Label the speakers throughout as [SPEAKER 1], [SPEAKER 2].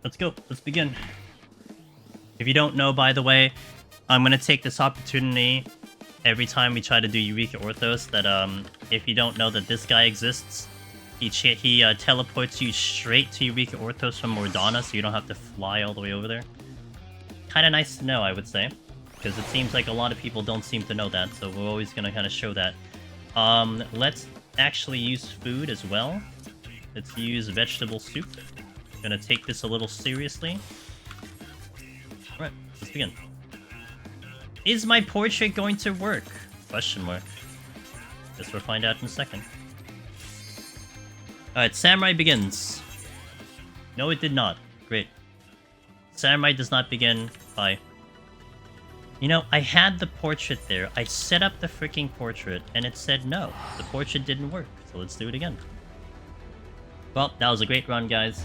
[SPEAKER 1] let's go. Let's begin. If you don't know, by the way, I'm gonna take this opportunity every time we try to do Eureka Orthos that if you don't know that this guy exists, he teleports you straight to Eureka Orthos from Mordana, so you don't have to fly all the way over there. Kind of nice to know, I would say, because it seems like a lot of people don't seem to know that, so we're always gonna kind of show that. Let's actually use food as well. Let's use vegetable soup. Gonna take this a little seriously. Alright, let's begin. Is my portrait going to work? Question mark. Guess we'll find out in a second. Alright, Samurai begins. No, it did not. Great. Samurai does not begin. Bye. You know, I had the portrait there. I set up the freaking portrait, and it said no. The portrait didn't work, so let's do it again. Well, that was a great run, guys.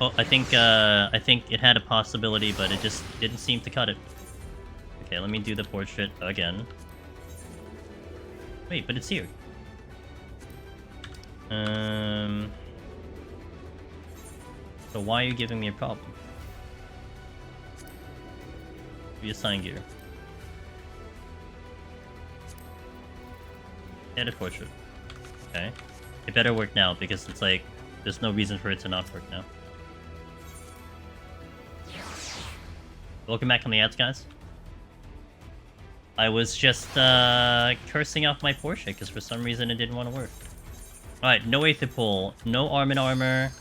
[SPEAKER 1] Oh, I think it had a possibility, but it just didn't seem to cut it. Okay, let me do the portrait again. Wait, but it's here. So why are you giving me a problem? Reassign gear. Edit portrait. Okay. It better work now, because it's like, there's no reason for it to not work now. Welcome back on the ads, guys. I was just cursing off my portrait because for some reason it didn't want to work. Alright, no Aether Pull, no Arm and Armor,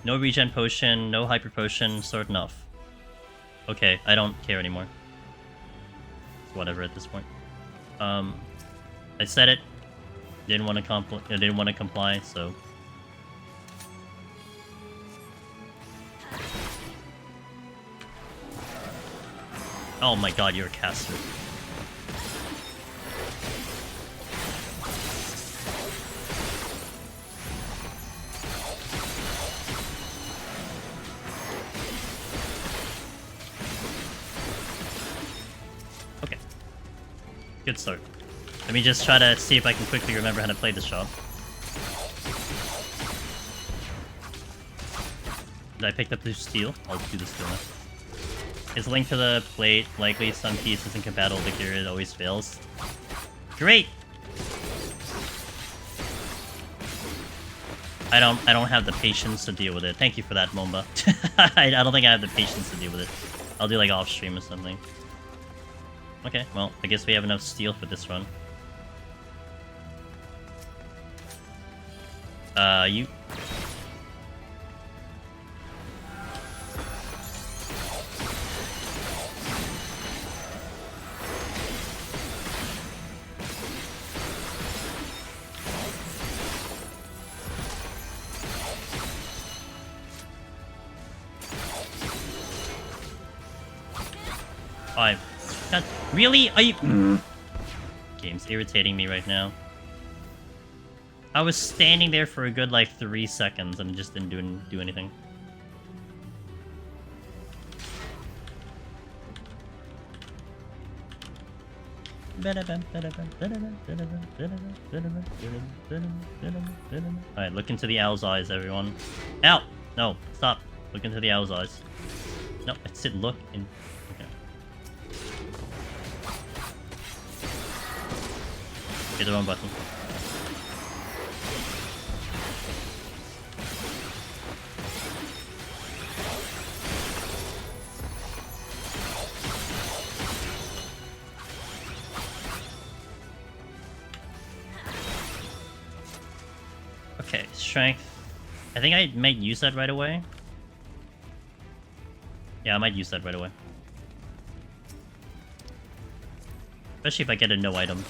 [SPEAKER 1] no Regen Potion, no Hyper Potion, Sword and off. Okay, I don't care anymore. It's whatever at this point. I said it. Didn't want to comply, so. Oh my god, you're a caster. Okay. Good start. Let me just try to see if I can quickly remember how to play this job. Did I pick up the steel? I'll do the steel now. Is linked to the plate. Likely some piece isn't compatible with gear. It always fails. Great! I don't have the patience to deal with it. Thank you for that, Momba. I don't think I have the patience to deal with it. I'll do like off stream or something. Okay, well, I guess we have enough steel for this run. You. God, really? Are you... Game's irritating me right now. I was standing there for a good, like, 3 seconds and it just didn't do anything. Alright, look into the owl's eyes, everyone. Ow! No, stop. Look into the owl's eyes. No, I said look in... Okay. Hit the wrong button. Okay, strength. I think I might use that right away. Yeah, I might use that right away. Especially if I get a no item.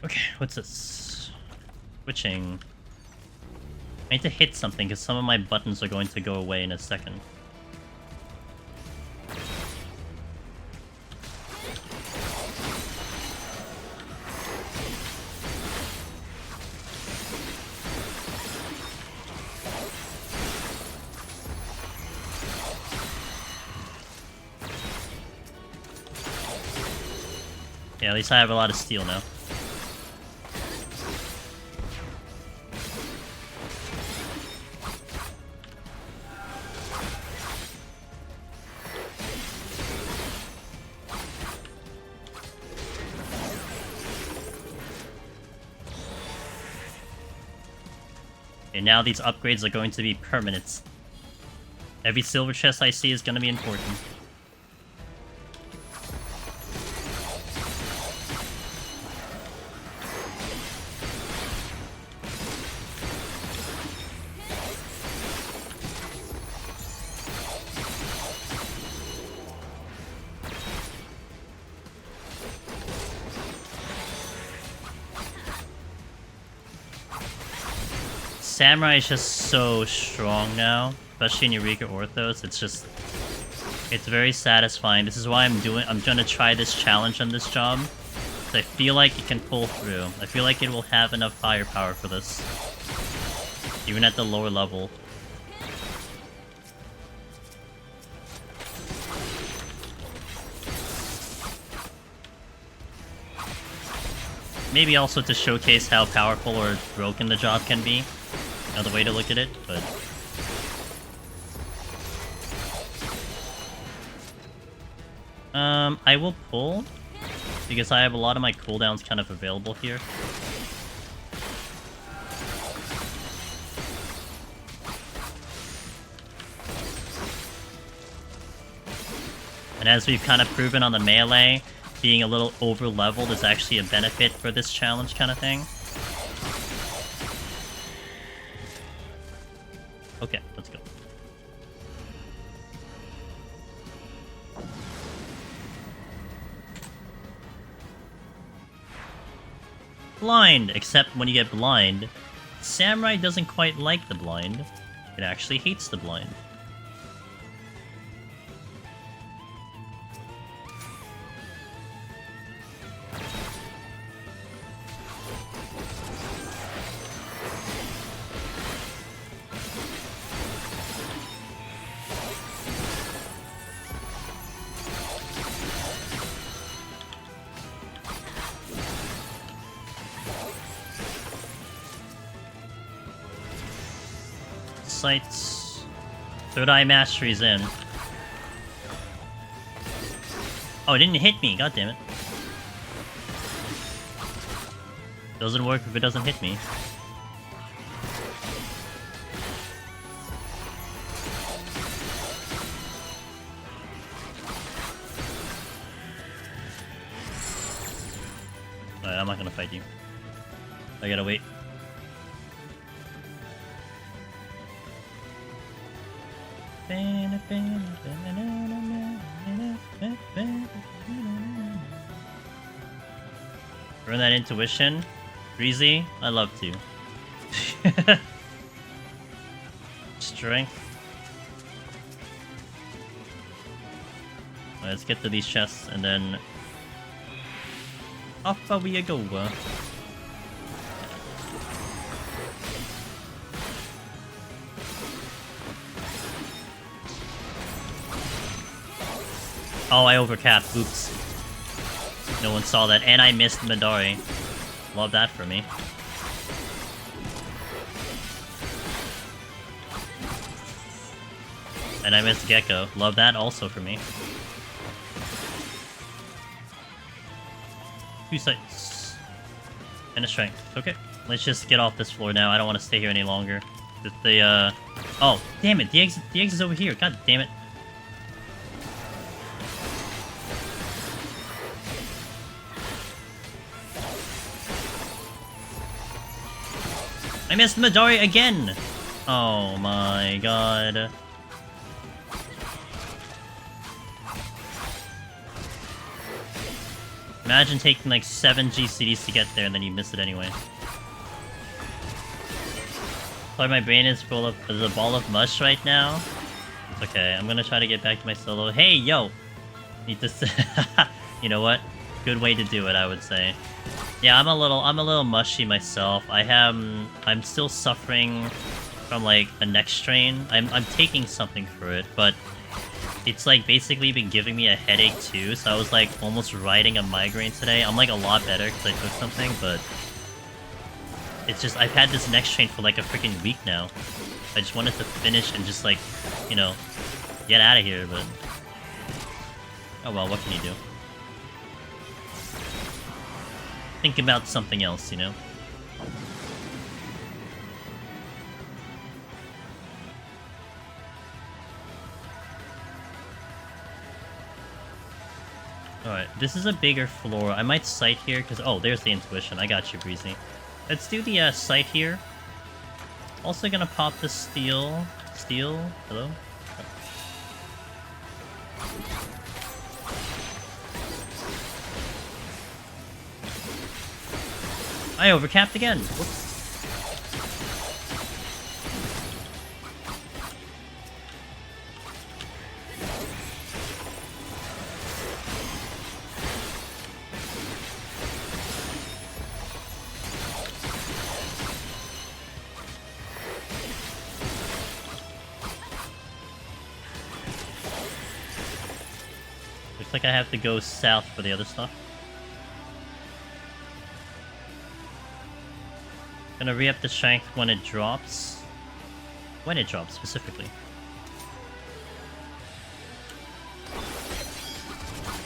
[SPEAKER 1] Okay, what's this? Switching. I need to hit something because some of my buttons are going to go away in a second. Yeah, at least I have a lot of steel now. Okay, now these upgrades are going to be permanent. Every silver chest I see is going to be important. Samurai is just so strong now, especially in Eureka Orthos. It's very satisfying. This is why I'm gonna try this challenge on this job. I feel like it can pull through. I feel like it will have enough firepower for this, even at the lower level. Maybe also to showcase how powerful or broken the job can be. Another way to look at it, but... I will pull, because I have a lot of my cooldowns kind of available here. And as we've kind of proven on the melee, being a little over-leveled is actually a benefit for this challenge kind of thing. Okay, let's go. Blind! Except when you get blind, Samurai doesn't quite like the blind. It actually hates the blind. Sights. Third Eye Mastery's in. Oh, it didn't hit me, god damn it. Doesn't work if it doesn't hit me. Alright, I'm not gonna fight you. I gotta wait. Run that intuition. Breezy, I love to. Strength. Right, let's get to these chests and then off we go. Oh, I overcapped. Oops. No one saw that. And I missed Midori. Love that for me. And I missed Gecko. Love that also for me. 2 sights. And a strength. Okay. Let's just get off this floor now. I don't want to stay here any longer. Oh, damn it. The exit is over here. God damn it. I missed Midori again! Oh my god. Imagine taking like 7 GCDs to get there and then you miss it anyway. Sorry, my brain is full of a ball of mush right now. It's okay. I'm gonna try to get back to my solo. Hey, yo! Need to. You know what? Good way to do it, I would say. Yeah, I'm a little mushy myself. I'm still suffering from like a neck strain. I'm taking something for it, but it's like basically been giving me a headache too. So I was like almost riding a migraine today. I'm like a lot better because I took something, but it's just I've had this neck strain for like a freaking week now. I just wanted to finish and just like, you know, get out of here, but oh well, what can you do? Think about something else, you know? Alright, this is a bigger floor. I might sight here, because... Oh, there's the intuition. I got you, Breezy. Let's do the sight here. Also gonna pop the steel. Steel? Hello? I overcapped again. Whoops. Looks like I have to go south for the other stuff. Gonna re-up the strength when it drops. When it drops, specifically.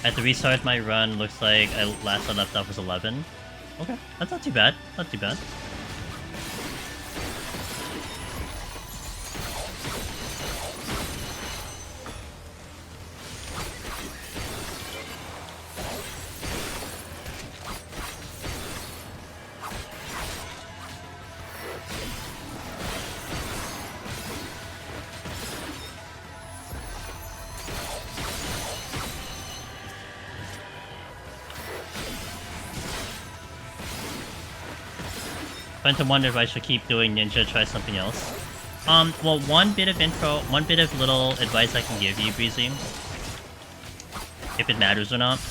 [SPEAKER 1] I had to restart my run. Looks like last I left off was 11. Okay, that's not too bad. Not too bad. Trying to wonder if I should keep doing ninja, try something else. Well, one bit of little advice I can give you, Breezy, if it matters or not.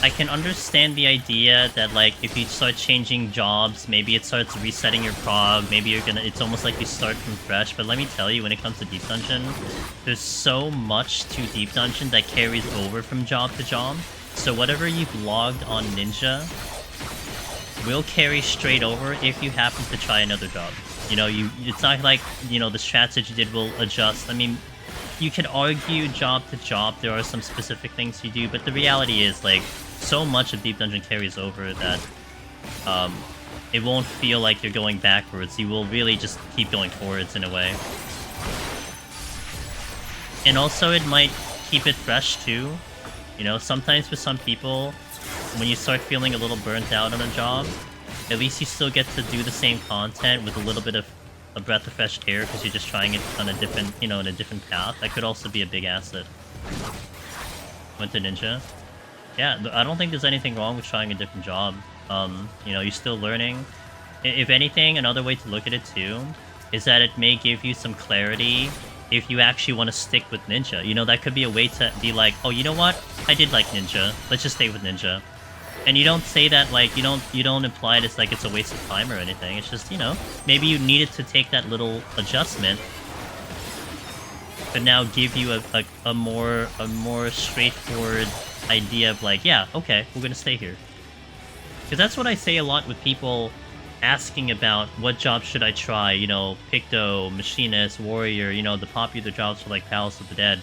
[SPEAKER 1] I can understand the idea that, like, if you start changing jobs, maybe it starts resetting your prog, maybe it's almost like you start from fresh, but let me tell you, when it comes to Deep Dungeon, there's so much to Deep Dungeon that carries over from job to job, so whatever you've logged on Ninja will carry straight over if you happen to try another job. You know, it's not like, you know, the strats that you did will adjust. I mean, you could argue job to job, there are some specific things you do, but the reality is, like, so much of Deep Dungeon carries over that it won't feel like you're going backwards. You will really just keep going forwards in a way. And also, it might keep it fresh too. You know, sometimes for some people, when you start feeling a little burnt out on a job, at least you still get to do the same content with a little bit of a breath of fresh air because you're just trying it on a different, you know, in a different path. That could also be a big asset. Went to Ninja. Yeah, I don't think there's anything wrong with trying a different job. You know, you're still learning. If anything, another way to look at it too is that it may give you some clarity if you actually want to stick with Ninja. You know, that could be a way to be like, oh, you know what? I did like Ninja. Let's just stay with Ninja. And you don't say that, like, you don't imply it's like it's a waste of time or anything. It's just, you know, maybe you needed to take that little adjustment to now give you a more straightforward idea of like, yeah, okay, we're gonna stay here. Because that's what I say a lot with people asking about what job should I try, you know, Picto, Machinist, Warrior, you know, the popular jobs for like Palace of the Dead.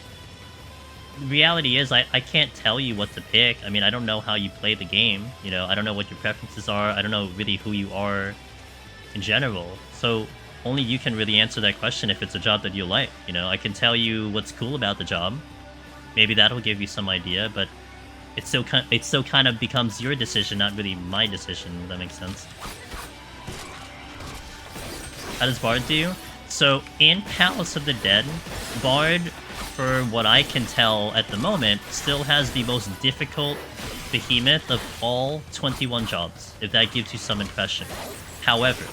[SPEAKER 1] The reality is, I can't tell you what to pick. I mean, I don't know how you play the game, you know, I don't know what your preferences are, I don't know really who you are in general. So only you can really answer that question if it's a job that you like, you know. I can tell you what's cool about the job. Maybe that'll give you some idea, but it still kind of becomes your decision, not really my decision, if that makes sense. How does Bard do? So, in Palace of the Dead, Bard, for what I can tell at the moment, still has the most difficult behemoth of all 21 jobs, if that gives you some impression. However,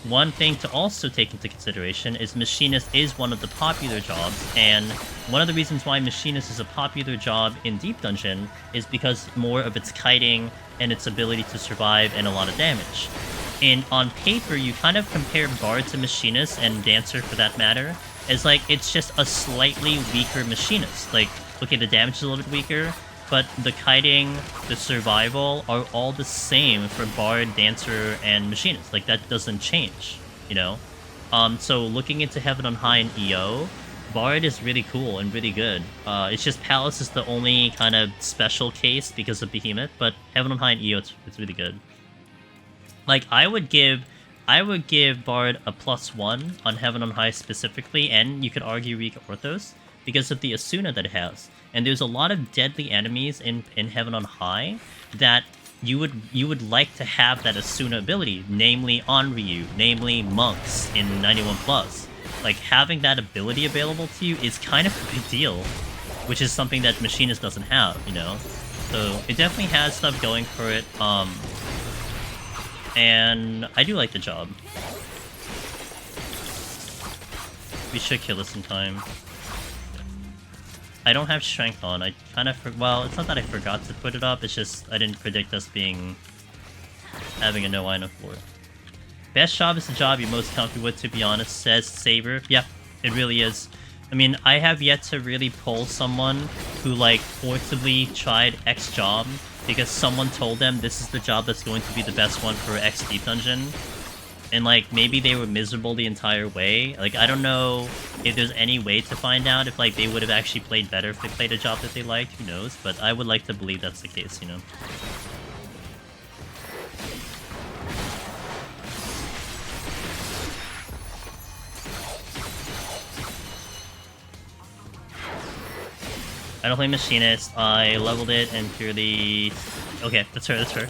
[SPEAKER 1] one thing to also take into consideration is Machinist is one of the popular jobs, and one of the reasons why Machinist is a popular job in Deep Dungeon is because more of its kiting and its ability to survive and a lot of damage. On paper, you kind of compare Bard to Machinist, and Dancer for that matter, as like, it's just a slightly weaker Machinist. Like, okay, the damage is a little bit weaker, but the kiting, the survival are all the same for Bard, Dancer, and Machinist. Like, that doesn't change, you know? So looking into Heaven on High and EO, Bard is really cool and really good. It's just Palace is the only kind of special case because of Behemoth, but Heaven on High and EO, it's really good. Like, I would give Bard a +1 on Heaven on High specifically, and you could argue Eureka Orthos, because of the Asuna that it has. And there's a lot of deadly enemies in Heaven on High that you would like to have that Asuna ability, namely Onryu, namely Monks in 91+. Like, having that ability available to you is kind of a big deal, which is something that Machinist doesn't have, you know? So it definitely has stuff going for it, and I do like the job. We should kill it in time. I don't have Strength on. I kind of... Well, it's not that I forgot to put it up, it's just I didn't predict us having a no item for it. Best job is the job you're most comfortable with, to be honest, says Saber. Yeah, it really is. I mean, I have yet to really pull someone who, like, forcibly tried X job because someone told them this is the job that's going to be the best one for X Deep Dungeon. And, like, maybe they were miserable the entire way. Like, I don't know if there's any way to find out if, like, they would have actually played better if they played a job that they liked. Who knows? But I would like to believe that's the case, you know? I don't play Machinist. I leveled it and purely... Okay, that's her.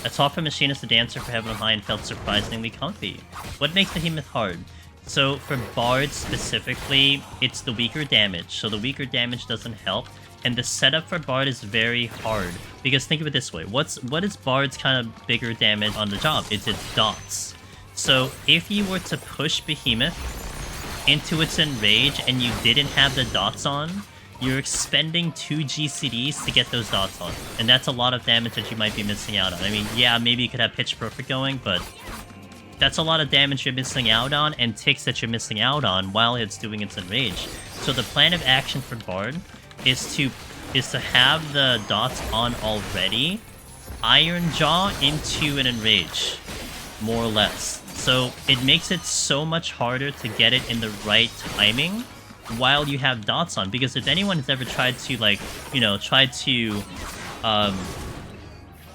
[SPEAKER 1] I taught from Machinist to Dancer for Heaven on High and felt surprisingly comfy. What makes Behemoth hard? So for Bard specifically, it's the weaker damage. So the weaker damage doesn't help. And the setup for Bard is very hard. Because think of it this way. What is Bard's kind of bigger damage on the job? It's its dots. So if you were to push Behemoth into its enrage and you didn't have the dots on, you're expending 2 GCDs to get those dots on. And that's a lot of damage that you might be missing out on. I mean, yeah, maybe you could have Pitch Perfect going, but that's a lot of damage you're missing out on and ticks that you're missing out on while it's doing its enrage. So the plan of action for Bard is to have the dots on already, Iron Jaw into an enrage, more or less. So it makes it so much harder to get it in the right timing while you have dots on, because if anyone has ever tried to, like, you know,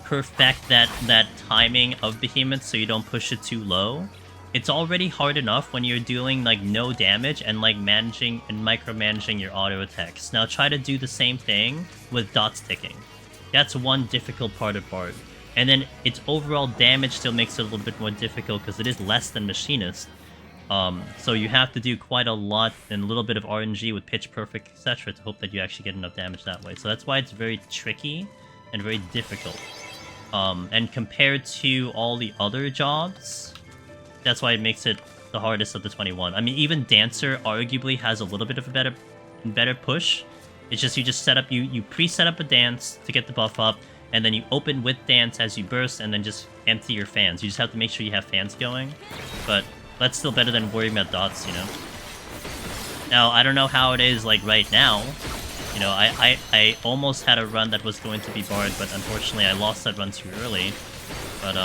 [SPEAKER 1] perfect that timing of Behemoth so you don't push it too low, it's already hard enough when you're doing, like, no damage and, like, managing and micromanaging your auto attacks. Now try to do the same thing with dots ticking. That's one difficult part of Bard. And then its overall damage still makes it a little bit more difficult because it is less than Machinist. So you have to do quite a lot and a little bit of RNG with Pitch Perfect, etc. to hope that you actually get enough damage that way. So that's why it's very tricky and very difficult. And compared to all the other jobs, that's why it makes it the hardest of the 21. I mean, even Dancer arguably has a little bit of a better push. It's just you set up, you pre-set up a dance to get the buff up, and then you open with dance as you burst, and then just empty your fans. You just have to make sure you have fans going. But that's still better than worrying about dots, you know? Now, I don't know how it is, like, right now. You know, I almost had a run that was going to be Bard, but unfortunately I lost that run too early. But,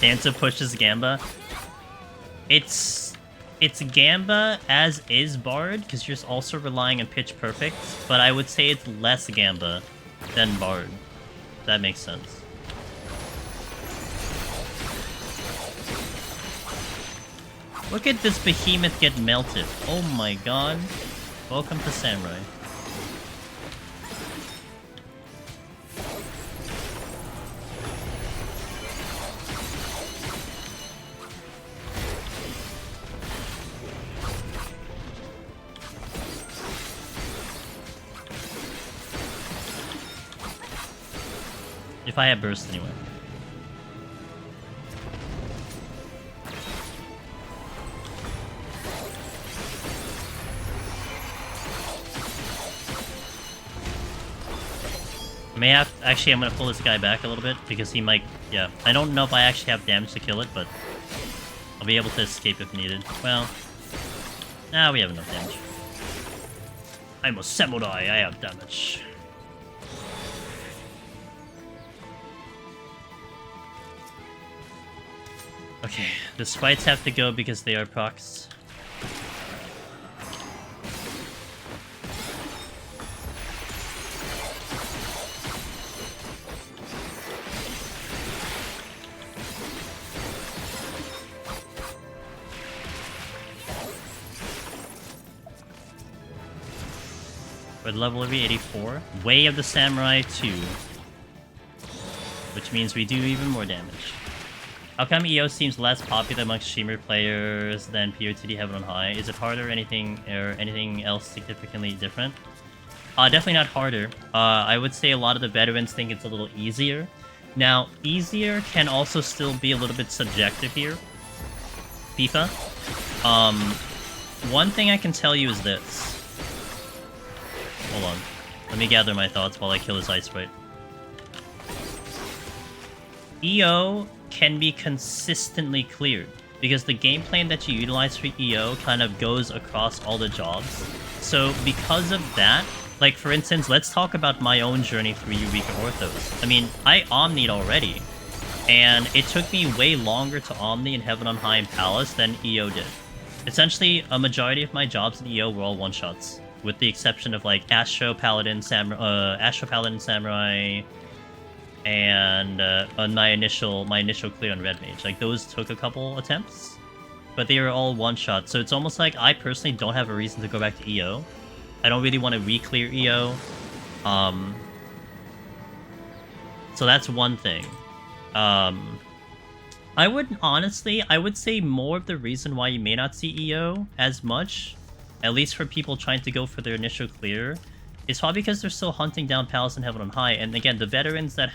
[SPEAKER 1] Dancer pushes Gamba. It's Gamba as is Bard, because you're also relying on Pitch Perfect, but I would say it's less Gamba than Bard. If that makes sense. Look at this Behemoth get melted. Oh my god. Welcome to Samurai. If I have burst anyway. May have... Actually, I'm gonna pull this guy back a little bit, because he might... Yeah, I don't know if I actually have damage to kill it, but... I'll be able to escape if needed. Well... Nah, we have enough damage. I'm a samurai, I have damage. Okay, the sprites have to go because they are procs. We're level 84. Way of the Samurai 2. Which means we do even more damage. How come EO seems less popular amongst streamer players than POTD Heaven on High? Is it harder or anything else significantly different? Definitely not harder. I would say a lot of the veterans think it's a little easier. Now, easier can also still be a little bit subjective here. FIFA. One thing I can tell you is this. Hold on. Let me gather my thoughts while I kill this ice sprite. EO can be consistently cleared, because the game plan that you utilize for EO kind of goes across all the jobs. So because of that, like for instance, let's talk about my own journey through Eureka Orthos. I mean, I Omni'd already, and it took me way longer to Omni in Heaven on High and Palace than EO did. Essentially, a majority of my jobs in EO were all one-shots, with the exception of like Astro Paladin Samurai, and on my initial clear on Red Mage. Like, those took a couple attempts, but they were all one-shot. So it's almost like I personally don't have a reason to go back to EO. I don't really want to re-clear EO. So that's one thing. I would say more of the reason why you may not see EO as much, at least for people trying to go for their initial clear, it's probably because they're still hunting down Palace and Heaven on High. And again, the veterans that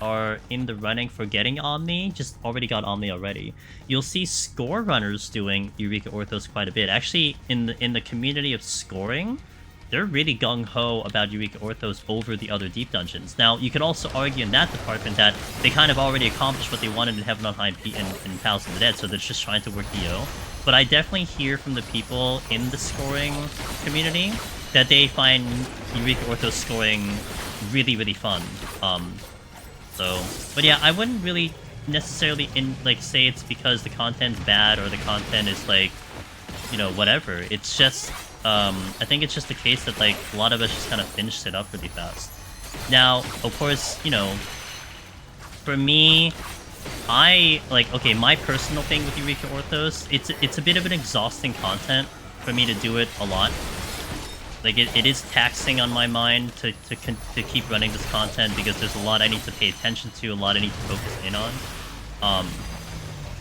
[SPEAKER 1] are in the running for getting Omni just already got Omni already. You'll see score runners doing Eureka Orthos quite a bit. Actually, in the community of scoring, they're really gung-ho about Eureka Orthos over the other deep dungeons. Now, you could also argue in that department that they kind of already accomplished what they wanted in Heaven on High and Palace of the Dead, so they're just trying to work EO. But I definitely hear from the people in the scoring community that they find Eureka Orthos scoring really, really fun. But yeah, I wouldn't really necessarily say it's because the content's bad or the content is like, you know, whatever. It's just, I think it's just the case that like a lot of us just kind of finished it up really fast. Now, of course, you know, for me, okay, my personal thing with Eureka Orthos, it's a bit of an exhausting content for me to do it a lot. Like, it is taxing on my mind to keep running this content, because there's a lot I need to pay attention to, a lot I need to focus in on.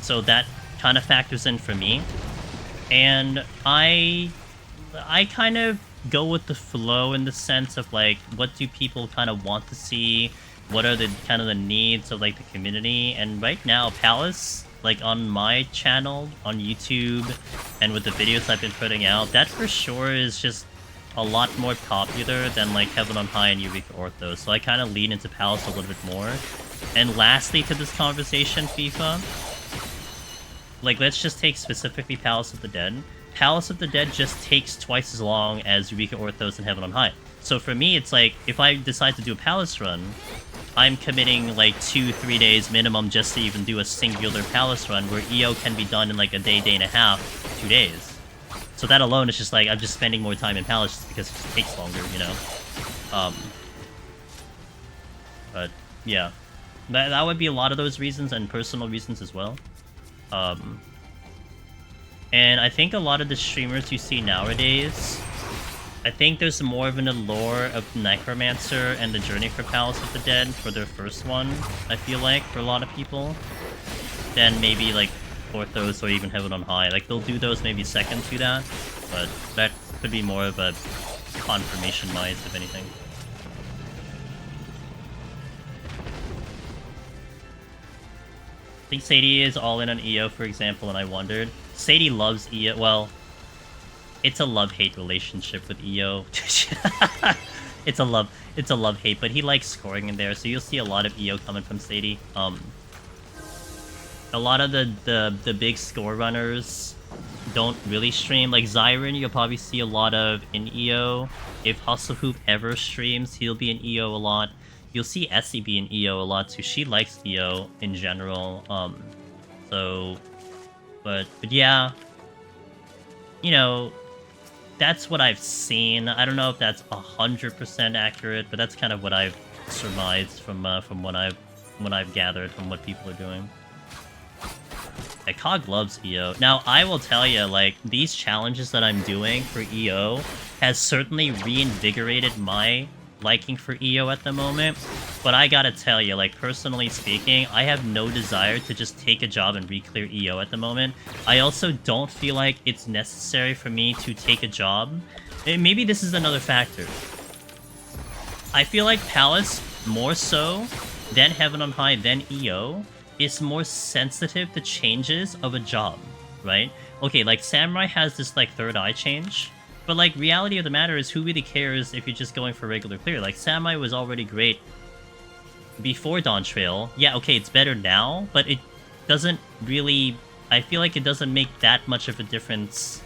[SPEAKER 1] So that kind of factors in for me. And I kind of go with the flow in the sense of, like, what do people kind of want to see? What are the kind of the needs of, like, the community? And right now, Palace, like, on my channel, on YouTube, and with the videos I've been putting out, that for sure is just a lot more popular than like Heaven on High and Eureka Orthos, so I kind of lean into Palace a little bit more. And lastly to this conversation, FIFA, like, let's just take specifically Palace of the Dead. Palace of the Dead just takes twice as long as Eureka Orthos and Heaven on High. So for me, it's like, if I decide to do a Palace run, I'm committing like 2-3 days minimum just to even do a singular Palace run, where EO can be done in like a day and a half, 2 days. So that alone is just like, I'm just spending more time in Palace just because it just takes longer, you know? But, yeah. That would be a lot of those reasons, and personal reasons as well. And I think a lot of the streamers you see nowadays, I think there's more of an allure of Necromancer and the Journey for Palace of the Dead for their first one, I feel like, for a lot of people, than maybe, like, Orthos or even Heaven on High. Like, they'll do those maybe second to that, but that could be more of a confirmation bias, if anything. I think Sadie is all in on EO, for example, and I wondered. Sadie loves EO. Well, it's a love-hate relationship with EO. it's a love hate, but he likes scoring in there, so you'll see a lot of EO coming from Sadie. A lot of the big score runners don't really stream. Like Zyron, you'll probably see a lot of in EO. If Hustlehoop ever streams, he'll be in EO a lot. You'll see Essie be in EO a lot too. She likes EO in general. But yeah, you know, that's what I've seen. I don't know if that's 100% accurate, but that's kind of what I've surmised from what I've gathered from what people are doing. Yeah, Cog loves EO. Now, I will tell you, like, these challenges that I'm doing for EO has certainly reinvigorated my liking for EO at the moment, but I gotta tell you, like, personally speaking, I have no desire to just take a job and re-clear EO at the moment. I also don't feel like it's necessary for me to take a job. And maybe this is another factor. I feel like Palace, more so than Heaven on High, than EO, is more sensitive to changes of a job, right? Okay, like, Samurai has this, like, third eye change, but, like, reality of the matter is who really cares if you're just going for regular clear? Like, Samurai was already great before Dawntrail. Yeah, okay, it's better now, but it doesn't really... I feel like it doesn't make that much of a difference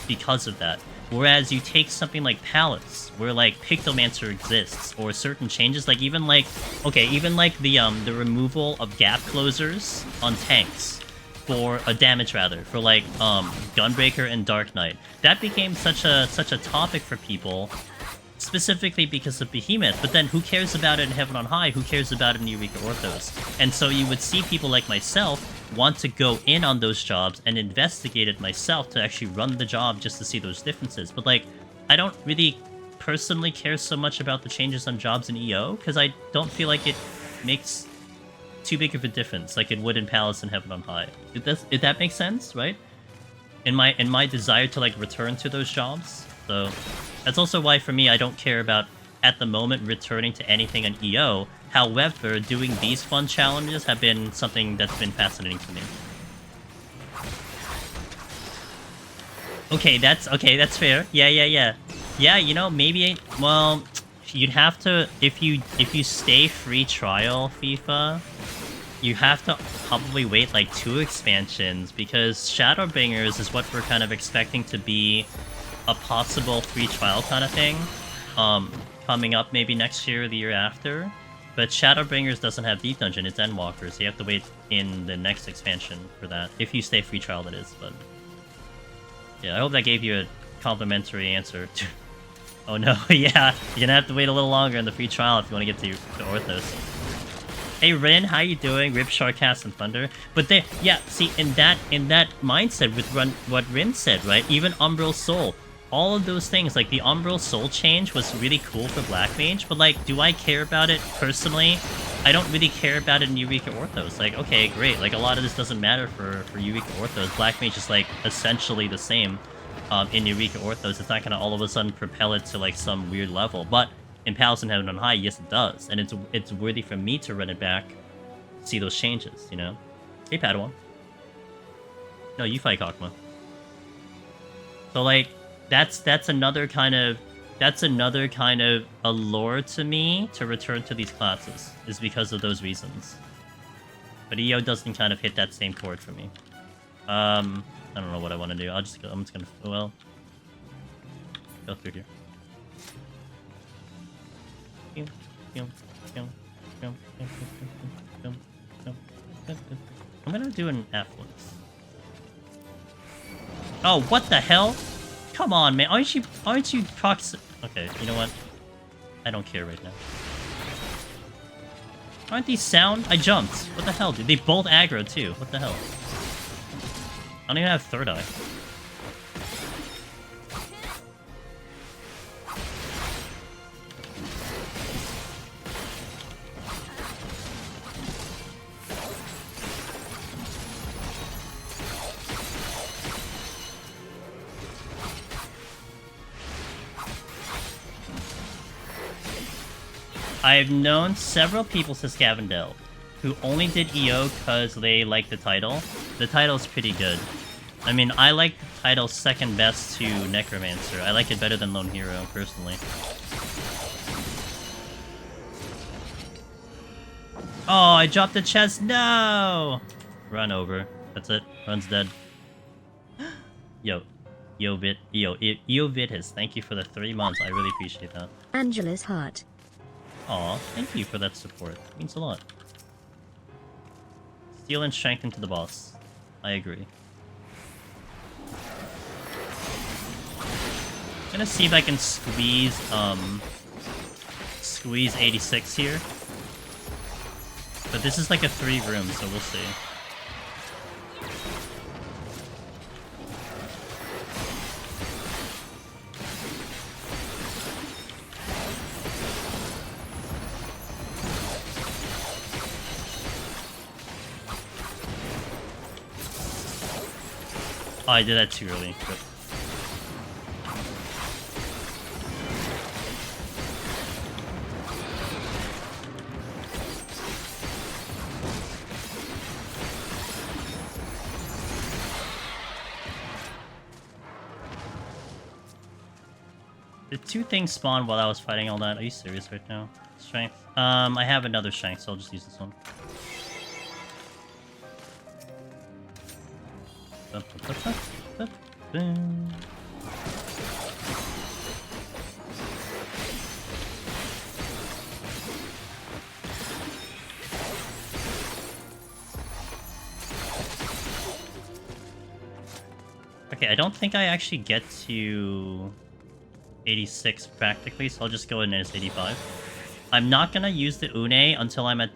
[SPEAKER 1] because of that. Whereas you take something like Palace, where, like, Pictomancer exists, or certain changes, like, even, like... Okay, even, like, the removal of gap closers on tanks, for a damage, rather, for, like, Gunbreaker and Dark Knight. That became such a topic for people, specifically because of Behemoth, but then who cares about it in Heaven on High? Who cares about it in Eureka Orthos? And so you would see people like myself want to go in on those jobs and investigate it myself to actually run the job just to see those differences. But, like, I don't really personally care so much about the changes on jobs in EO, because I don't feel like it makes too big of a difference like it would in Palace and Heaven on High. If that makes sense, right? In my desire to, like, return to those jobs. So that's also why, for me, I don't care about, at the moment, returning to anything on EO. However, doing these fun challenges have been something that's been fascinating to me. Okay, that's fair. Yeah. Yeah, you know, maybe, well, you'd have to, if you stay free trial FIFA, you have to probably wait like 2 expansions, because Shadowbringers is what we're kind of expecting to be a possible free trial kind of thing, coming up maybe next year or the year after. But Shadowbringers doesn't have Deep Dungeon, it's Endwalker, so you have to wait in the next expansion for that, if you stay free trial, that is. But yeah, I hope that gave you a complimentary answer. Oh no, yeah, you're gonna have to wait a little longer in the free trial if you want to get to Orthos. Hey Rin, how you doing? Rip Sharkcast and Thunder. But they, yeah, see, in that mindset with what Rin said, right? Even Umbral Soul, all of those things, like the Umbral Soul change was really cool for Black Mage, but, like, do I care about it personally? I don't really care about it in Eureka Orthos. Like, okay, great, like, a lot of this doesn't matter for Eureka Orthos. Black Mage is, like, essentially the same in Eureka Orthos. It's not gonna all of a sudden propel it to, like, some weird level, but in Palace and Heaven on High, yes it does, and it's worthy for me to run it back, see those changes, you know? Hey Padawan. No, you fight Kakma. So, like, that's another kind of allure to me to return to these classes, is because of those reasons. But EO doesn't kind of hit that same chord for me. I don't know what I want to do. I'm just gonna, well, go through here. I'm gonna do an F-list. Oh, what the hell? Come on, man. Aren't you proxy? Okay, you know what? I don't care right now. Aren't these sound? I jumped. What the hell, dude? They both aggro too. What the hell? I don't even have third eye. I've known several people, says Gavindel, who only did EO because they like the title. The title's pretty good. I mean, I like the title second best to Necromancer. I like it better than Lone Hero, personally. Oh, I dropped the chest. No! Run over. That's it. Run's dead. Yo. Vitis, thank you for the 3 months. I really appreciate that.
[SPEAKER 2] Angela's heart.
[SPEAKER 1] Aw, thank you for that support. It means a lot. Steal and strength into the boss. I agree. I'm gonna see if I can squeeze 86 here. But this is like a 3 room, so we'll see. Oh, I did that too early. Good. Did 2 things spawn while I was fighting all that? Are you serious right now? Strength? I have another strength, so I'll just use this one. Okay, I don't think I actually get to 86 practically, so I'll just go in as 85. I'm not gonna use the Une until I'm at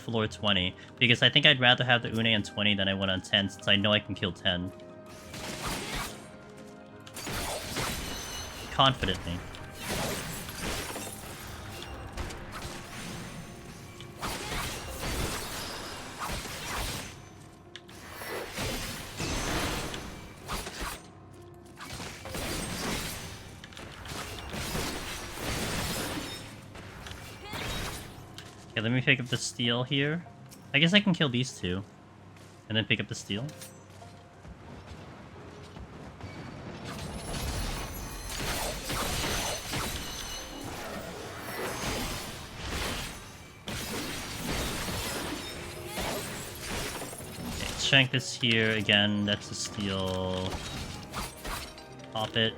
[SPEAKER 1] floor 20, because I think I'd rather have the Une on 20 than I would on 10, since I know I can kill 10. Confidently. Okay, let me pick up the steel here. I guess I can kill these 2. And then pick up the steel. Okay, shank this here again. That's the steel. Pop it.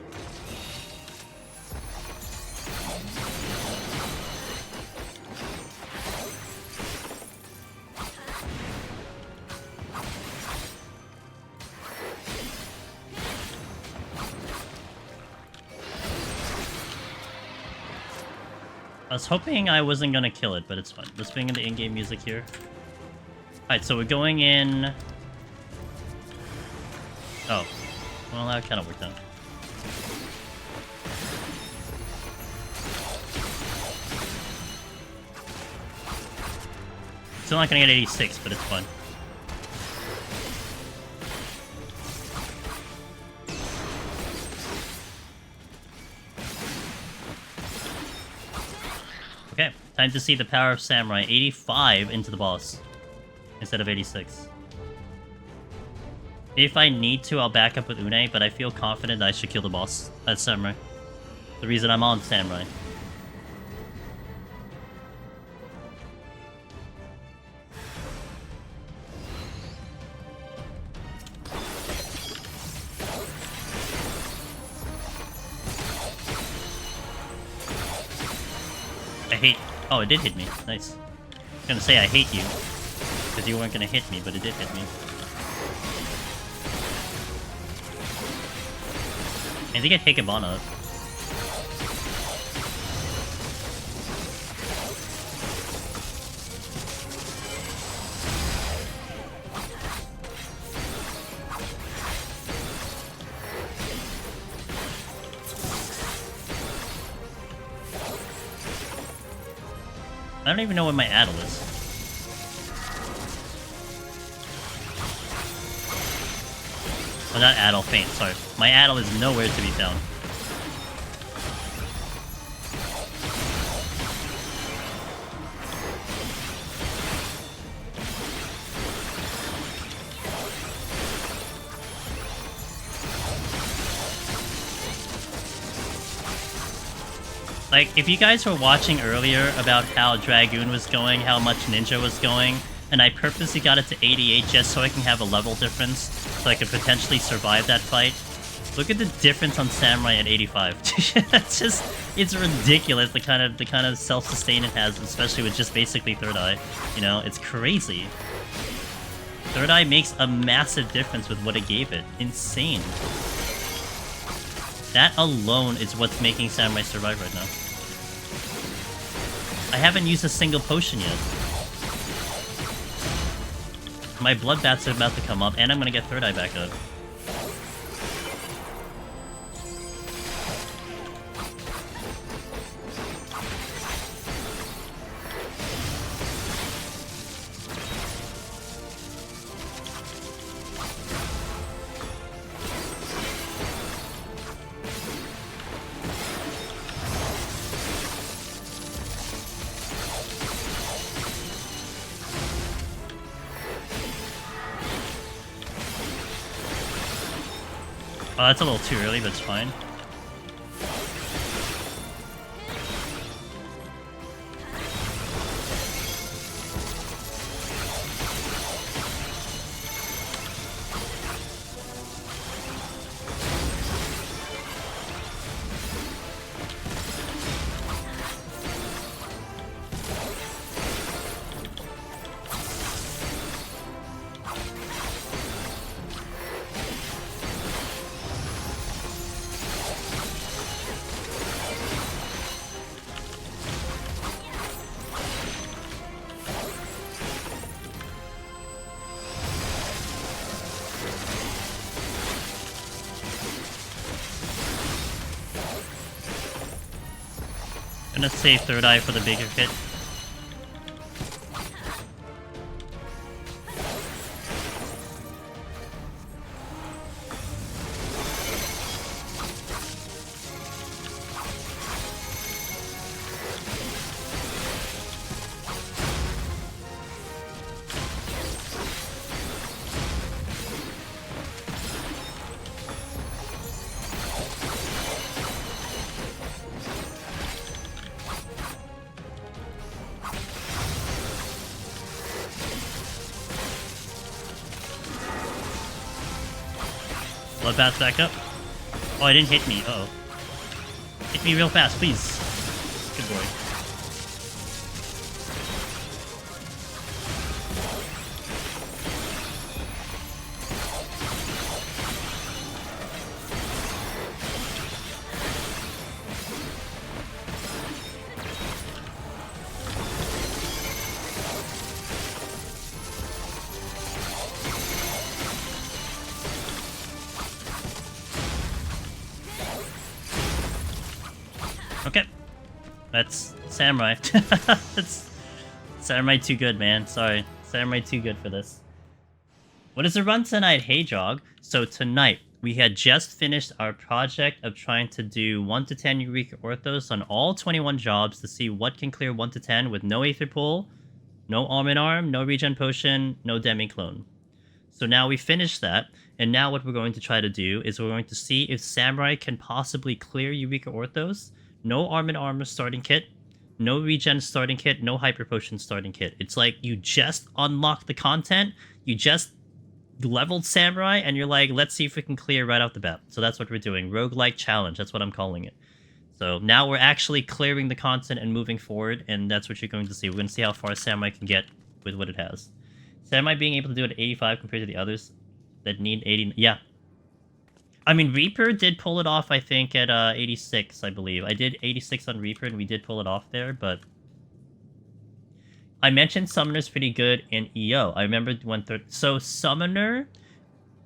[SPEAKER 1] I was hoping I wasn't gonna kill it, but it's fine. Let's bring in the in-game music here. Alright, so we're going in... Oh. Well, that kind of worked out. Still not gonna get 86, but it's fun. Okay, time to see the power of Samurai. 85 into the boss instead of 86. If I need to, I'll back up with Une, but I feel confident I should kill the boss. That's Samurai. The reason I'm on Samurai. Oh, it did hit me. Nice. I was gonna say I hate you, because you weren't gonna hit me, but it did hit me. I think I take a Hibana. I don't even know where my Addle is. Oh, not Addle, Feint, sorry. My Addle is nowhere to be found. Like, if you guys were watching earlier about how Dragoon was going, how much Ninja was going, and I purposely got it to 88 just so I can have a level difference, so I could potentially survive that fight. Look at the difference on Samurai at 85. It's ridiculous the kind of self-sustain it has, especially with just basically Third Eye. You know, it's crazy. Third Eye makes a massive difference with what it gave it. Insane. That alone is what's making Samurai survive right now. I haven't used a single potion yet. My bloodbaths are about to come up, and I'm gonna get Third Eye back up. Oh, that's a little too early, but it's fine. Gonna save Third Eye for the bigger hit. Bloodbath back up. Oh, it didn't hit me. Uh oh. Hit me real fast, please. Good boy. Okay. That's Samurai. That's Samurai too good, man. Sorry. Samurai too good for this. What is the run tonight? Hey, Jog. So tonight, we had just finished our project of trying to do 1 to 10 Eureka Orthos on all 21 jobs to see what can clear 1 to 10 with no Aether Pull, no Arm in Arm, no Regen Potion, no Demi Clone. So now we finished that, and now what we're going to try to do is we're going to see if Samurai can possibly clear Eureka Orthos. No Arm in Armor starting kit, no Regen starting kit, no Hyper Potion starting kit. It's like you just unlocked the content, you just leveled Samurai, and you're like, let's see if we can clear right off the bat. So that's what we're doing. Roguelike challenge, that's what I'm calling it. So now we're actually clearing the content and moving forward, and that's what you're going to see. We're going to see how far Samurai can get with what it has. Samurai being able to do it at 85 compared to the others that need 80... Yeah. I mean, Reaper did pull it off, I think, at 86, I believe. I did 86 on Reaper, and we did pull it off there, but... I mentioned Summoner's pretty good in EO. I remember when... So, Summoner...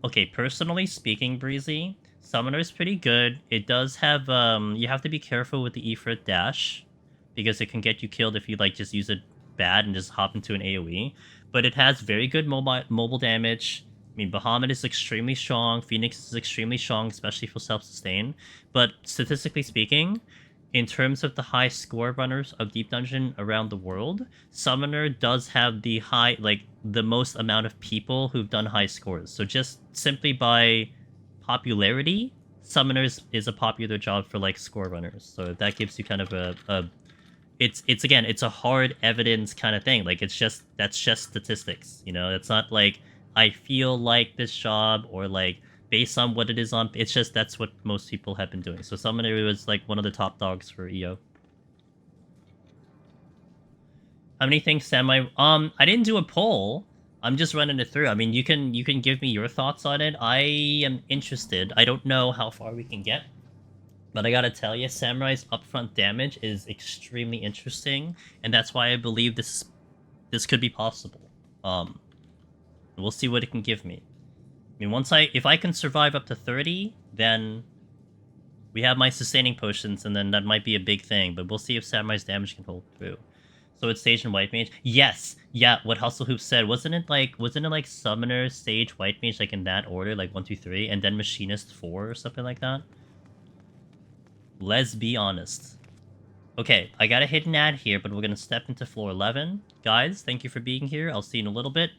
[SPEAKER 1] Okay, personally speaking, Breezy, Summoner's pretty good. It does have, you have to be careful with the Ifrit dash, because it can get you killed if you, like, just use it bad and just hop into an AoE. But it has very good mobile damage. I mean, Bahamut is extremely strong, Phoenix is extremely strong, especially for self-sustain. But statistically speaking, in terms of the high score runners of Deep Dungeon around the world, Summoner does have the the most amount of people who've done high scores. So just simply by popularity, Summoners is a popular job for like score runners, so that gives you kind of it's again, it's a hard evidence kind of thing. Like that's just statistics, you know. It's not like I feel like this job or like based on what it is on. It's just that's what most people have been doing. So Summoner was like one of the top dogs for EO. How many things semi? I didn't do a poll. I'm just running it through. I mean, you can give me your thoughts on it. I am interested. I don't know how far we can get, but I gotta tell you, Samurai's upfront damage is extremely interesting, and that's why I believe this could be possible. We'll see what it can give me. I mean, if I can survive up to 30, then we have my sustaining potions, and then that might be a big thing. But we'll see if Samurai's damage can hold through. So it's Sage and White Mage. Yes, yeah. What Hustle Hoop said, wasn't it like Summoner, Sage, White Mage, like in that order, like 1, 2, 3, and then Machinist 4 or something like that? Let's be honest. Okay, I got a hidden ad here, but we're gonna step into floor 11. Guys, thank you for being here. I'll see you in a little bit.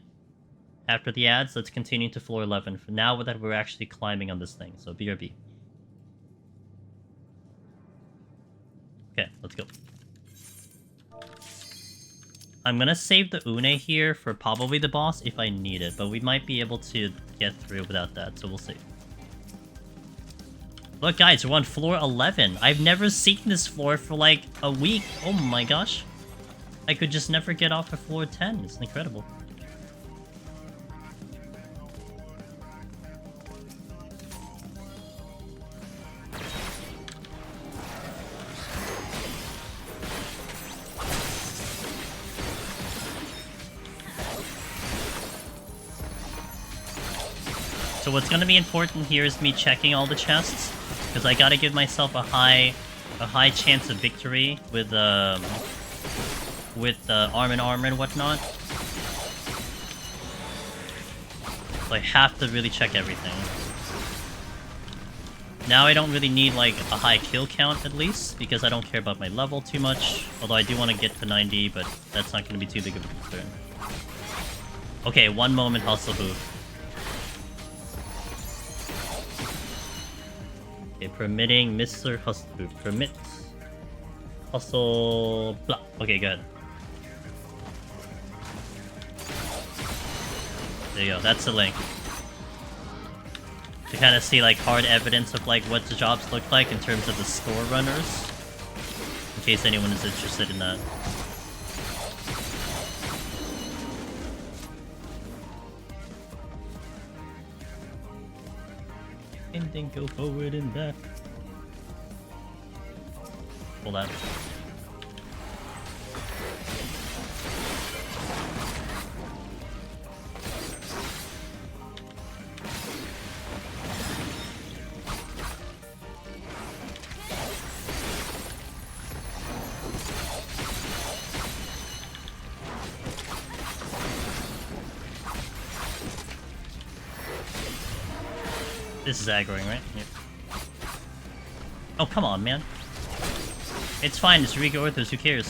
[SPEAKER 1] After the ads, let's continue to floor 11. For now that we're actually climbing on this thing, so BRB. Okay, let's go. I'm gonna save the Une here for probably the boss if I need it, but we might be able to get through without that, so we'll see. Look, guys, we're on floor 11. I've never seen this floor for like a week. Oh my gosh. I could just never get off of floor 10. It's incredible. So what's going to be important here is me checking all the chests, because I got to give myself a high chance of victory with arm and armor and whatnot. So I have to really check everything. Now I don't really need like a high kill count at least, because I don't care about my level too much. Although I do want to get to 90, but that's not going to be too big of a concern. Okay, one moment, Hustle Hoop. Okay, permitting Mr. Hustle Hoop. Permit. Hustle. Blah. Okay, good. There you go. That's the link. To kind of see like hard evidence of like what the jobs look like in terms of the score runners. In case anyone is interested in that. And then go forward and back. Hold on. This is aggroing, right? Yep. Oh, come on, man. It's fine, it's Eureka Orthos, who cares?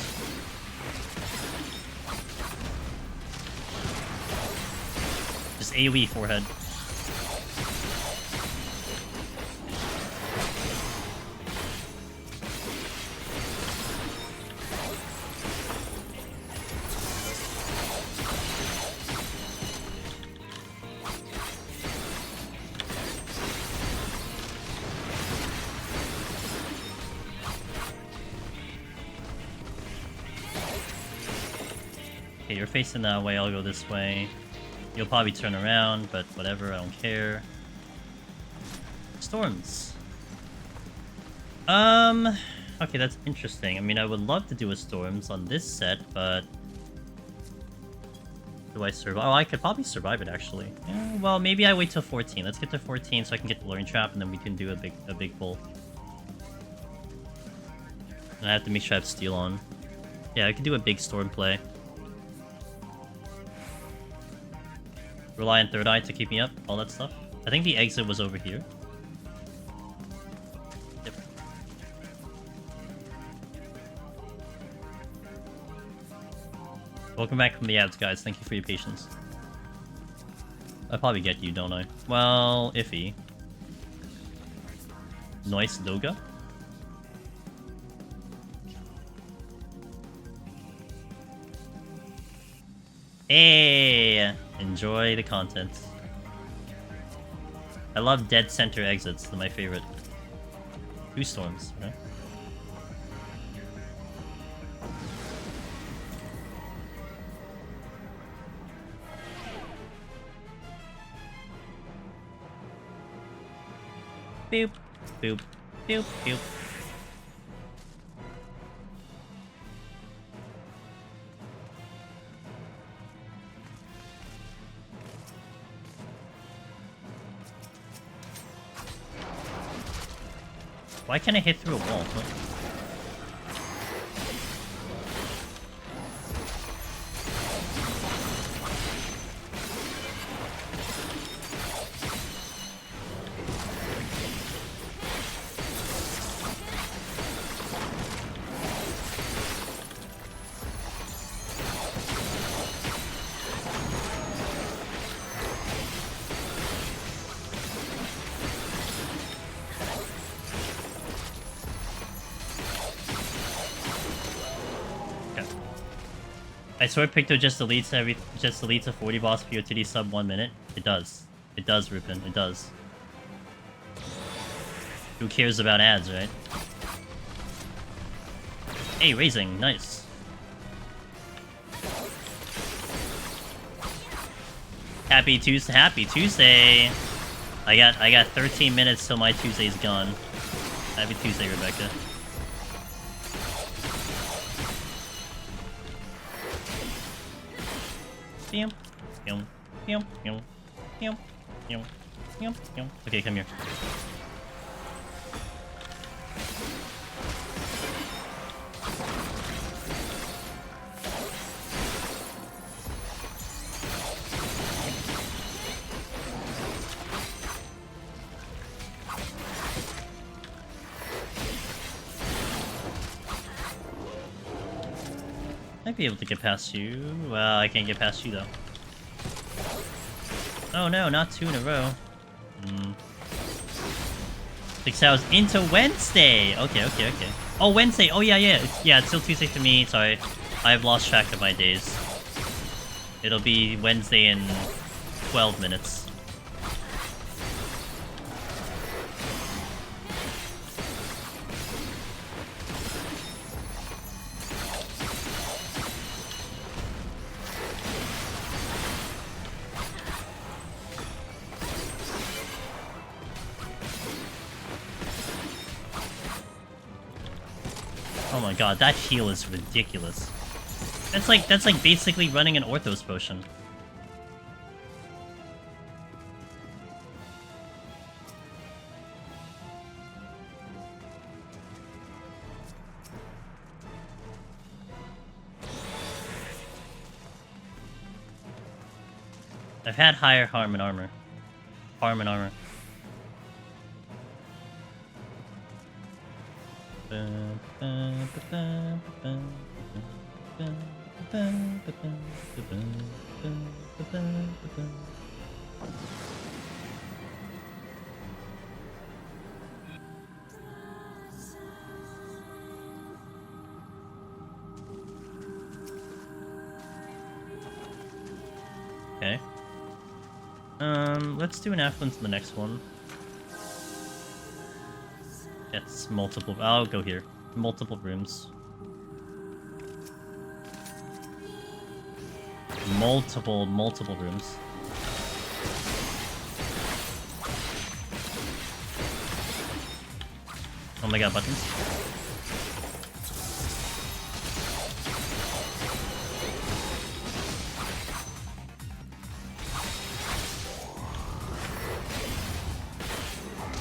[SPEAKER 1] Just AoE forehead. Okay, you're facing that way, I'll go this way. You'll probably turn around, but whatever, I don't care. Storms. Okay, that's interesting. I mean, I would love to do a Storms on this set, but... Do I survive? Oh, I could probably survive it, actually. Yeah, well, maybe I wait till 14. Let's get to 14 so I can get the Luring Trap, and then we can do a big pull. And I have to make sure I have Steel on. Yeah, I could do a big Storm play. Rely on Third Eye to keep me up, all that stuff. I think the exit was over here. Yep. Welcome back from the ads, guys. Thank you for your patience. I probably get you, don't I? Well, iffy. Noise logo. Hey! Enjoy the content. I love dead center exits, they're my favorite. 2 storms, right? Boop, boop, boop, boop. Why can't I hit through a wall? What? I swear Picto just deletes a 40 boss POTD sub 1 minute. It does. It does, Rupin. It does. Who cares about ads, right? Hey, raising. Nice. Happy Tuesday. Happy Tuesday. I got 13 minutes till my Tuesday's gone. Happy Tuesday, Rebecca. Okay, come here. I'd be able to get past you. Well, I can't get past you though. Oh no, not 2 in a row. 6 hours into Wednesday! Okay. Oh, Wednesday! Oh yeah. It's still Tuesday for me. Sorry. I've lost track of my days. It'll be Wednesday in 12 minutes. Oh my god, that heal is ridiculous. That's like basically running an Orthos potion. I've had higher harm and armor. Okay. Let's do an affluence in the next one. It's multiple. I'll go here. Multiple rooms. Multiple rooms. Oh my god, buttons.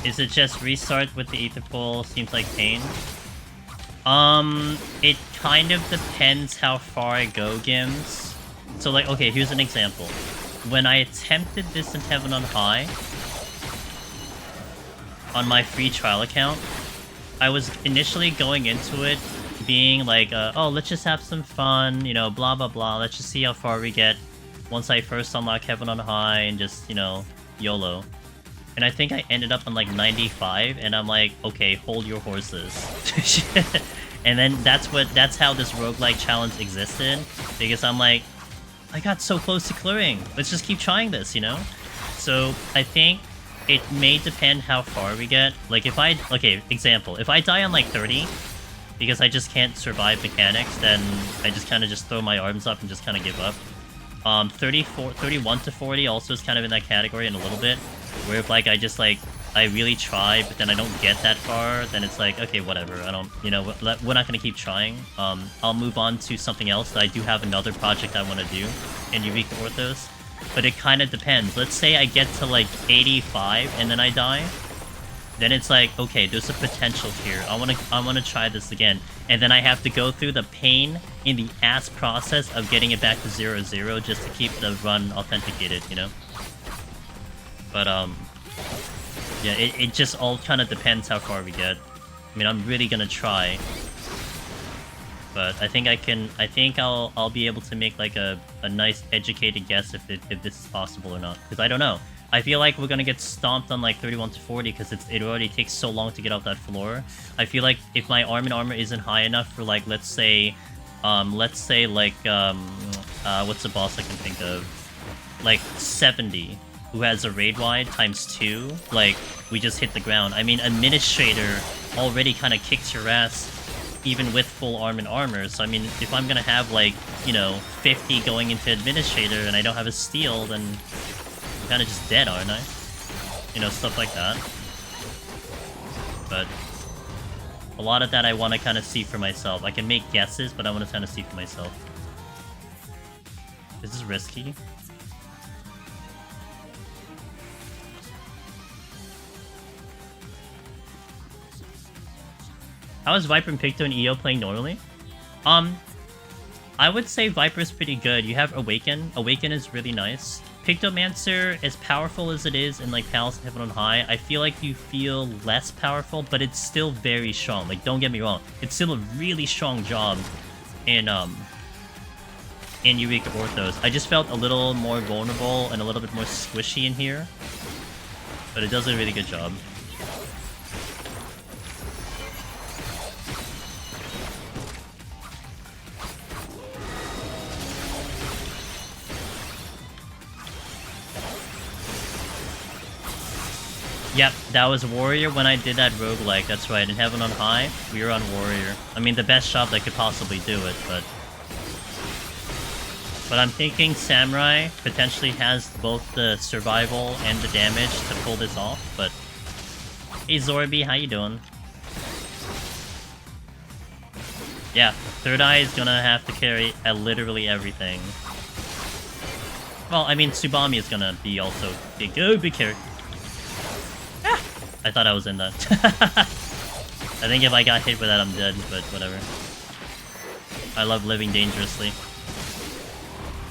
[SPEAKER 1] Is it just restart with the Ether Pole? Seems like pain. It kind of depends how far I go, Gims. So, like, okay, here's an example. When I attempted this in Heaven on High, on my free trial account, I was initially going into it being like, oh, let's just have some fun, you know, blah, blah, blah. Let's just see how far we get once I first unlock Heaven on High and just, you know, YOLO. And I think I ended up on like 95, and I'm like, okay, hold your horses. And then that's how this roguelike challenge existed, because I'm like, I got so close to clearing. Let's just keep trying this, you know? So I think it may depend how far we get. Like if okay, example, if I die on like 30, because I just can't survive mechanics, then I just kind of just throw my arms up and just kind of give up. 31 to 40 also is kind of in that category in a little bit, where if like I really try, but then I don't get that far, then it's like, okay, whatever, I don't, you know, we're not gonna keep trying. I'll move on to something else. I do have another project I want to do in Eureka Orthos, but it kind of depends. Let's say I get to like 85 and then I die, then it's like, okay, there's a potential here. I wanna try this again, and then I have to go through the pain in the ass process of getting it back to 0-0 just to keep the run authenticated, you know. But yeah, it just all kind of depends how far we get. I mean, I'm really gonna try, but I think I'll be able to make like a nice educated guess if this is possible or not, because I don't know. I feel like we're gonna get stomped on like 31 to 40 because it already takes so long to get off that floor. I feel like if my armor isn't high enough for like, let's say what's the boss I can think of? Like 70, who has a raid wide times 2, like we just hit the ground. I mean, Administrator already kind of kicks your ass even with full armor, so I mean, if I'm gonna have like, you know, 50 going into Administrator and I don't have a steal, then I'm kind of just dead, aren't I? You know, stuff like that. But a lot of that I want to kind of see for myself. I can make guesses, but I want to kind of see for myself. Is this risky? How is Viper and Picto and EO playing normally? I would say Viper's pretty good. You have Awaken. Awaken is really nice. Pictomancer, as powerful as it is in like Palace and Heaven on High, I feel like you feel less powerful, but it's still very strong. Like, don't get me wrong, it's still a really strong job in Eureka Orthos. I just felt a little more vulnerable and a little bit more squishy in here, but it does a really good job. Yep, that was Warrior when I did that roguelike, that's right. In Heaven on High, we were on Warrior. I mean, the best job that could possibly do it, but I'm thinking Samurai potentially has both the survival and the damage to pull this off, but... Hey Zorby, how you doing? Yeah, Third Eye is gonna have to carry literally everything. Well, I mean, Tsubami is gonna be also big. Oh, big character. I thought I was in that. I think if I got hit with that, I'm dead, but whatever. I love living dangerously.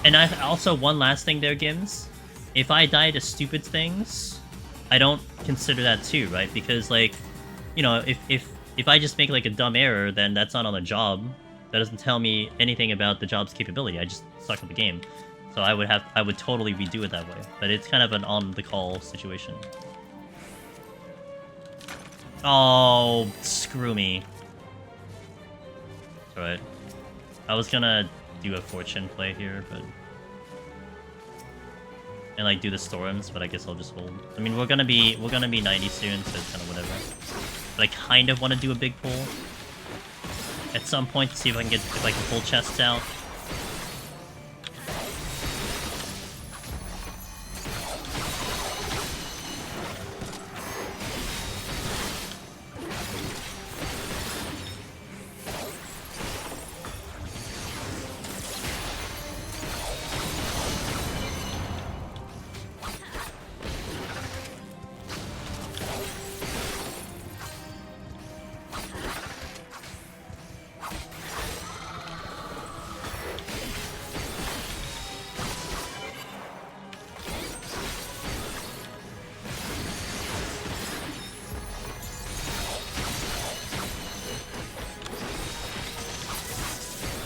[SPEAKER 1] And I also, one last thing there, Gims. If I die to stupid things, I don't consider that too, right? Because, like, you know, if I just make, like, a dumb error, then that's not on the job. That doesn't tell me anything about the job's capability. I just suck with the game. So I would totally redo it that way. But it's kind of an on-the-call situation. Oh, screw me. It's alright. I was gonna do a fortune play here, but... And like do the storms, but I guess I'll just hold. I mean, we're gonna be 90 soon, so it's kind of whatever. But I kind of want to do a big pull at some point to see if I can pull chests out.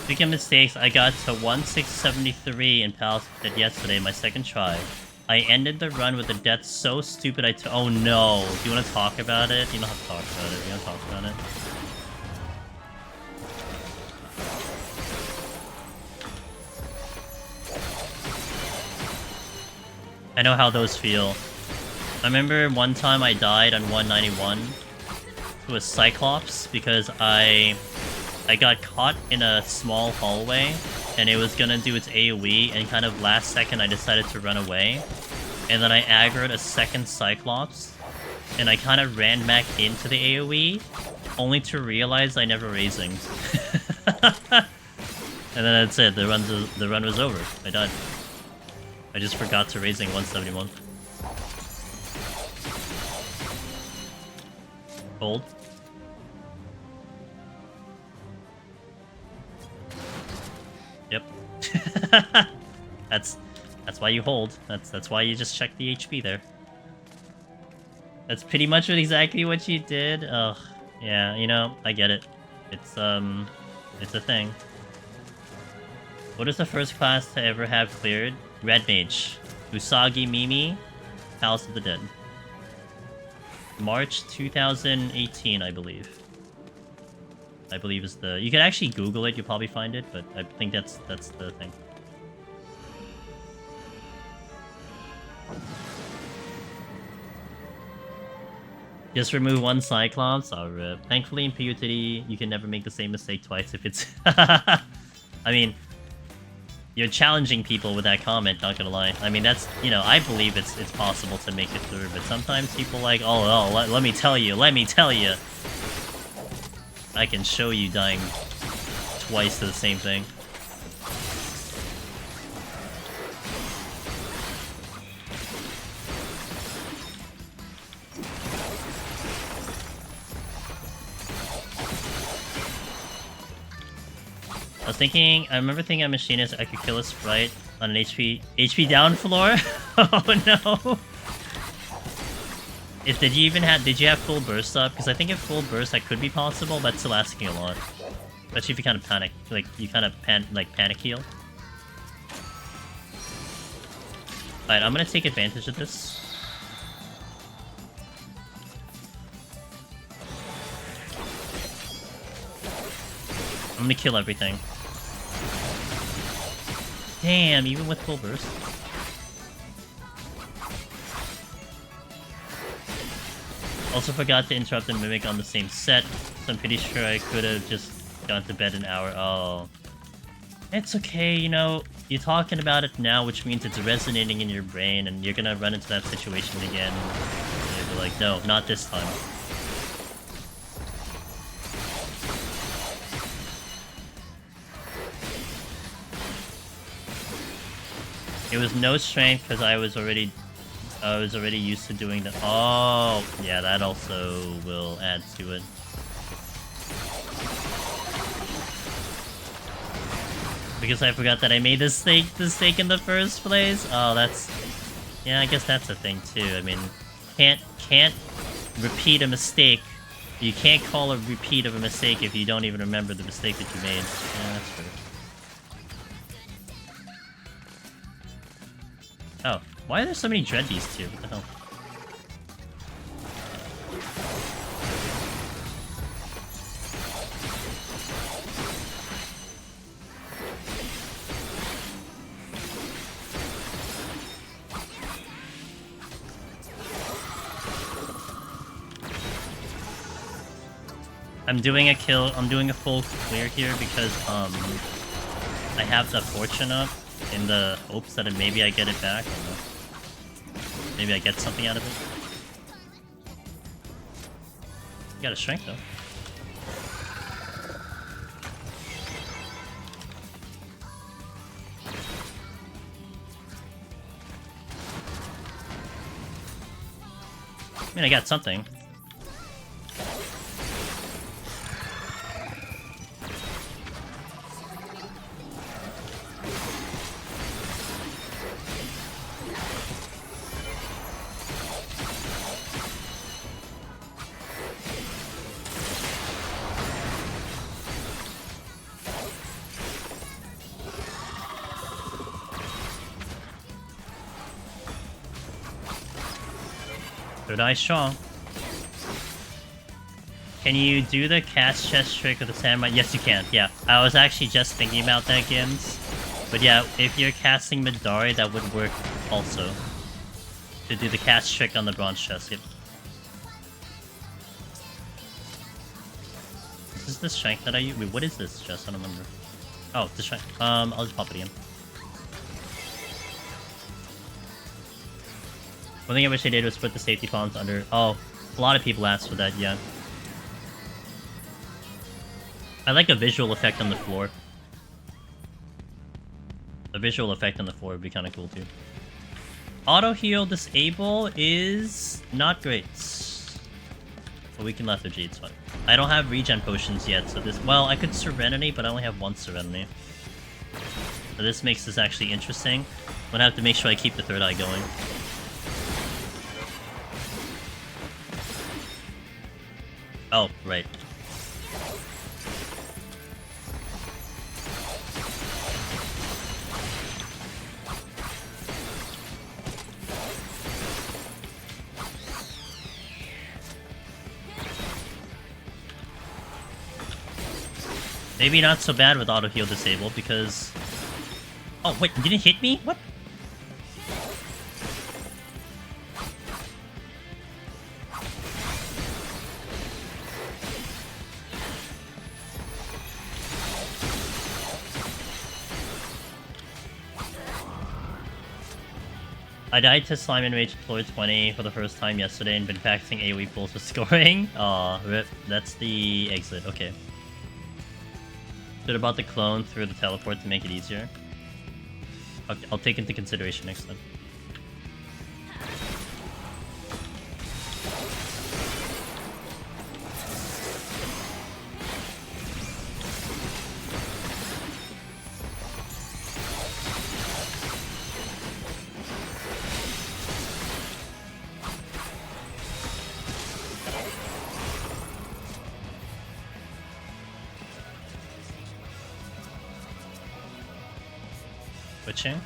[SPEAKER 1] Speaking of mistakes, I got to 1673 in Palace yesterday, my second try. I ended the run with a death so stupid oh no. Do you want to talk about it? You don't have to talk about it. You want to talk about it? I know how those feel. I remember one time I died on 191 to a Cyclops because I got caught in a small hallway and it was gonna do its AoE, and kind of last second I decided to run away. And then I aggroed a second Cyclops, and I kind of ran back into the AoE, only to realize I never raisinged. And then that's it, the run was over. I died. I just forgot to raising 171. Hold. Yep. That's why you hold. That's why you just check the HP there. That's pretty much exactly what you did. Ugh. Yeah, you know, I get it. It's a thing. What is the first class to ever have cleared? Red Mage. Usagi Mimi. House of the Dead. March 2018, I believe. I believe is the... You can actually Google it, you'll probably find it, but I think that's the thing. Just remove one Cyclops? Oh, rip. Thankfully in PUTD, you can never make the same mistake twice if it's... I mean, you're challenging people with that comment, not gonna lie. I mean, that's, you know, I believe it's possible to make it through, but sometimes people like, let me tell you. I can show you dying twice to the same thing. I remember thinking a machinist I could kill a sprite on an HP down floor? Oh no! Did you have full burst up? Because I think if full burst that could be possible, but still asking a lot. Especially if you kind of panic, like you kind of panic heal. Alright, I'm gonna take advantage of this. I'm gonna kill everything. Damn, even with full burst. Also forgot to interrupt the Mimic on the same set, so I'm pretty sure I could have just gone to bed an hour. Oh. It's okay, you know, you're talking about it now, which means it's resonating in your brain, and you're gonna run into that situation again. And you'll be like, no, not this time. It was no strength because I was already used to doing the... Oh, yeah, that also will add to it. Because I forgot that I made this mistake in the first place. Oh, that's... Yeah, I guess that's a thing too. I mean, can't repeat a mistake. You can't call a repeat of a mistake if you don't even remember the mistake that you made. Yeah, that's true. Oh, why are there so many dread beasts here? What the hell? I'm doing a full clear here because I have the fortune up in the hopes that maybe I get it back. I don't know. Maybe I get something out of it. You got a strength though. I mean, I got something. Third eye strong. Can you do the cast chest trick with the Tiamat? Yes, you can. Yeah, I was actually just thinking about that, Gims. But yeah, if you're casting Midari, that would work also. To do the cast trick on the bronze chest. Yep. Is this the strength that I use? Wait, what is this chest? I don't remember. Oh, the strength. I'll just pop it again. One thing I wish I did was put the safety palms under. Oh, a lot of people asked for that, yeah. I like a visual effect on the floor. A visual effect on the floor would be kind of cool too. Auto heal disable is not great. But we can lethargy, it's fine. I don't have regen potions yet, so this... Well, I could Serenity, but I only have one Serenity. So this makes this actually interesting. I'm gonna have to make sure I keep the third eye going. Oh, right. Maybe not so bad with auto heal disable because... Oh, wait, you didn't hit me? What? I died to Slime and Rage Floor 20 for the first time yesterday and been practicing AoE pulls for scoring. Aw, rip. That's the exit. Okay. Should have bought the clone through the teleport to make it easier. Okay, I'll take into consideration next time. Switching.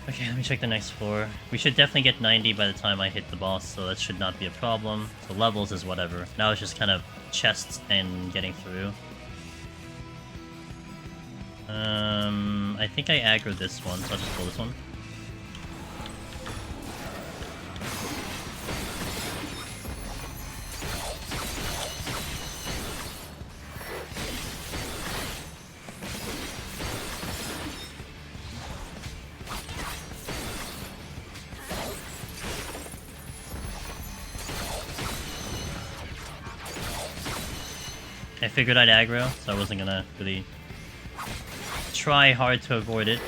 [SPEAKER 1] Okay, let me check the next floor. We should definitely get 90 by the time I hit the boss, so that should not be a problem. So levels is whatever. Now it's just kind of chests and getting through. I think I aggroed this one, so I'll just pull this one. I figured I'd aggro, so I wasn't gonna really try hard to avoid it.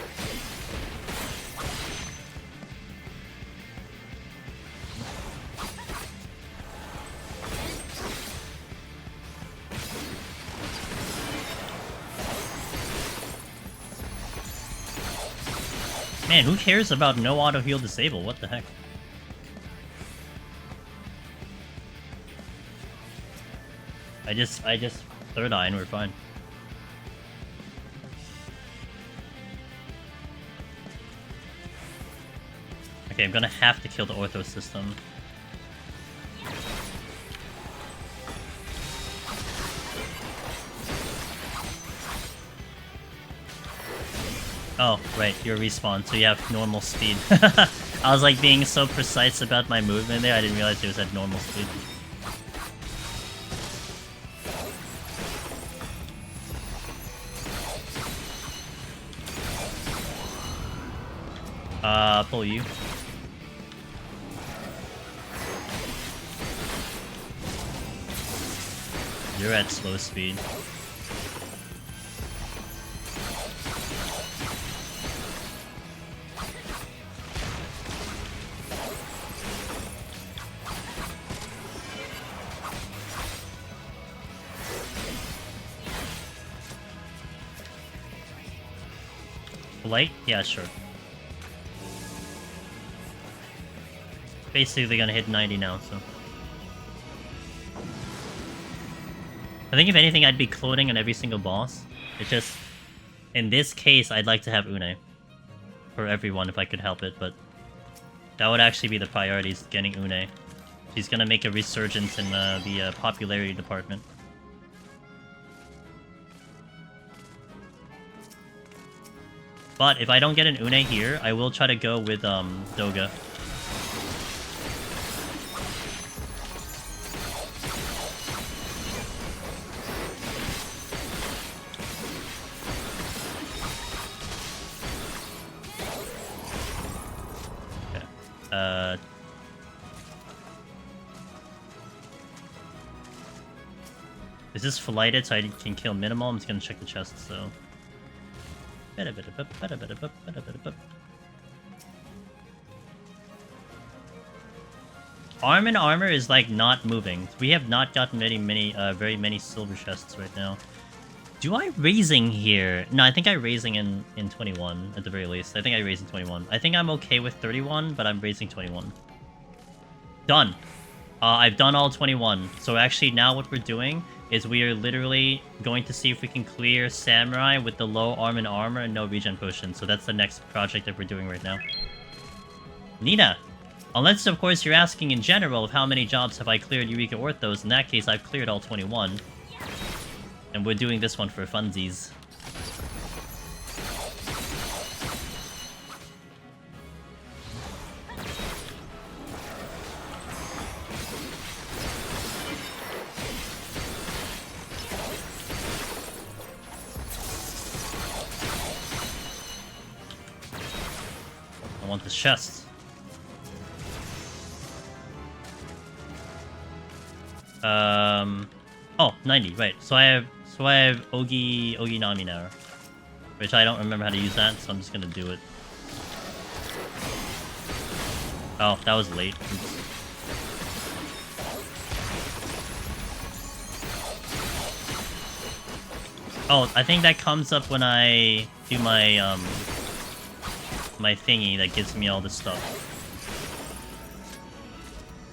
[SPEAKER 1] Man, who cares about no auto heal disable? What the heck? I just third eye and we're fine. Okay, I'm gonna have to kill the Orthos system. Oh, right, you're respawn, so you have normal speed. I was like being so precise about my movement there, I didn't realize it was at normal speed. Pull you. You're at slow speed. Light? Yeah, sure. Basically gonna hit 90 now, so... I think if anything, I'd be cloning on every single boss. It's just... In this case, I'd like to have Une. For everyone, if I could help it, but... That would actually be the priority, is getting Une. He's gonna make a resurgence in the popularity department. But if I don't get an Une here, I will try to go with Doga. Okay. Is this flighted so I can kill minimal? I'm just gonna check the chest, so. Arm and armor is like not moving. We have not gotten very many silver chests right now. Do I raising here? No, I think I raising in 21 at the very least. I think I raised in 21. I think I'm okay with 31, but I'm raising 21. Done. I've done all 21. So actually now what we're doing is we are literally going to see if we can clear Samurai with the low arm and armor and no regen potion. So that's the next project that we're doing right now. Nina! Unless, of course, you're asking in general of how many jobs have I cleared Eureka Orthos. In that case, I've cleared all 21. And we're doing this one for funsies. I want this chest. Oh, 90, right. So I have Ogi Nami now. Which I don't remember how to use that, so I'm just gonna do it. Oh, that was late. Oops. Oh, I think that comes up when I do my my thingy that gives me all this stuff.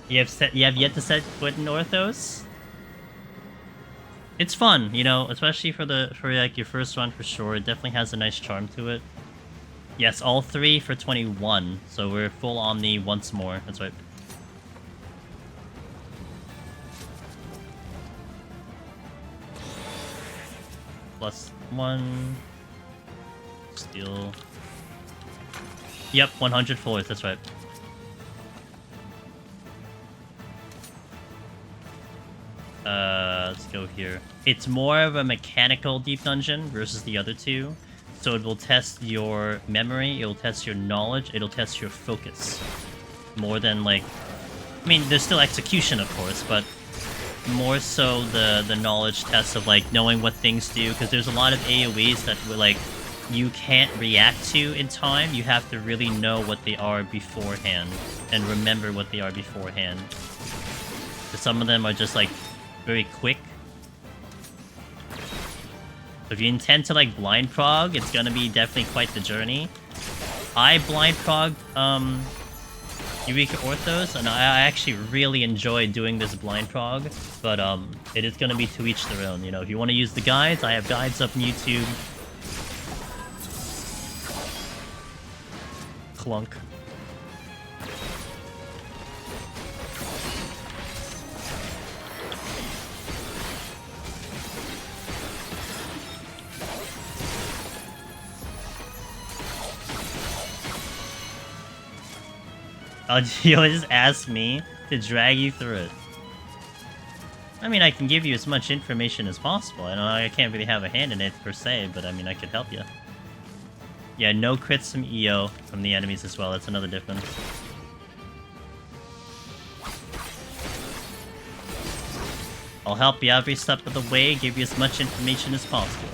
[SPEAKER 1] You have yet to set foot in Orthos? It's fun, you know, especially for like your first run for sure. It definitely has a nice charm to it. Yes, all 3 for 21, so we're full Omni once more. That's right. +1. Steal. Yep, 100 floors, that's right. Let's go here. It's more of a mechanical deep dungeon versus the other two. So it will test your memory, it will test your knowledge, it'll test your focus. More than like... I mean, there's still execution, of course, but more so the knowledge test of like knowing what things do, because there's a lot of AoEs that were like you can't react to in time. You have to really know what they are beforehand and remember what they are beforehand. Some of them are just like very quick. So if you intend to like blind prog, it's gonna be definitely quite the journey. I blind prog Eureka Orthos, and I actually really enjoy doing this blind prog, but it is gonna be to each their own. You know, if you want to use the guides, I have guides up on YouTube. Clunk. You'll just ask me to drag you through it. I mean, I can give you as much information as possible. I know I can't really have a hand in it per se, but I mean, I could help you. Yeah, no crits from EO from the enemies as well. That's another difference. I'll help you every step of the way, give you as much information as possible.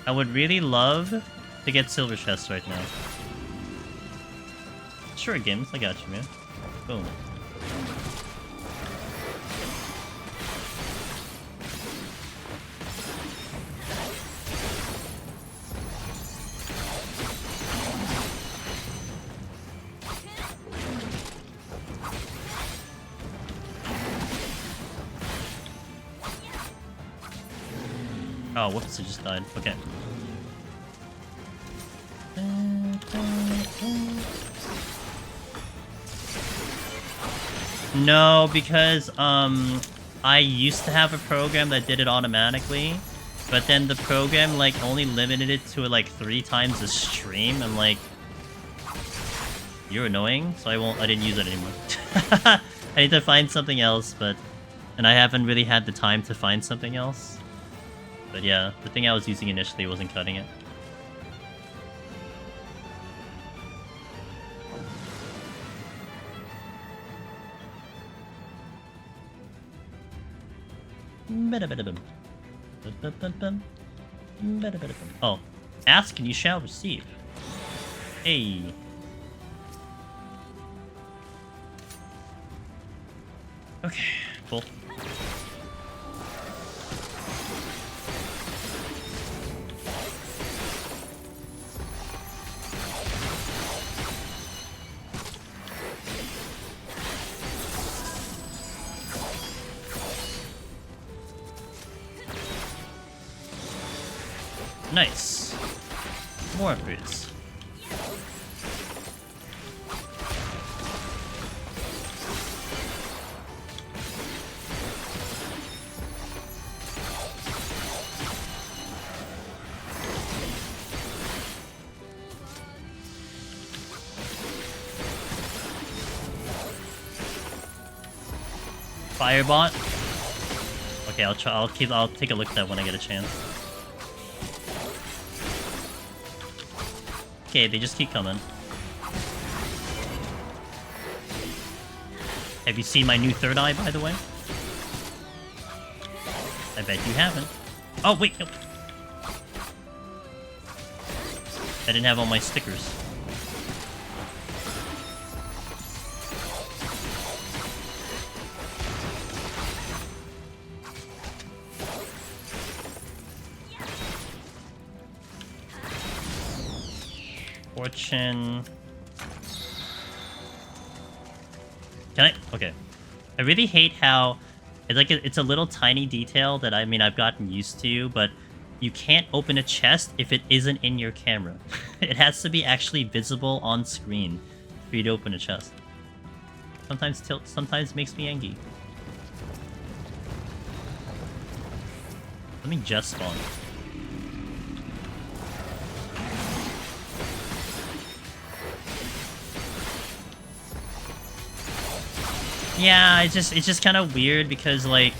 [SPEAKER 1] I would really love to get silver chests right now. Sure, Gims, I got you, man. Boom. Oh, whoops, it just died. Okay. No, because I used to have a program that did it automatically, but then the program like only limited it to like 3 times a stream. I'm like, you're annoying, so I didn't use it anymore. I need to find something else, and I haven't really had the time to find something else. But yeah, the thing I was using initially wasn't cutting it. Oh, ask and you shall receive. Hey. Okay, cool. Nice. More upgrades. Firebot. Okay, I'll take a look at that when I get a chance. Okay, they just keep coming. Have you seen my new third eye, by the way? I bet you haven't. Oh, wait, no. I didn't have all my stickers. Fortune. Can I? Okay. I really hate how it's a little tiny detail that I've gotten used to, but you can't open a chest if it isn't in your camera. It has to be actually visible on screen for you to open a chest. Sometimes makes me angry. Let me just spawn. Yeah, it's just kind of weird because, like,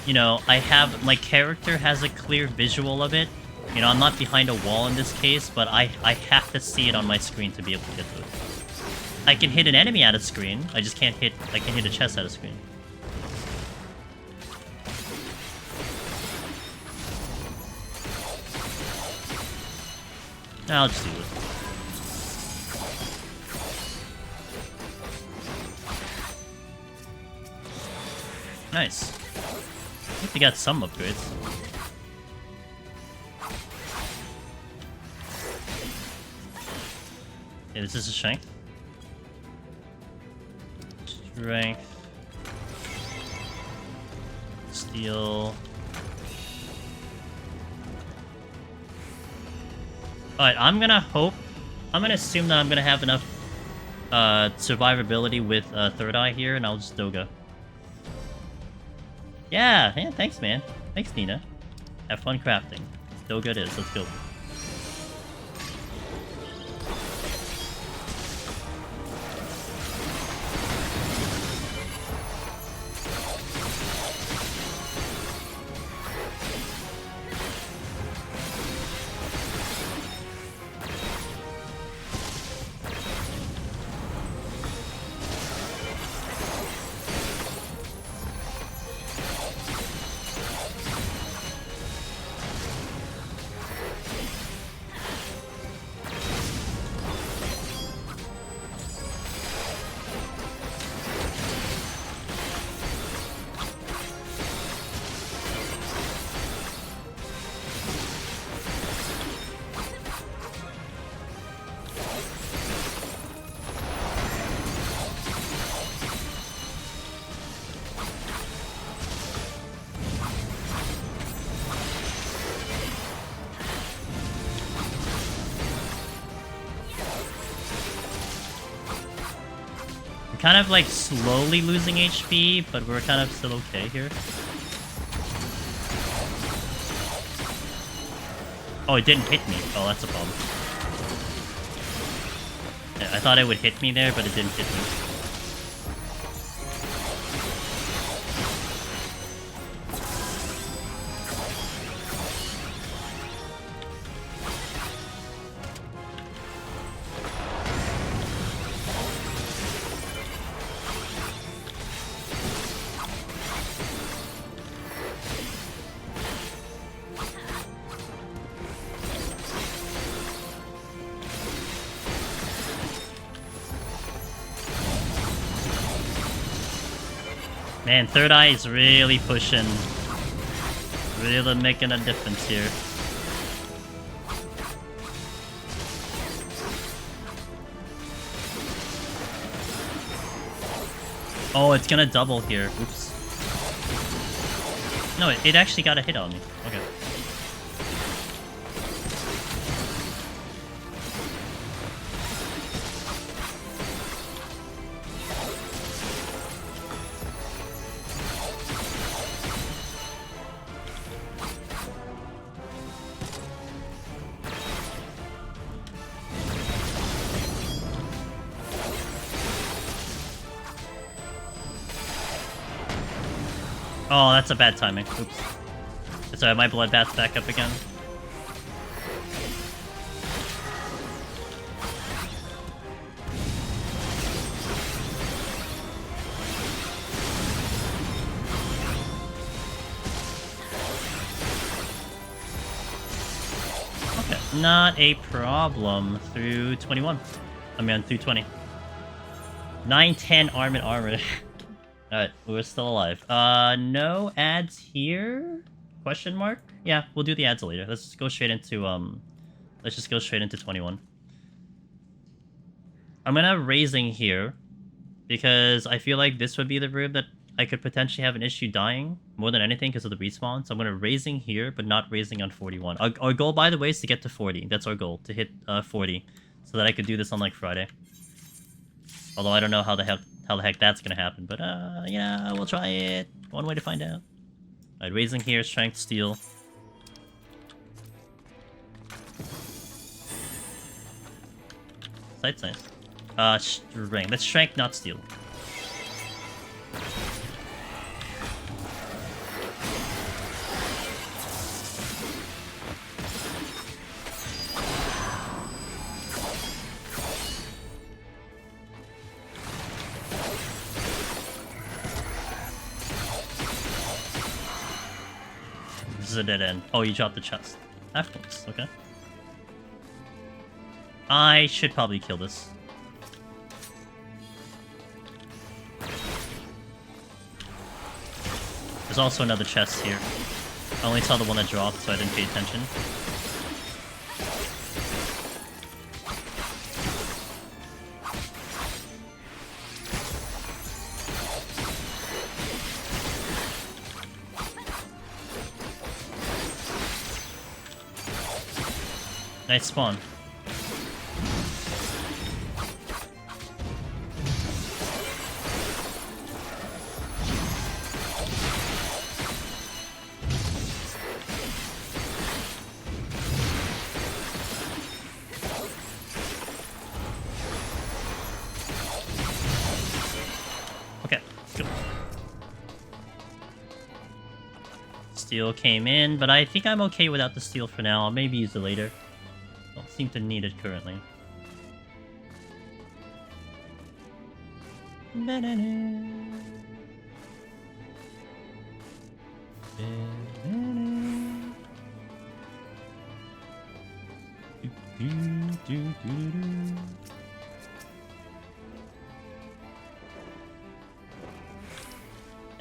[SPEAKER 1] you know, my character has a clear visual of it. You know, I'm not behind a wall in this case, but I have to see it on my screen to be able to get to it. I can hit an enemy out of screen, I can hit a chest out of screen. I'll just do it. Nice. I think we got some upgrades. Okay, this is a strength. Strength. Steel. Alright, I'm gonna assume that I'm gonna have enough survivability with Third Eye here, and I'll just Doga. Yeah, thanks, man. Thanks, Nina. Have fun crafting. Doga it is. Let's go. kind of like slowly losing HP, but we're kind of still okay here. Oh, it didn't hit me. Oh, that's a problem. Yeah, I thought it would hit me there, but it didn't hit me. Man, Third Eye is really pushing. Really making a difference here. Oh, it's gonna double here. Oops. No, it actually got a hit on me. Okay. Oh, that's a bad timing. Oops. Sorry, my bloodbath's back up again. Okay, not a problem. Through 21. I mean, through 20. 910 armor. Alright, we're still alive. No ads here? Question mark? Yeah, we'll do the ads later. Let's just go straight into, let's just go straight into 21. I'm gonna have raising here, because I feel like this would be the room that I could potentially have an issue dying, more than anything, because of the respawn. So I'm gonna raising here, but not raising on 41. Our goal, by the way, is to get to 40. That's our goal, to hit 40, so that I could do this on, like, Friday. Although I don't know how the heck that's gonna happen, but yeah, we'll try it. One way to find out. Alright, raising here, strength, steel. Sight's nice. Strength. Let's strength, not steel. A dead end. Oh, you dropped the chest. Afterwards, okay. I should probably kill this. There's also another chest here. I only saw the one that dropped, so I didn't pay attention. Nice spawn. Okay, cool. Steel came in, but I think I'm okay without the steel for now. I'll maybe use it later. Don't seem to need it currently.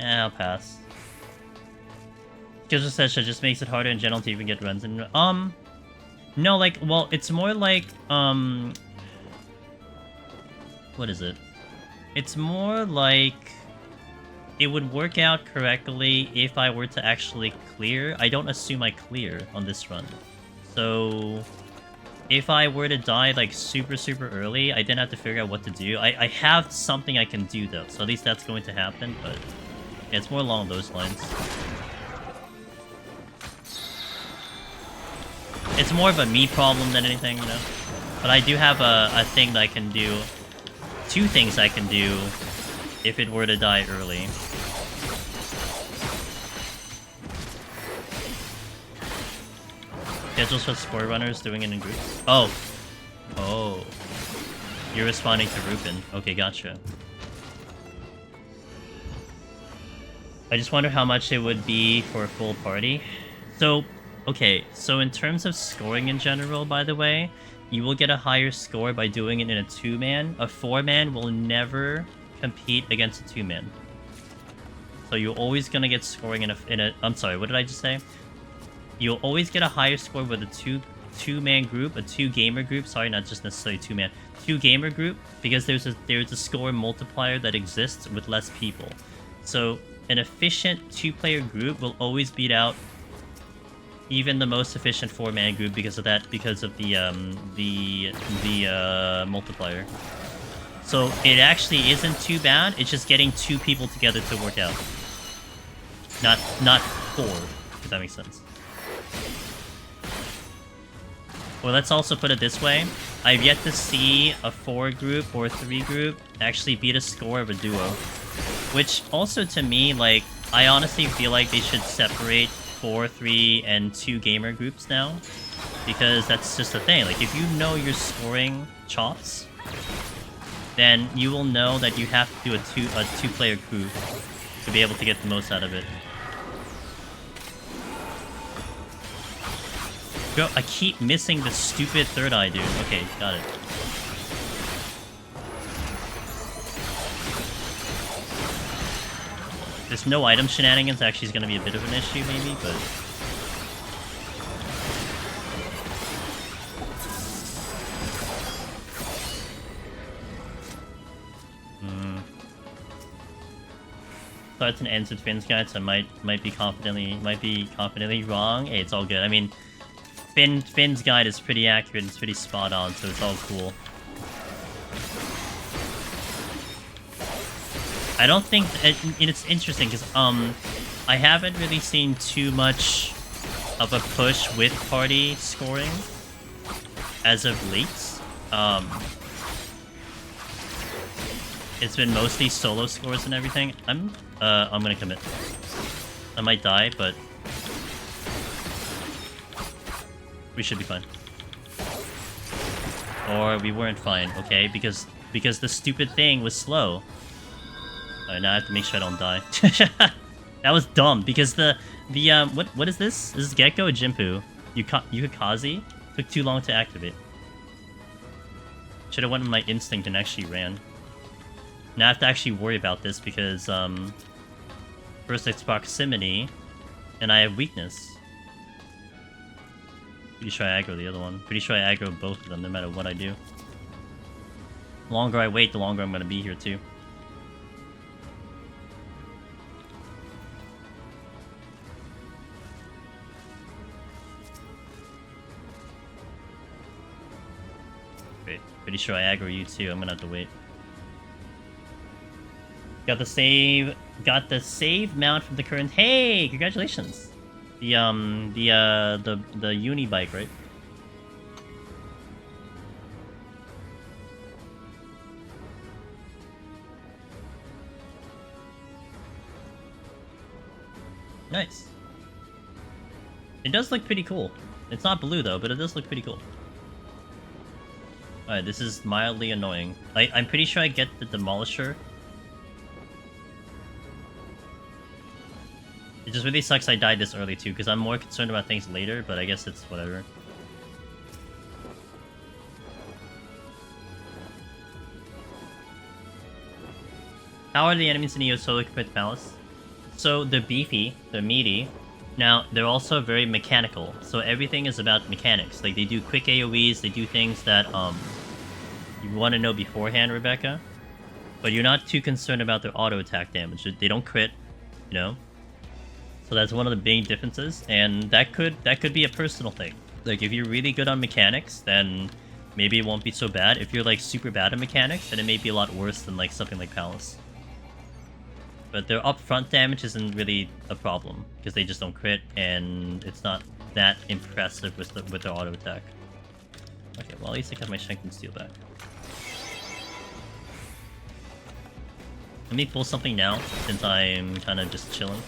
[SPEAKER 1] I'll pass. Kills says it just makes it harder in general to even get runs in. No, like, well, it's more like, what is it? It's more like it would work out correctly if I were to actually clear. I don't assume I clear on this run. So, if I were to die like super early, I didn't have to figure out what to do. I have something I can do though, so at least that's going to happen, but yeah, it's more along those lines. It's more of a me problem than anything, you know? But I do have a thing that I can do, 2 things I can do if it were to die early. Schedules for score runners doing it in groups. Oh. Oh. You're responding to Rupin. Okay, gotcha. I just wonder how much it would be for a full party. So, okay, so in terms of scoring in general, by the way, you will get a higher score by doing it in a 2-man. A 4-man will never compete against a 2-man. So you're always gonna get scoring in a I'm sorry, what did I just say? You'll always get a higher score with a two-man group, a 2-gamer group. Sorry, not just necessarily 2-man. 2-gamer group, because there's a score multiplier that exists with less people. So an efficient 2-player group will always beat out even the most efficient 4-man group because of that, because of the multiplier. So it actually isn't too bad. It's just getting 2 people together to work out. Not 4, if that makes sense. Well, let's also put it this way. I've yet to see a 4 group or a 3 group actually beat a score of a duo. Which also to me, like, I honestly feel like they should separate 4, 3, and 2 gamer groups now. Because that's just the thing. Like, if you know your scoring chops, then you will know that you have to do a 2-player group to be able to get the most out of it. Bro, I keep missing the stupid third eye, dude. Okay, got it. This no item shenanigans actually is going to be a bit of an issue, maybe, but... Starts and ends with Finn's guide, so I might be confidently wrong. Hey, it's all good. I mean, Finn's guide is pretty accurate, it's pretty spot on, so it's all cool. I don't think it's interesting because I haven't really seen too much of a push with party scoring as of late. It's been mostly solo scores and everything. I'm gonna commit. I might die, but we should be fine. Or we weren't fine, okay? Because the stupid thing was slow. Alright, now I have to make sure I don't die. That was dumb, because what is this? This is Gecko or Jimpu? Yukikaze? Took too long to activate. Should've went with my instinct and actually ran. Now I have to actually worry about this because, first it's proximity, and I have weakness. Pretty sure I aggro the other one. Pretty sure I aggro both of them, no matter what I do. The longer I wait, the longer I'm gonna be here, too. Great. Pretty sure I aggro you, too. I'm gonna have to wait. Got the save mount from the current. Hey, congratulations! The uni bike, right? Nice. It does look pretty cool. It's not blue though, but it does look pretty cool. Alright, this is mildly annoying. I'm pretty sure I get the Demolisher. It just really sucks I died this early too, because I'm more concerned about things later, but I guess it's whatever. How are the enemies in Neo Solo compared to Palace? So they're beefy, they're meaty. Now, they're also very mechanical, so everything is about mechanics. Like, they do quick AoEs, they do things that, you want to know beforehand, Rebecca. But you're not too concerned about their auto attack damage. They don't crit, you know? So that's one of the big differences, and that could be a personal thing. Like, if you're really good on mechanics, then maybe it won't be so bad. If you're, like, super bad at mechanics, then it may be a lot worse than, like, something like Palace. But their upfront damage isn't really a problem, because they just don't crit, and it's not that impressive with their auto attack. Okay, well, at least I got my Strength and Steel back. Let me pull something now, since I'm kind of just chilling.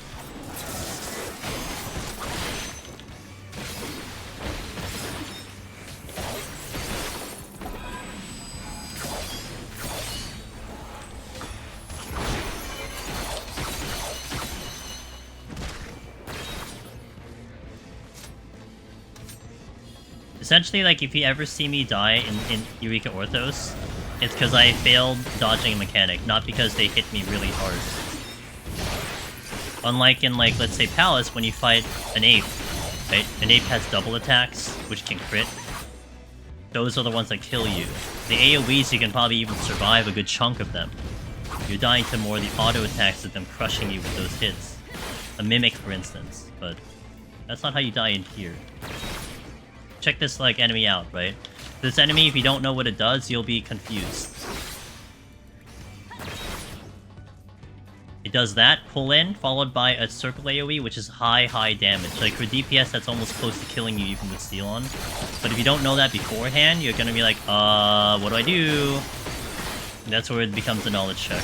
[SPEAKER 1] Essentially, like, if you ever see me die in Eureka Orthos, it's because I failed dodging a mechanic, not because they hit me really hard. Unlike in, like, let's say Palace, when you fight an ape, right? An ape has double attacks, which can crit. Those are the ones that kill you. The AoEs, you can probably even survive a good chunk of them. You're dying to more of the auto attacks of them crushing you with those hits. A Mimic, for instance, but that's not how you die in here. Check this, like, enemy out, right? This enemy, if you don't know what it does, you'll be confused. It does that, pull in, followed by a circle AoE, which is high damage. Like, for DPS, that's almost close to killing you even with Steel on. But if you don't know that beforehand, you're gonna be like, what do I do? And that's where it becomes a knowledge check.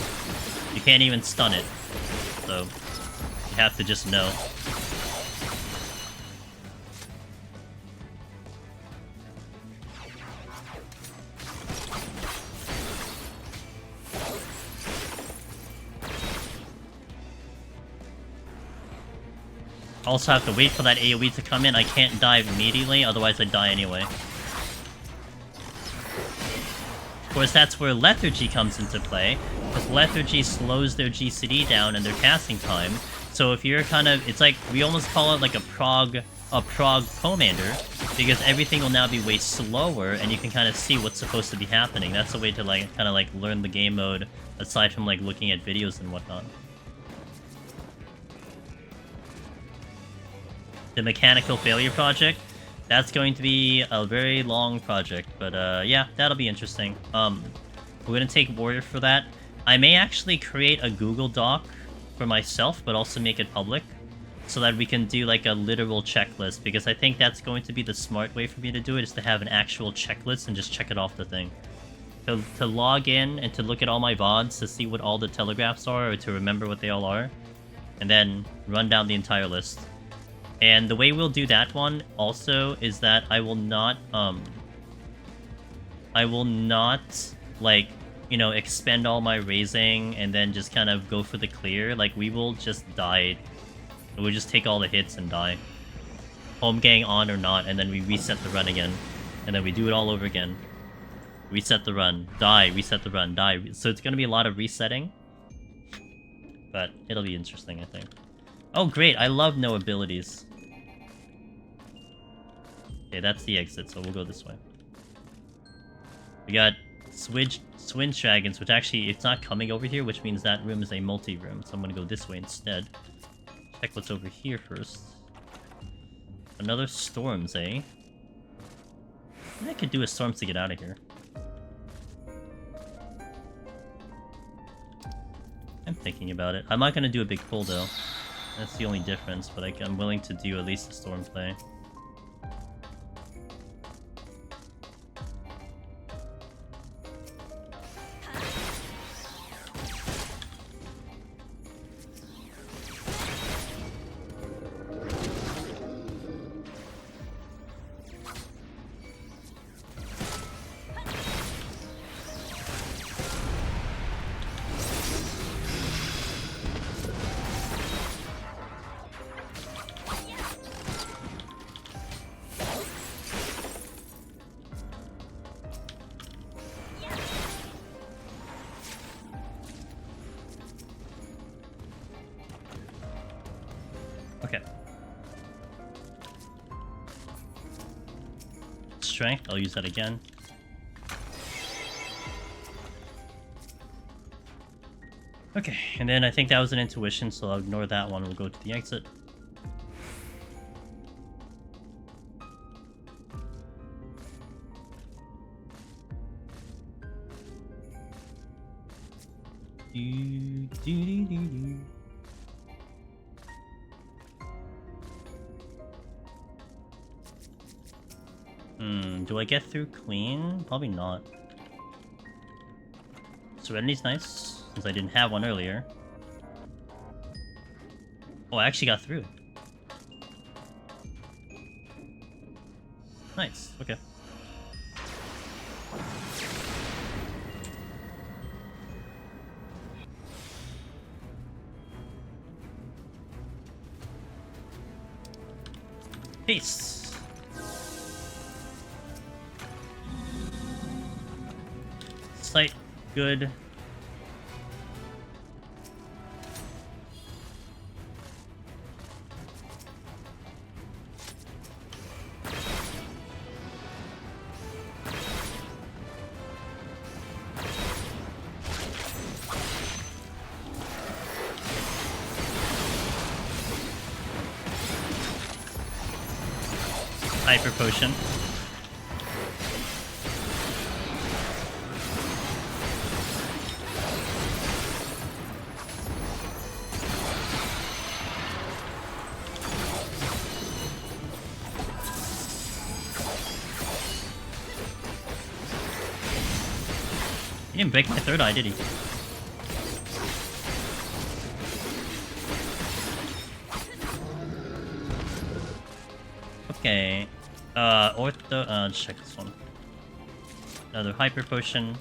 [SPEAKER 1] You can't even stun it. So, you have to just know. Also have to wait for that AoE to come in. I can't dive immediately, otherwise I die anyway. Of course, that's where Lethargy comes into play, because Lethargy slows their GCD down and their casting time. So if you're kind of, it's like, we almost call it like a prog Pomander, because everything will now be way slower, and you can kind of see what's supposed to be happening. That's a way to, like, kind of, like, learn the game mode, aside from, like, looking at videos and whatnot. The Mechanical Failure Project, that's going to be a very long project, but yeah, that'll be interesting. We're gonna take Warrior for that. I may actually create a Google Doc for myself, but also make it public, so that we can do, like, a literal checklist, because I think that's going to be the smart way for me to do it, is to have an actual checklist and just check it off the thing. To log in and to look at all my VODs to see what all the telegraphs are, or to remember what they all are, and then run down the entire list. And the way we'll do that one, also, is that I will not, like, you know, expend all my raising and then just kind of go for the clear. Like, we will just die. We'll just take all the hits and die. Home gang on or not, and then we reset the run again. And then we do it all over again. Reset the run, die, reset the run, die. So it's gonna be a lot of resetting. But it'll be interesting, I think. Oh, great, I love no abilities. Okay, that's the exit, so we'll go this way. We got Swinge Dragons, which actually, it's not coming over here, which means that room is a multi-room, so I'm gonna go this way instead. Check what's over here first. Another Storms, eh? Maybe I could do a Storms to get out of here. I'm thinking about it. I'm not gonna do a big pull, though. That's the only difference, but I'm willing to do at least a Storm play. Okay. Strength, I'll use that again. Okay, and then I think that was an intuition, so I'll ignore that one. We'll go to the exit. Do, do, do, do, do. Do I get through clean? Probably not. Serenity's nice, since I didn't have one earlier. Oh, I actually got through. Nice, okay. Peace. Sight, good. Hyper potion. He didn't break my third eye, did he? Okay. Ortho. Let's check this one. Another hyper potion.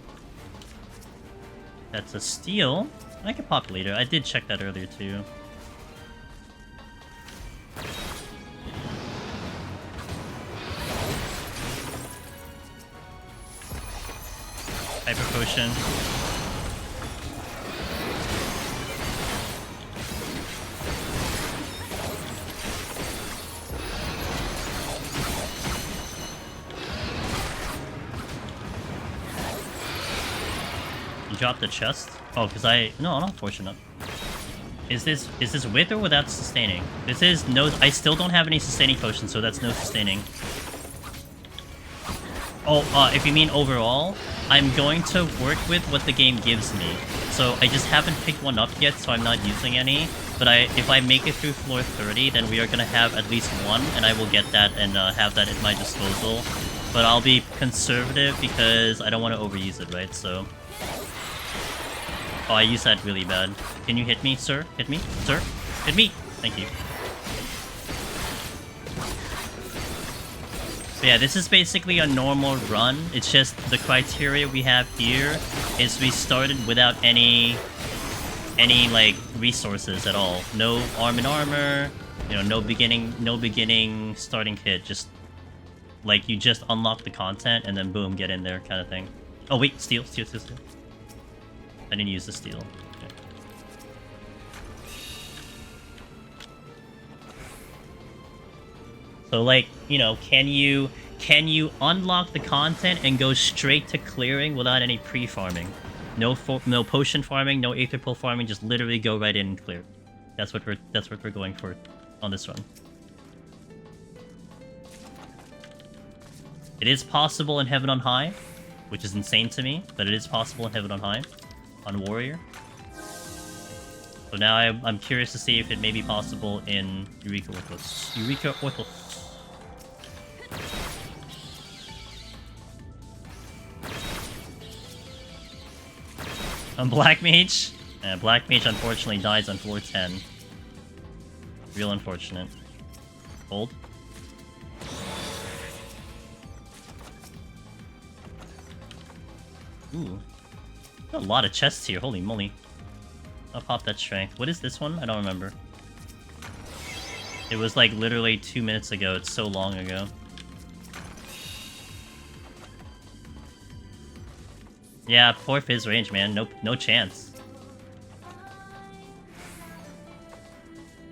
[SPEAKER 1] That's a steal. I can pop later. I did check that earlier too. Hyper potion. You dropped the chest? Oh, because no, not fortunate. Is this with or without sustaining? This is no. I still don't have any sustaining potions, so that's no sustaining. Oh, if you mean overall, I'm going to work with what the game gives me. So I just haven't picked one up yet, so I'm not using any. But if I make it through floor 30, then we are going to have at least one, and I will get that and have that at my disposal. But I'll be conservative because I don't want to overuse it, right? So... Oh, I used that really bad. Can you hit me, sir? Hit me? Sir? Hit me! Thank you. But yeah, this is basically a normal run. It's just the criteria we have here is we started without any like resources at all. No arm and armor, you know, no beginning starting kit. Just like you just unlock the content and then boom, get in there kind of thing. Oh wait, steal. I didn't use the steal. Okay. So like, you know, can you unlock the content and go straight to clearing without any pre-farming? No potion farming, no aether pull farming, just literally go right in and clear. That's what we're going for on this run. It is possible in Heaven on High, which is insane to me, but it is possible in Heaven on High. On Warrior. So now I'm curious to see if it may be possible in Eureka Orthos. Eureka Orthos. On Black Mage? Black Mage unfortunately dies on floor 10. Real unfortunate. Hold. Ooh. A lot of chests here, holy moly. I'll pop that strength. What is this one? I don't remember. It was like literally 2 minutes ago. It's so long ago. Yeah, poor Fizz range, man. No chance.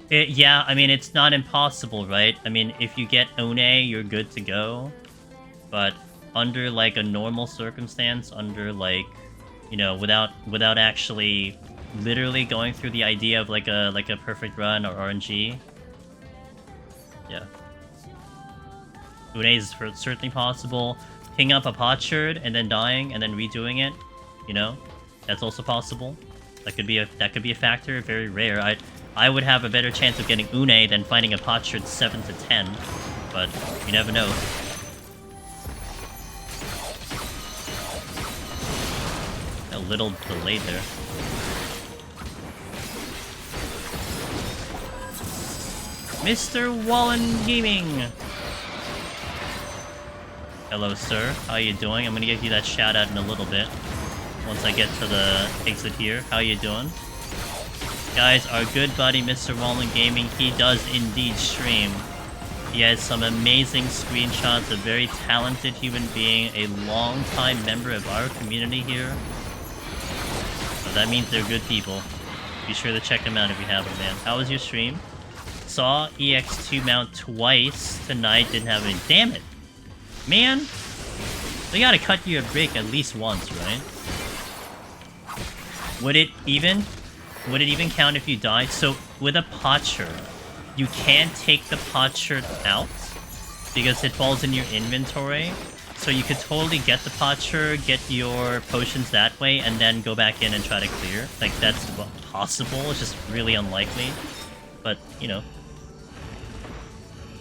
[SPEAKER 1] Yeah, I mean, it's not impossible, right? I mean, if you get One, you're good to go. But under like a normal circumstance, under like... You know, without actually literally going through the idea of like a perfect run or RNG. Yeah. Une is certainly possible. Ping up a potsherd and then dying and then redoing it. You know, that's also possible. That could be a factor. Very rare. I would have a better chance of getting Une than finding a Potsherd 7 to 10, but you never know. A little delayed there. Mr. Wallen Gaming. Hello, sir. How you doing? I'm gonna give you that shout out in a little bit. Once I get to the exit here. How you doing? Guys, our good buddy Mr. Wallen Gaming, he does indeed stream. He has some amazing screenshots, a very talented human being, a long-time member of our community here. So that means they're good people. Be sure to check them out if you haven't, man. How was your stream? Saw EX2 mount twice tonight, didn't have any. Damn it! Man! They gotta cut you a break at least once, right? Would it even count if you died? So, with a potsherd, you can't take the potsherd out because it falls in your inventory. So you could totally get the potsherd, get your potions that way, and then go back in and try to clear. Like, that's possible. It's just really unlikely. But, you know.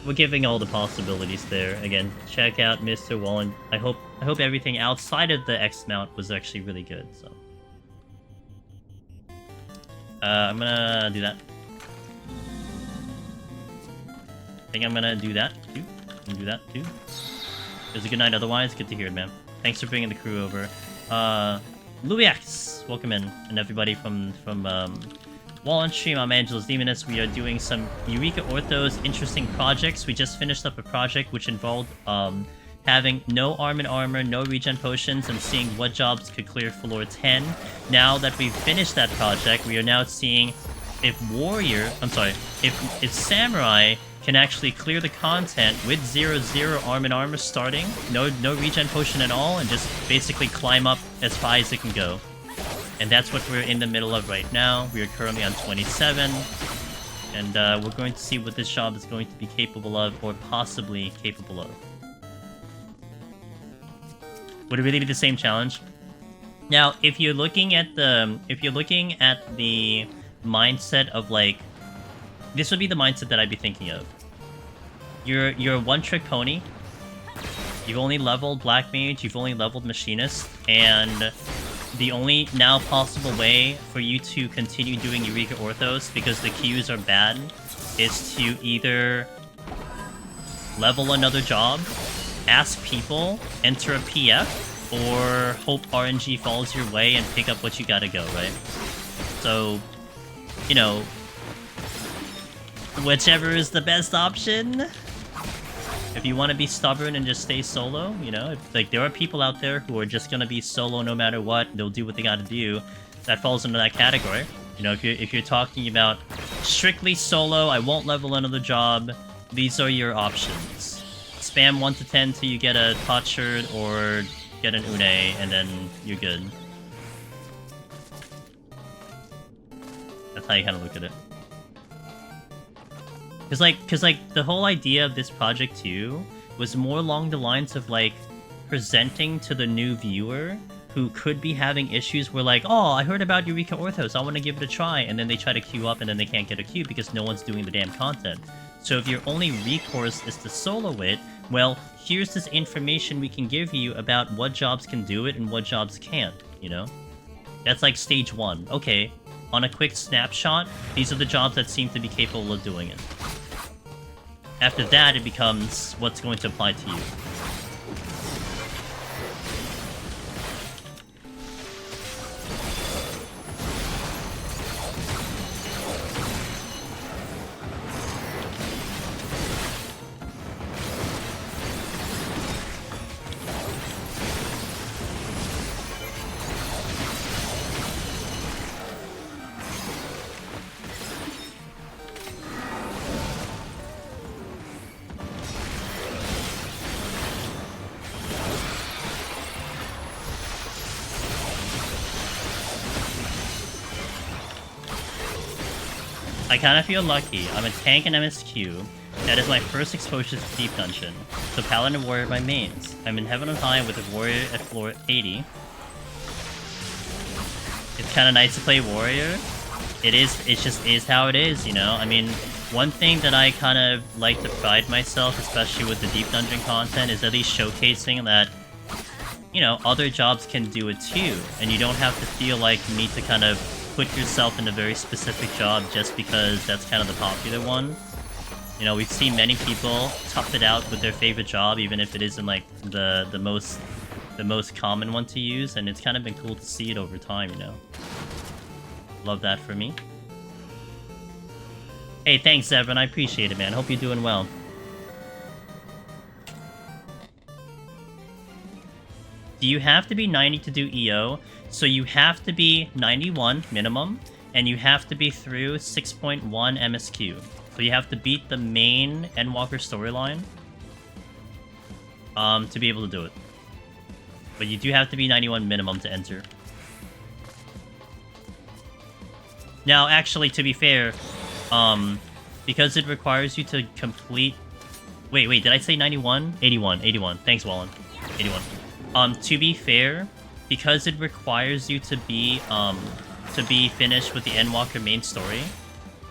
[SPEAKER 1] We're giving all the possibilities there. Again, check out Mr. Wallen. I hope everything outside of the X mount was actually really good, so. I'm gonna do that. I think I'm gonna do that too. Do that too. It was a good night otherwise. Good to hear it, man. Thanks for bringing the crew over. Louis, welcome in, and everybody from Wallen stream. I'm Angelus Demoness. We are doing some Eureka Orthos interesting projects. We just finished up a project which involved having no arm and armor, no regen potions, and seeing what jobs could clear floor 10. Now that we've finished that project, we are now seeing if Samurai can actually clear the content with 0-0 arm and armor starting, no regen potion at all, and just basically climb up as high as it can go. And that's what we're in the middle of right now. We are currently on 27, and we're going to see what this job is going to be capable of, or possibly capable of. Would it really be the same challenge? Now, if you're looking at the mindset of like, this would be the mindset that I'd be thinking of. You're a one-trick pony. You've only leveled Black Mage. You've only leveled Machinist, and the only now possible way for you to continue doing Eureka Orthos, because the queues are bad, is to either level another job, ask people, enter a PF, or hope RNG falls your way and pick up what you gotta go, right? So, you know, whichever is the best option. If you want to be stubborn and just stay solo, you know, like there are people out there who are just gonna be solo no matter what. They'll do what they gotta do. That falls into that category. You know, if you're talking about strictly solo, I won't level another job. These are your options. Spam 1 to 10 till you get a potsherd or get an Une, and then you're good. That's how you kind of look at it. Cause like the whole idea of this project too was more along the lines of like presenting to the new viewer who could be having issues where like, oh, I heard about Eureka Orthos, I want to give it a try, and then they try to queue up and then they can't get a queue because no one's doing the damn content. So if your only recourse is to solo it, well, here's this information we can give you about what jobs can do it and what jobs can't, you know? That's like stage 1. Okay, on a quick snapshot, these are the jobs that seem to be capable of doing it. After that, it becomes what's going to apply to you. I kind of feel lucky. I'm a tank in MSQ. That is my first exposure to Deep Dungeon. So Paladin and Warrior are my mains. I'm in Heaven on High with a Warrior at floor 80. It's kind of nice to play warrior. It just is how it is, you know? I mean, one thing that I kind of like to pride myself, especially with the deep dungeon content, is at least showcasing that, you know, other jobs can do it too, and you don't have to feel like you need to kind of put yourself in a very specific job just because that's kind of the popular one. You know, we've seen many people tough it out with their favorite job, even if it isn't like the most common one to use, and it's kind of been cool to see it over time, you know. Love that for me. Hey, thanks, Zevran. I appreciate it, man. Hope you're doing well. Do you have to be 90 to do EO? So you have to be 91 minimum, and you have to be through 6.1 MSQ. So you have to beat the main Endwalker storyline to be able to do it. But you do have to be 91 minimum to enter. Now, actually, to be fair, because it requires you to complete... Wait, did I say 91? 81. Thanks, Wallen. 81. To be fair, because it requires you to be finished with the Endwalker main story,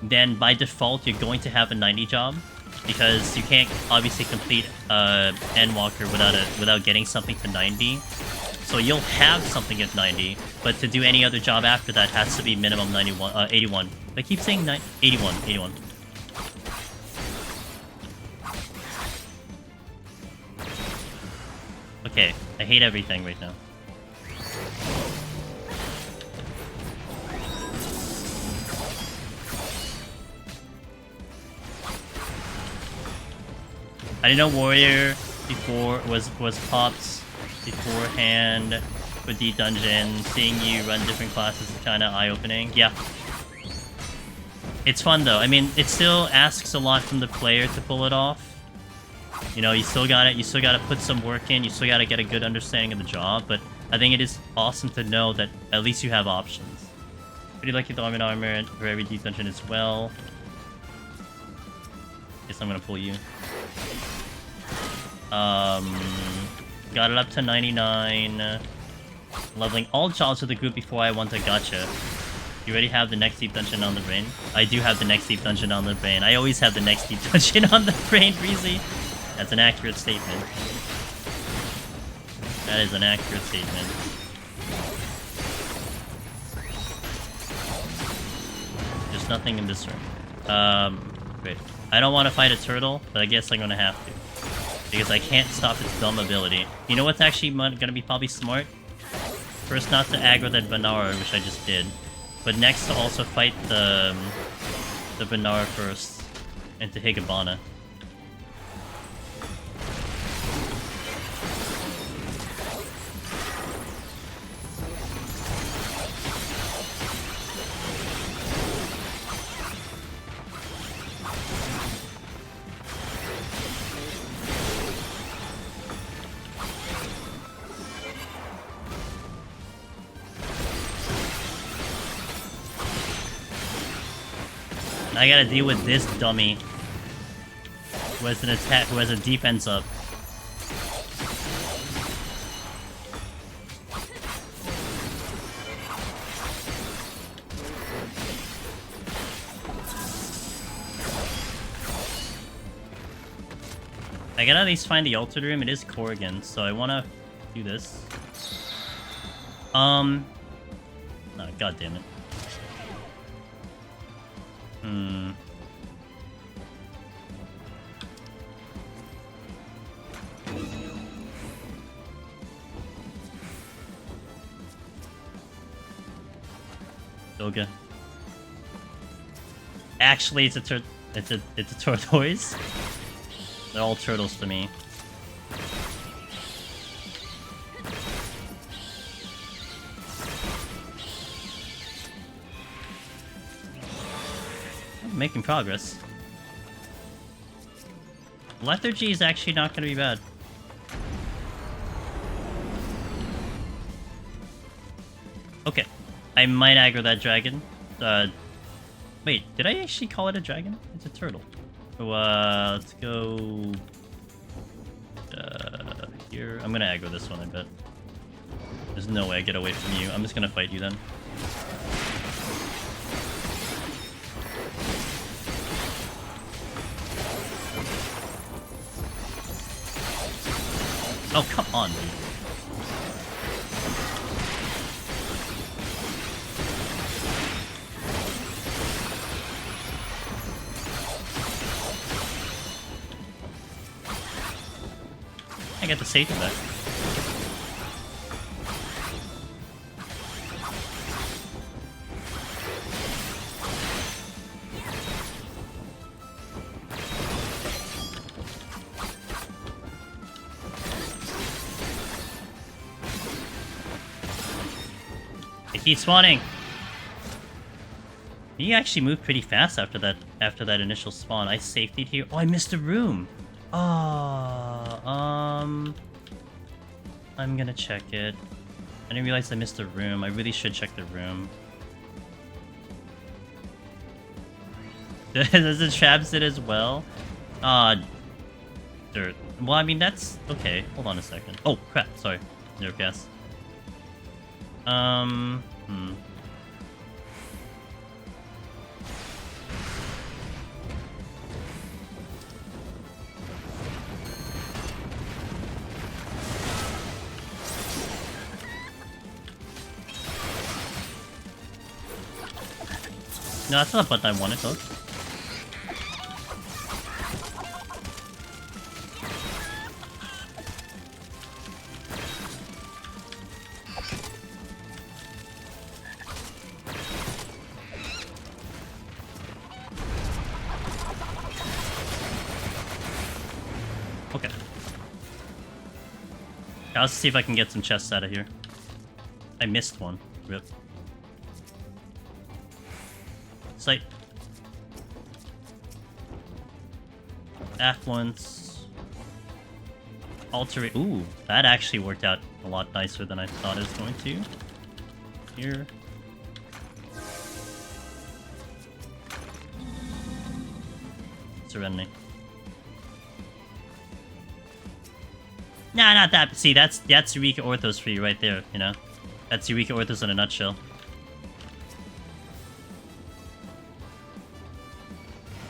[SPEAKER 1] then by default you're going to have a 90 job, because you can't obviously complete Endwalker without getting something to 90. So you'll have something at 90, but to do any other job after that has to be minimum 81. I keep saying 81. Okay, I hate everything right now. I didn't know Warrior before was popped beforehand with the dungeon. Seeing you run different classes is kind of eye-opening. Yeah. It's fun though. I mean, it still asks a lot from the player to pull it off. You know, you still gotta put some work in, you still gotta get a good understanding of the job, but I think it is awesome to know that at least you have options. Pretty lucky with armor for every deep dungeon as well. Guess I'm gonna pull you. Got it up to 99. Leveling all jobs of the group before I want a gacha. You already have the next deep dungeon on the brain? I do have the next deep dungeon on the brain. I always have the next deep dungeon on the brain, Breezy. That's an accurate statement. That is an accurate statement. There's nothing in this room. Great. I don't want to fight a turtle, but I guess I'm gonna have to. Because I can't stop its dumb ability. You know what's actually gonna be probably smart? First, not to aggro that Banara, which I just did. But next to also fight the Banara first. And to Higabana. I gotta deal with this dummy who has an attack, who has a defense up. I gotta at least find the altered room. It is Corrigan, so I wanna do this. Oh, god damn it. Doga. Actually, it's a tortoise. They're all turtles to me. I'm making progress. Lethargy is actually not going to be bad. Okay. I might aggro that dragon. Wait, did I actually call it a dragon? It's a turtle. So, let's go... here. I'm gonna aggro this one, I bet. There's no way I get away from you. I'm just gonna fight you then. Oh, come on, dude. I get the safety back. He's spawning. He actually moved pretty fast after that initial spawn. I safetied here. Oh, I missed a room. Oh, I'm gonna check it. I didn't realize I missed a room. I really should check the room. Does the trap sit as well? Dirt. Well, I mean, that's okay. Hold on a second. Oh, crap. Sorry. Nerf gas. No, that's not the button I wanted, though. Okay. Now let's see if I can get some chests out of here. I missed one. Rip. Sight. Affluence. Alter. Ooh, that actually worked out a lot nicer than I thought it was going to. Here. Serenity. Nah, not that. See, that's Eureka Orthos for you right there, you know? That's Eureka Orthos in a nutshell.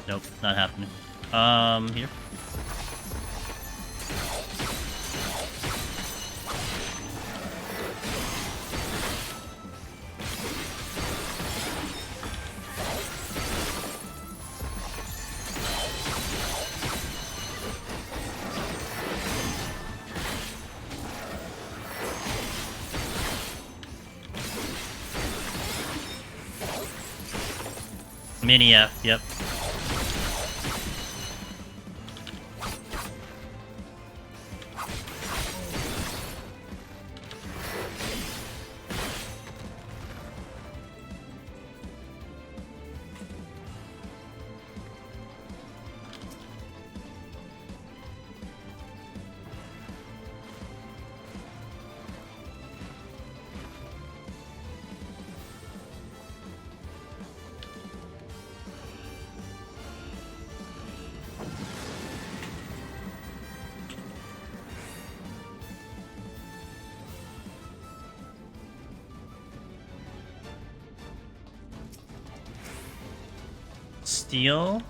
[SPEAKER 1] Nope, not happening. Here. Mini F, yep. Steel.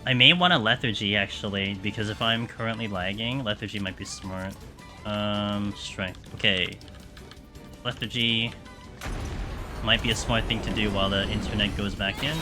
[SPEAKER 1] I may want a lethargy actually, because if I'm currently lagging, lethargy might be smart. Strength. Okay. Lethargy might be a smart thing to do while the internet goes back in.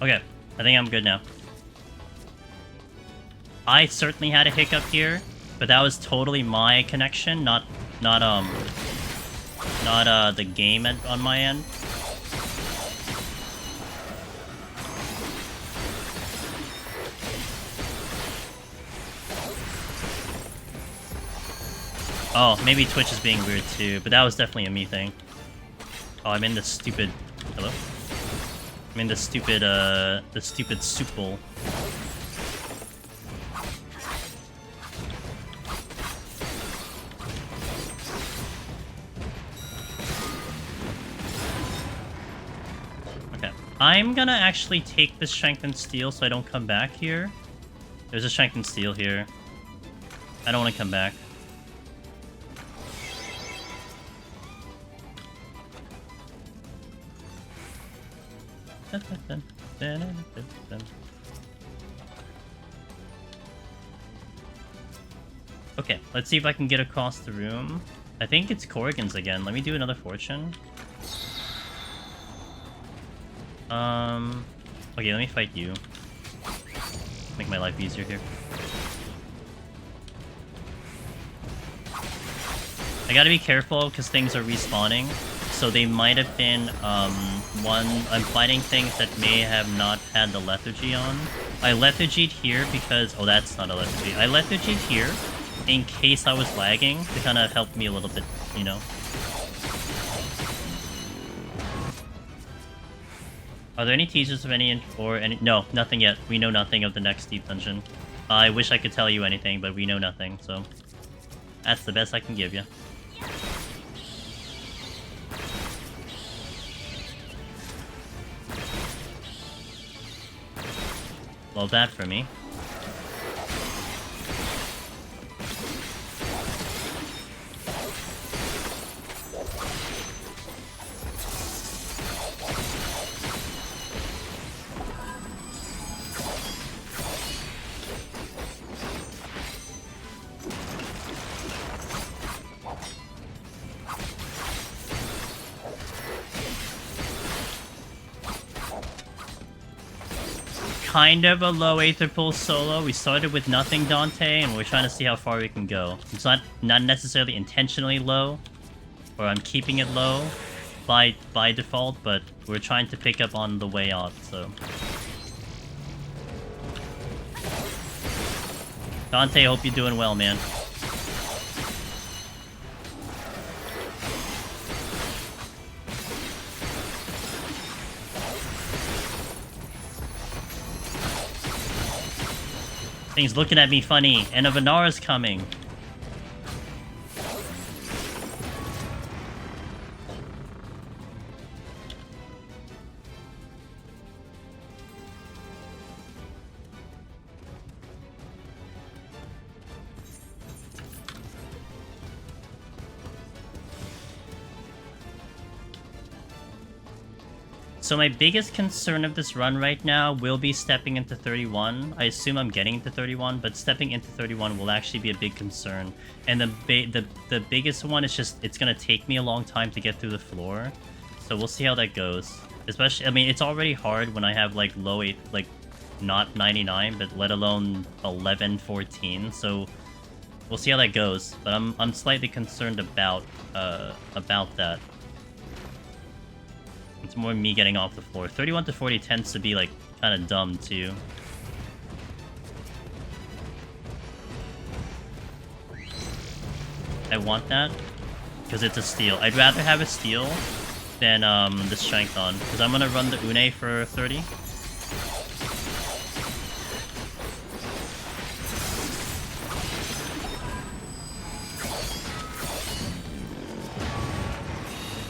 [SPEAKER 1] Okay, I think I'm good now. I certainly had a hiccup here, but that was totally my connection, not the game on my end. Oh, maybe Twitch is being weird too, but that was definitely a me thing. Oh, I'm in the stupid... Hello? I'm in the stupid soup bowl. Okay. I'm gonna actually take the Strength and Steel so I don't come back here. There's a Strength and Steel here. I don't want to come back. Okay, let's see if I can get across the room. I think it's Corrigan's again. Let me do another fortune. Okay, let me fight you. Make my life easier here. I gotta be careful because things are respawning. So they might have been, I'm fighting things that may have not had the lethargy on. I lethargied here because... Oh, that's not a lethargy. I lethargied here in case I was lagging to kind of help me a little bit, you know. Are there any teasers of any... No, nothing yet. We know nothing of the next deep dungeon. I wish I could tell you anything, but we know nothing, so... That's the best I can give you. Well, that for me. Kind of a low Aether Pulse solo. We started with nothing Dante, and we're trying to see how far we can go. It's not necessarily intentionally low, or I'm keeping it low by default, but we're trying to pick up on the way out, so... Dante, hope you're doing well, man. Thing's looking at me funny, and a Vanara's coming. So my biggest concern of this run right now will be stepping into 31. I assume I'm getting into 31, but stepping into 31 will actually be a big concern. And the biggest one is just, it's gonna take me a long time to get through the floor. So we'll see how that goes. Especially, I mean, it's already hard when I have like low 8, like not 99, but let alone 11, 14. So we'll see how that goes. But I'm slightly concerned about that. It's more me getting off the floor. 31 to 40 tends to be, like, kind of dumb, too. I want that, because it's a steal. I'd rather have a steal than the strength on, because I'm going to run the Une for 30. I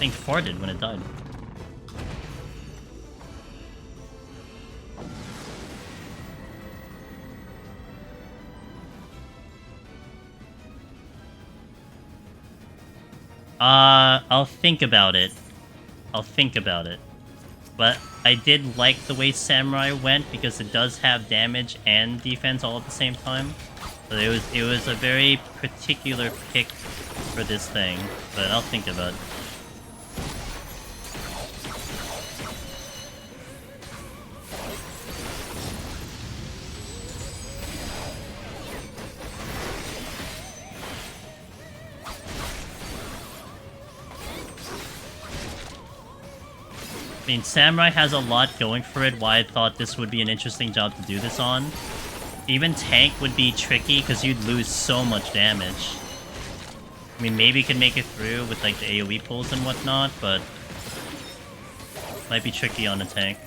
[SPEAKER 1] think farted when it died. I'll think about it. I'll think about it. But I did like the way Samurai went because it does have damage and defense all at the same time. So it was a very particular pick for this thing, but I'll think about it. I mean, Samurai has a lot going for it, why I thought this would be an interesting job to do this on. Even tank would be tricky, because you'd lose so much damage. I mean, maybe can make it through with like the AoE pulls and whatnot, but might be tricky on the tank.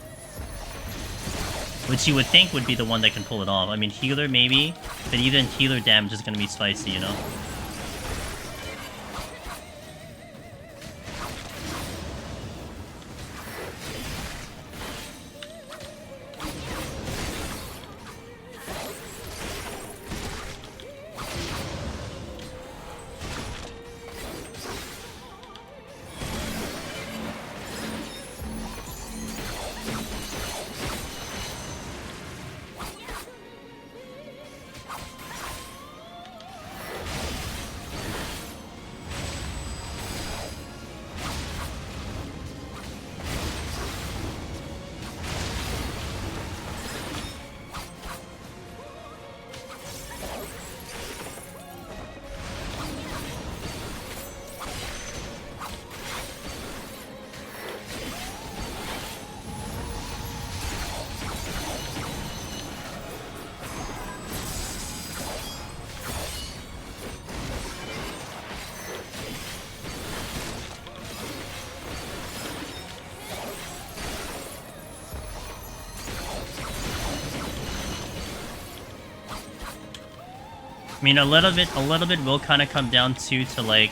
[SPEAKER 1] Which you would think would be the one that can pull it off. I mean, healer maybe, but even healer damage is gonna be spicy, you know? I mean, a little bit will kind of come down to like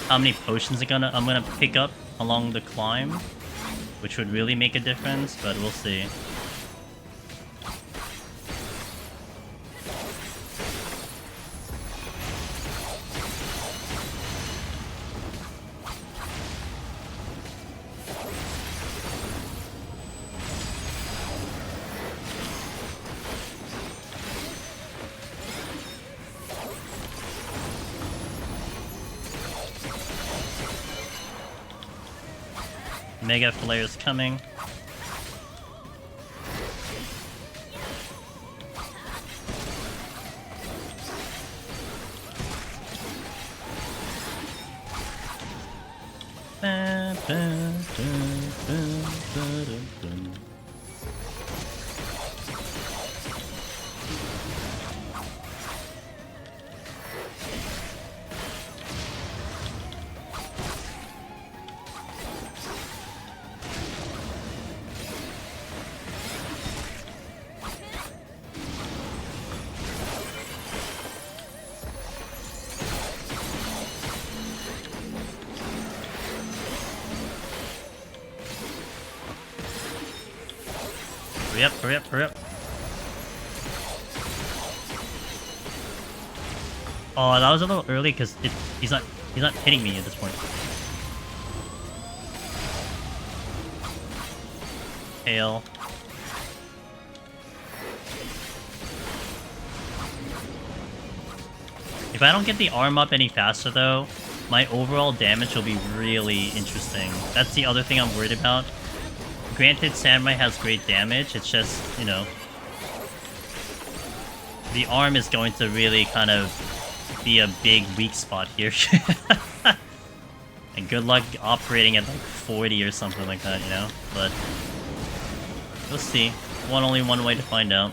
[SPEAKER 1] how many potions I'm gonna pick up along the climb, which would really make a difference, but we'll see. Mega Flare's coming. Hurry up, hurry up. Oh, that was a little early because he's not hitting me at this point. Hail. If I don't get the arm up any faster though, my overall damage will be really interesting. That's the other thing I'm worried about. Granted, Samurai has great damage, it's just, you know, the arm is going to really kind of be a big weak spot here. And good luck operating at like 40 or something like that, you know? But we'll see. Only one way to find out.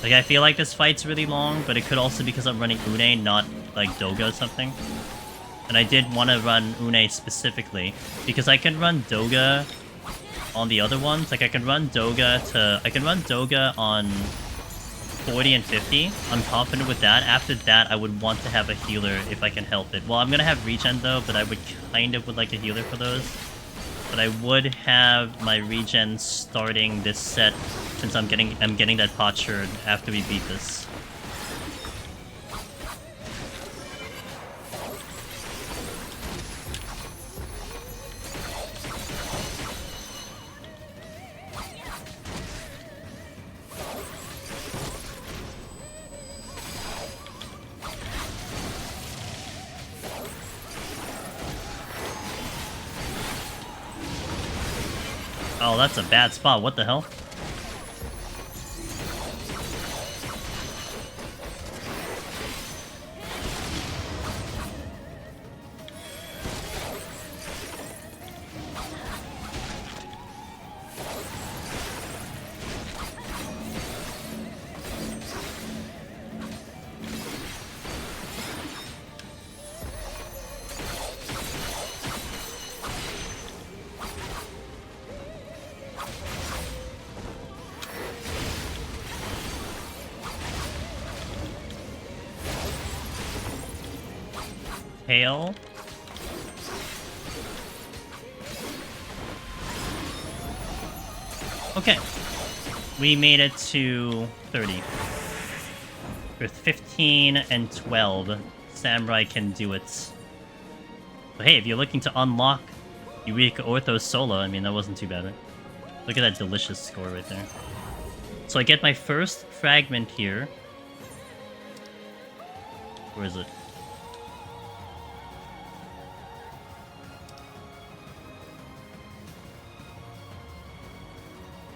[SPEAKER 1] Like, I feel like this fight's really long, but it could also be because I'm running Une, not like Doga or something. And I did want to run Une specifically, because I can run Doga on the other ones. Like, I can run Doga on 40 and 50. I'm confident with that. After that, I would want to have a healer if I can help it. Well, I'm gonna have regen though, but I would like a healer for those. But I would have my regen starting this set, since I'm getting that potsherd after we beat this. Oh, that's a bad spot. What the hell? Hail. Okay. We made it to 30. With 15 and 12, Samurai can do it. But hey, if you're looking to unlock Eureka Orthos solo, I mean, that wasn't too bad, right? Look at that delicious score right there. So I get my first fragment here. Where is it?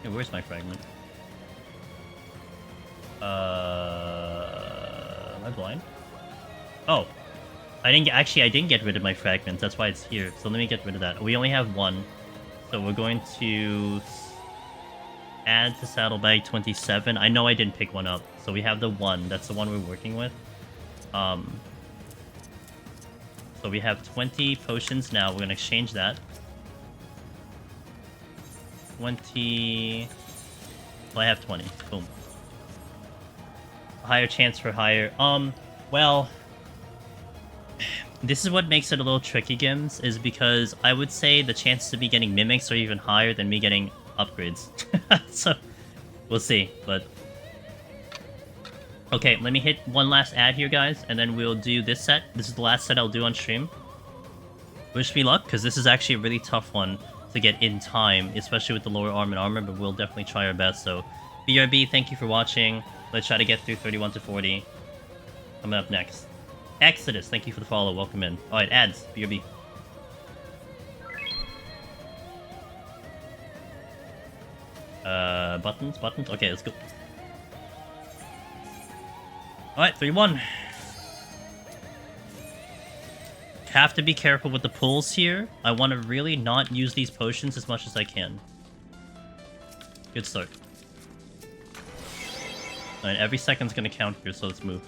[SPEAKER 1] Hey, where's my fragment? Am I blind? Oh. I didn't get rid of my fragments. That's why it's here. So let me get rid of that. We only have one. So we're going to add to saddlebag 27. I know I didn't pick one up. So we have the one. That's the one we're working with. So we have 20 potions now. We're going to exchange that. 20... Well, I have 20. Boom. Higher chance for higher... well... This is what makes it a little tricky, Gims, is because I would say the chances to be getting mimics are even higher than me getting upgrades. So, we'll see, but... Okay, let me hit one last ad here, guys, and then we'll do this set. This is the last set I'll do on stream. Wish me luck, because this is actually a really tough one to get in time, especially with the lower arm and armor, but we'll definitely try our best. So, BRB, thank you for watching. Let's try to get through 31 to 40. Coming up next. Exodus, thank you for the follow. Welcome in. Alright, ads. BRB. Buttons? Okay, let's go. Alright, 3-1. Have to be careful with the pulls here. I want to really not use these potions as much as I can. Good start. Alright, every second's gonna count here, so let's move.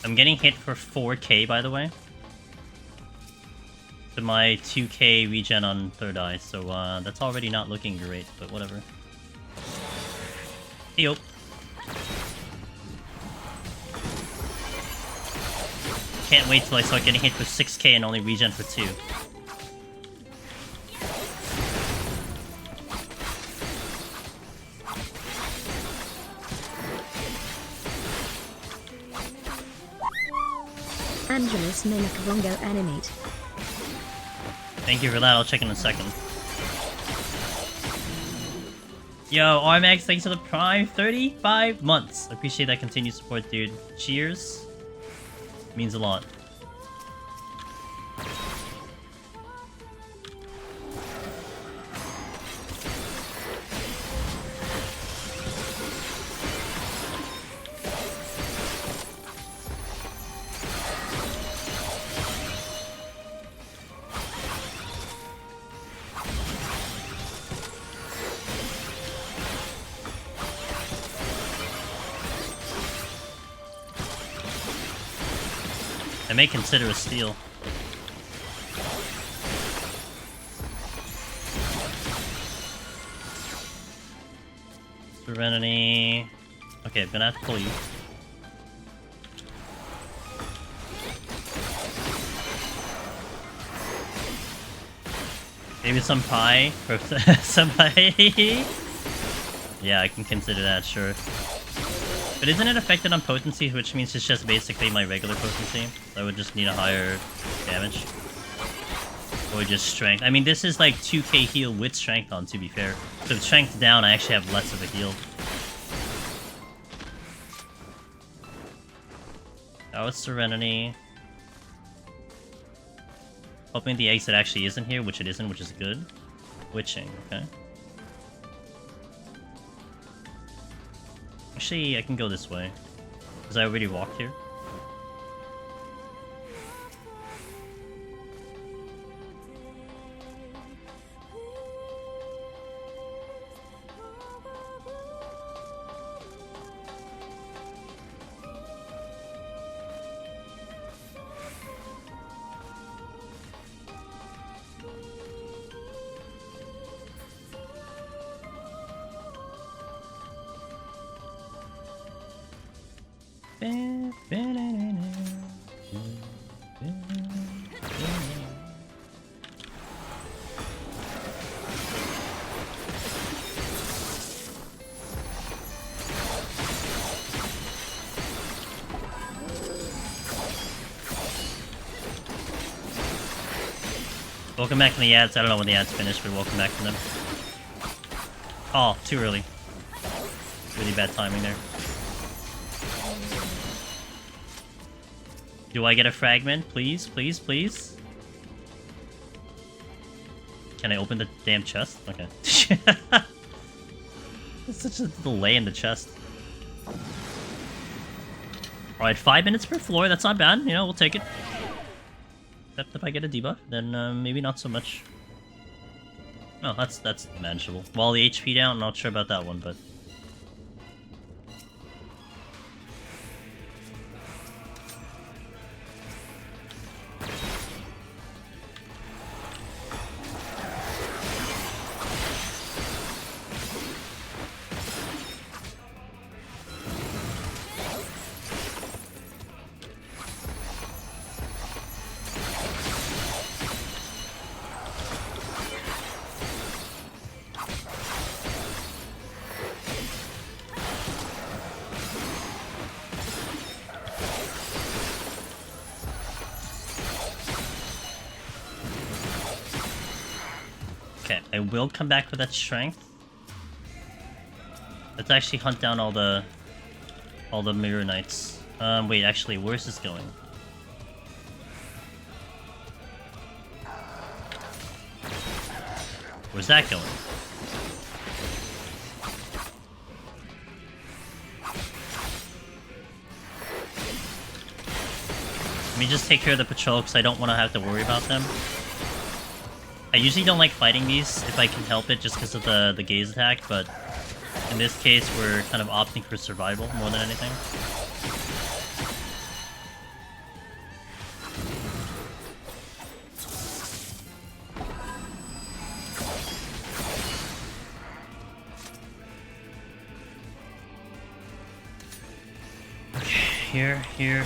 [SPEAKER 1] I'm getting hit for 4k, by the way. To my 2k regen on third eye, so that's already not looking great, but whatever. Heyo. Can't wait till I start getting hit for 6k and only regen for 2.
[SPEAKER 2] Angelus Melakavongo animate.
[SPEAKER 1] Thank you for that, I'll check in a second. Yo, RMX, thanks for the Prime. 35 months. I appreciate that continued support, dude. Cheers. Means a lot. I may consider a steal. Serenity. Okay, I'm gonna have to pull you. Maybe some pie for somebody. Yeah, I can consider that, sure. But isn't it affected on potency, which means it's just basically my regular potency? So I would just need a higher damage. Or just strength. I mean, this is like 2k heal with strength on, to be fair. So with strength down, I actually have less of a heal. That was Serenity. Hoping the exit actually isn't here, which it isn't, which is good. Witching, okay. Actually, I can go this way. Because I already walked here. Welcome back to the ads. I don't know when the ads finish, but welcome back to them. Oh, too early. Really bad timing there. Do I get a fragment? Please, please, please? Can I open the damn chest? Okay. There's such a delay in the chest. Alright, 5 minutes per floor. That's not bad. You know, we'll take it. Except if I get a debuff, then maybe not so much. Oh, that's manageable. While the HP down, not sure about that one, but... Okay, I will come back with that strength. Let's actually hunt down all the mirror knights. Wait, actually, where's this going? Where's that going? Let me just take care of the patrol because I don't want to have to worry about them. I usually don't like fighting these if I can help it just because of the gaze attack, but in this case we're kind of opting for survival more than anything. Okay, here.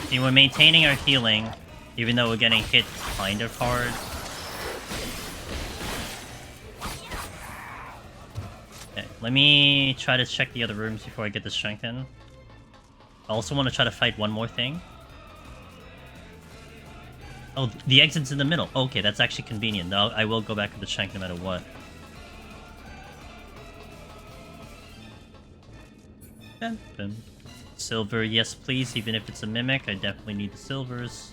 [SPEAKER 1] See, we're maintaining our healing, even though we're getting hit kind of hard. Okay, let me try to check the other rooms before I get the strength in. I also want to try to fight one more thing. Oh, the exit's in the middle. Okay, that's actually convenient. Now I will go back to the strength no matter what. Bum, bum. Silver, yes please, even if it's a mimic, I definitely need the silvers.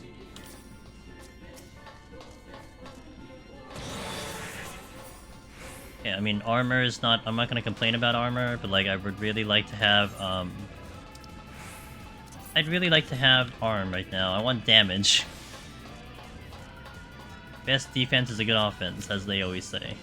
[SPEAKER 1] Yeah, I mean, armor is not... I'm not gonna complain about armor, but like, I would really like to have, I'd really like to have arm right now. I want damage. Best defense is a good offense, as they always say.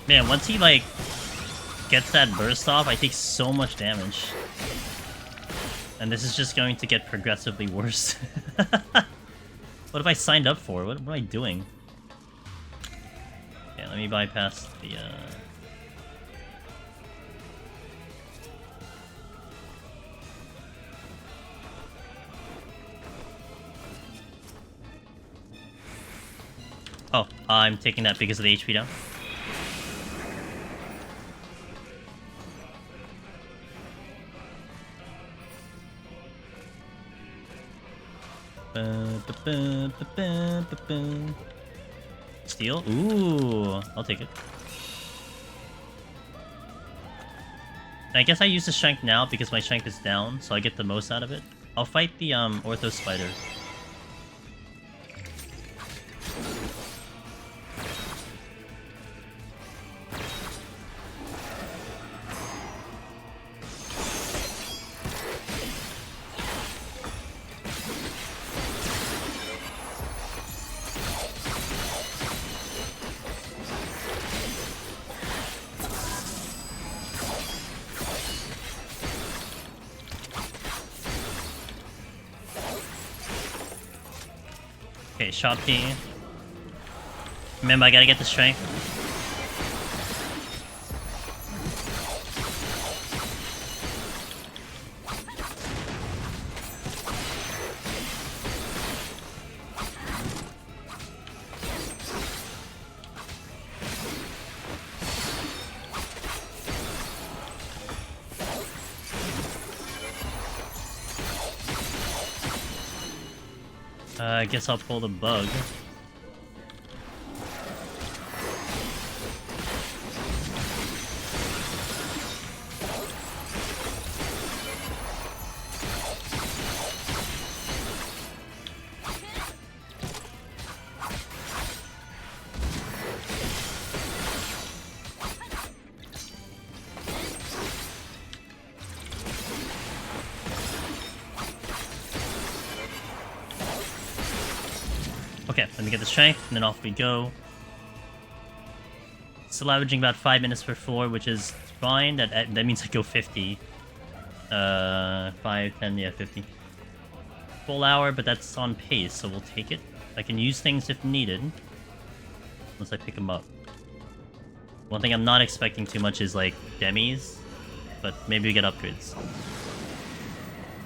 [SPEAKER 1] Man, once he, like, gets that burst off, I take so much damage. And this is just going to get progressively worse. What have I signed up for? What am I doing? Okay, let me bypass the, Oh, I'm taking that because of the HP down. Steal? Ooh, I'll take it. I guess I use the strength now because my strength is down, so I get the most out of it. I'll fight the Orthos spider. Okay, shop key. Remember, I gotta get the strength. I guess I'll pull the bug. Okay, let me get the strength, and then off we go. Still averaging about 5 minutes per floor, which is fine. That means I go 50. 5, 10, yeah, 50. Full hour, but that's on pace, so we'll take it. I can use things if needed. Once I pick them up. One thing I'm not expecting too much is, like, demis. But maybe we get upgrades.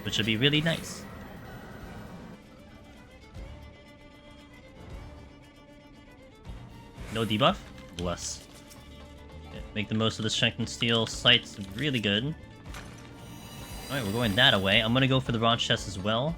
[SPEAKER 1] Which would be really nice. No debuff? Bless. Okay, make the most of the strength and steel. Sight's really good. Alright, we're going that away. I'm gonna go for the bronze chest as well.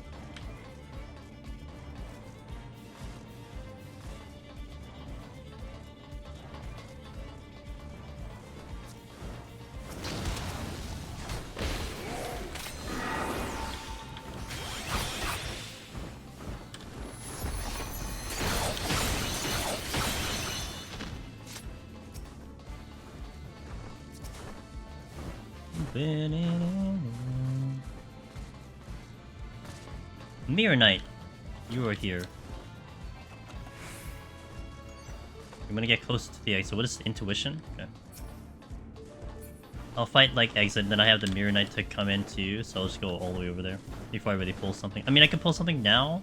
[SPEAKER 1] Mirror Knight, you are here. I'm gonna get closer to the exit. What is intuition? Okay. I'll fight like exit, then I have the Mirror Knight to come in too, so I'll just go all the way over there before I really pull something. I mean, I can pull something now.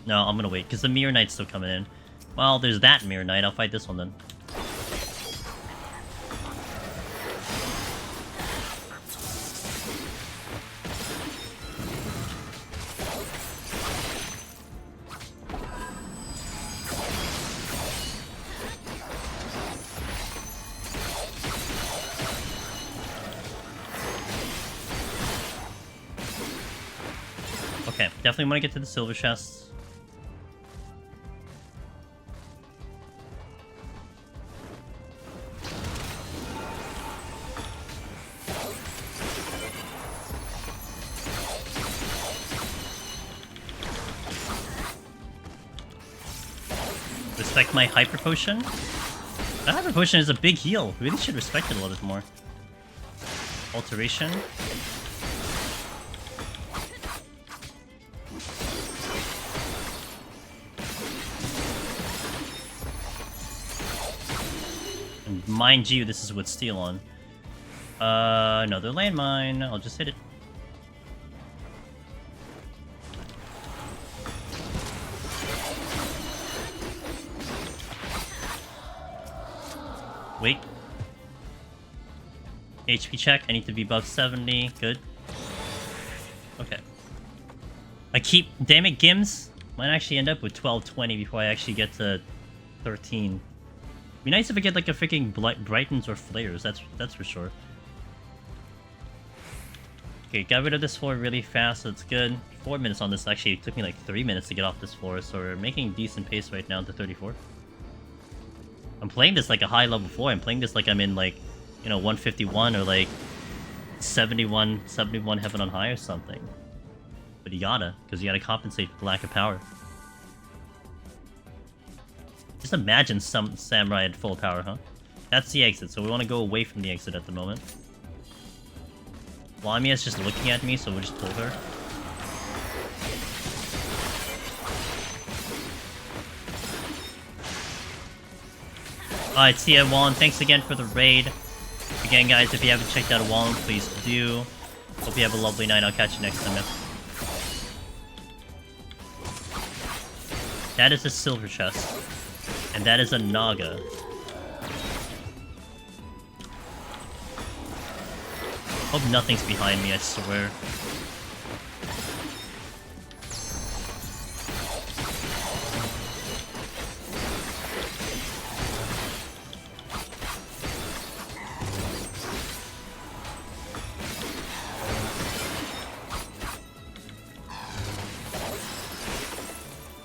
[SPEAKER 1] No, I'm gonna wait because the Mirror Knight's still coming in. Well, there's that Mirror Knight. I'll fight this one then. Okay, definitely want to get to the silver chests. Respect my hyper potion. That hyper potion is a big heal. We really should respect it a little bit more. Alteration. And mind you, this is with steel on. Another landmine. I'll just hit it. Wait. HP check. I need to be above 70. Good. Okay. I keep... Damn it, Gims. Might actually end up with 1220 before I actually get to 13. Be nice if I get like a freaking brightens or flares. That's for sure. Okay, got rid of this floor really fast, so it's good. 4 minutes on this. Actually, it took me like 3 minutes to get off this floor, so we're making decent pace right now to 34. I'm playing this like a high level floor. I'm playing this like I'm in like, you know, 151 or like 71 heaven on high or something. But you gotta, because you gotta compensate for the lack of power. Just imagine some samurai at full power, huh? That's the exit, so we want to go away from the exit at the moment. Lamia's just looking at me, so we'll just pull her. Alright, Tia Wallen, thanks again for the raid. Again, guys, if you haven't checked out Wallen, please do. Hope you have a lovely night. I'll catch you next time, man. That is a silver chest. And that is a Naga. Hope nothing's behind me, I swear.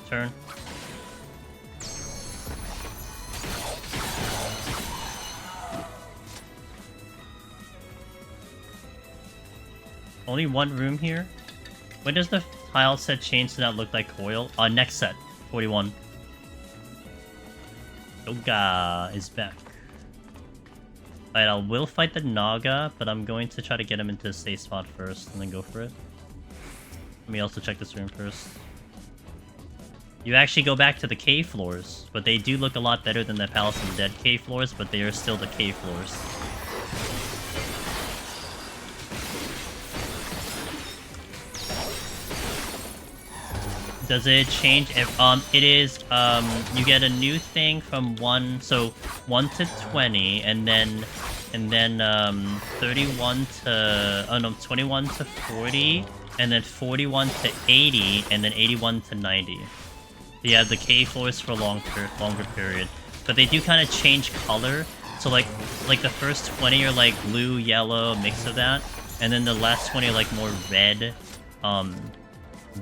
[SPEAKER 1] Turn. Only one room here? When does the tile set change to not look like coil? Next set. 41. Yoga is back. Alright, I will fight the Naga, but I'm going to try to get him into a safe spot first, and then go for it. Let me also check this room first. You actually go back to the cave floors, but they do look a lot better than the Palace of the Dead cave floors, but they are still the cave floors. Does it change if, it is, you get a new thing from 1 to 20, and then, 31 to, oh no, 21 to 40, and then 41 to 80, and then 81 to 90. Yeah, the cave floors for a longer period. But they do kind of change color, so like the first 20 are like blue, yellow, mix of that, and then the last 20 are like more red,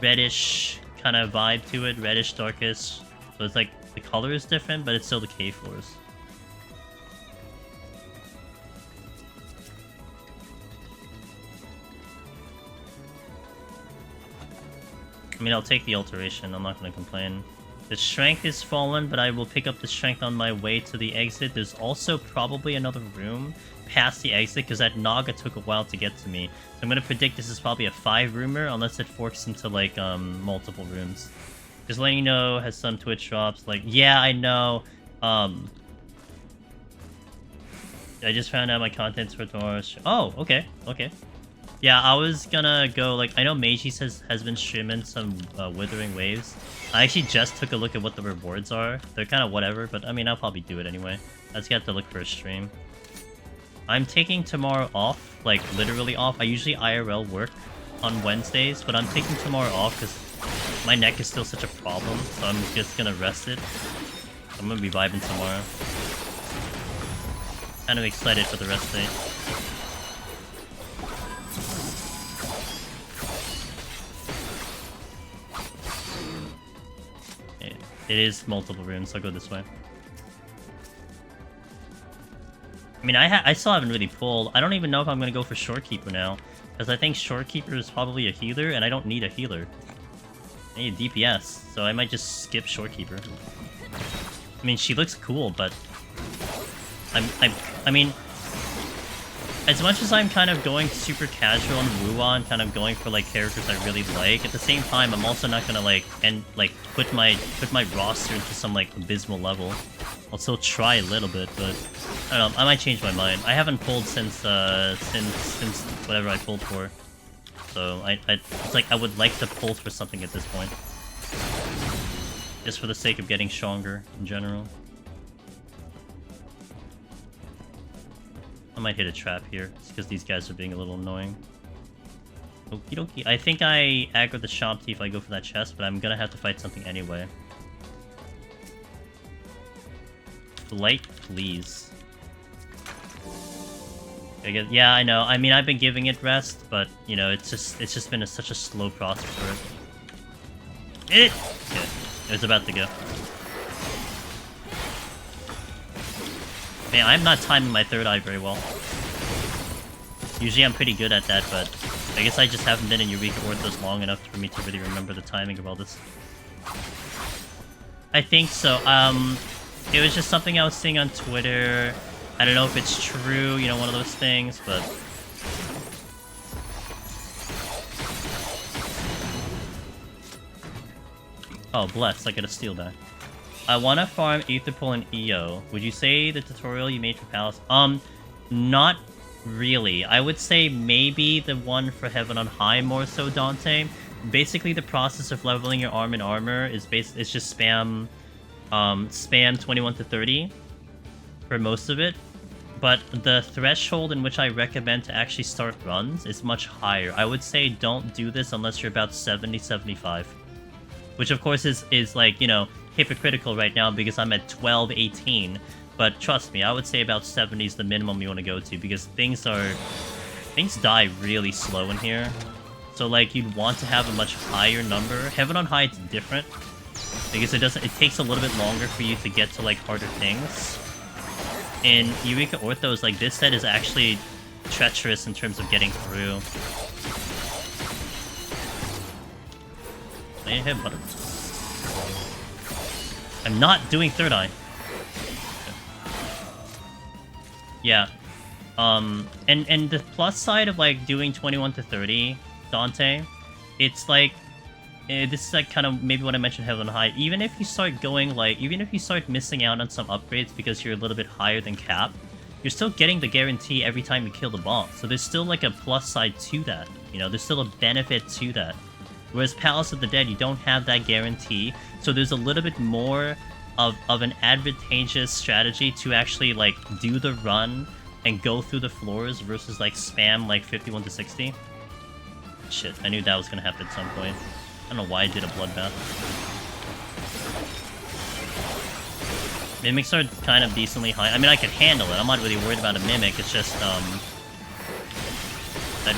[SPEAKER 1] reddish kind of vibe to it, reddish, darkish. So it's like the color is different, but it's still the cave floors. I mean, I'll take the alteration, I'm not going to complain. The strength is fallen, but I will pick up the strength on my way to the exit. There's also probably another room past the exit, because that Naga took a while to get to me. So I'm going to predict this is probably a 5-roomer, unless it forks into, like, multiple rooms. Just letting you know, has some Twitch drops, like, yeah, I know, I just found out my contents for tomorrow's oh, okay, okay. Yeah, I was gonna go, like, I know Meiji has been streaming some Withering Waves. I actually just took a look at what the rewards are. They're kind of whatever, but I mean, I'll probably do it anyway. I just got to look for a stream. I'm taking tomorrow off, like, literally off. I usually IRL work on Wednesdays, but I'm taking tomorrow off because my neck is still such a problem, so I'm just gonna rest it. I'm gonna be vibing tomorrow. Kind of excited for the rest day. It is multiple rooms, so I'll go this way. I mean, I still haven't really pulled. I don't even know if I'm going to go for Shorekeeper now, because I think Shorekeeper is probably a healer, and I don't need a healer. I need a DPS, so I might just skip Shorekeeper. I mean, she looks cool, but I mean, as much as I'm kind of going super casual on Wuwa and kind of going for like characters I really like, at the same time I'm also not gonna like put my roster into some like abysmal level. I'll still try a little bit, but I don't know, I might change my mind. I haven't pulled since whatever I pulled for. So it's like I would like to pull for something at this point. Just for the sake of getting stronger in general. I might hit a trap here, because these guys are being a little annoying. Okie dokie. I think I aggro the Shopti if I go for that chest, but I'm gonna have to fight something anyway. Light, please. Yeah, I know. I mean, I've been giving it rest, but, you know, it's just been such a slow process for it. Okay, it was about to go. Man, I'm not timing my third eye very well. Usually I'm pretty good at that, but I guess I just haven't been in Eureka Orthos long enough for me to really remember the timing of all this. I think so. It was just something I was seeing on Twitter. I don't know if it's true, you know, one of those things, but... Oh, bless, I get a steal back. I want to farm Aetherpool and EO. Would you say the tutorial you made for Palace? Not really. I would say maybe the one for Heaven on High more so, Dante. Basically, the process of leveling your arm and armor is it's just spam 21 to 30 for most of it. But the threshold in which I recommend to actually start runs is much higher. I would say don't do this unless you're about 70, 75. Which of course is like, you know, hypocritical right now because I'm at 12, 18. But trust me, I would say about 70 is the minimum you want to go to because things die really slow in here. So like you'd want to have a much higher number. Heaven on High it's different because it takes a little bit longer for you to get to like harder things. In Eureka Orthos, like this set is actually treacherous in terms of getting through. I hit button. I'm not doing third eye. Yeah. And the plus side of like doing 21 to 30, Dante, it's like this is like kind of maybe what I mentioned Heaven on High. Even if you start going like, even if you start missing out on some upgrades because you're a little bit higher than cap, you're still getting the guarantee every time you kill the boss. So there's still like a plus side to that. You know, there's still a benefit to that. Whereas Palace of the Dead, you don't have that guarantee. So there's a little bit more of an advantageous strategy to actually like do the run and go through the floors versus like spam like 51 to 60. Shit, I knew that was gonna happen at some point. I don't know why I did a bloodbath. Mimics are kind of decently high. I mean, I could handle it. I'm not really worried about a Mimic. It's just, I'd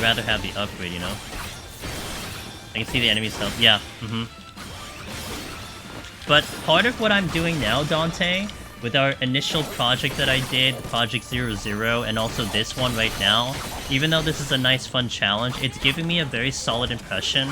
[SPEAKER 1] rather have the upgrade, you know? I can see the enemy's health. Yeah, But part of what I'm doing now, Dante, with our initial project that I did, Project 00, and also this one right now, even though this is a nice, fun challenge, it's giving me a very solid impression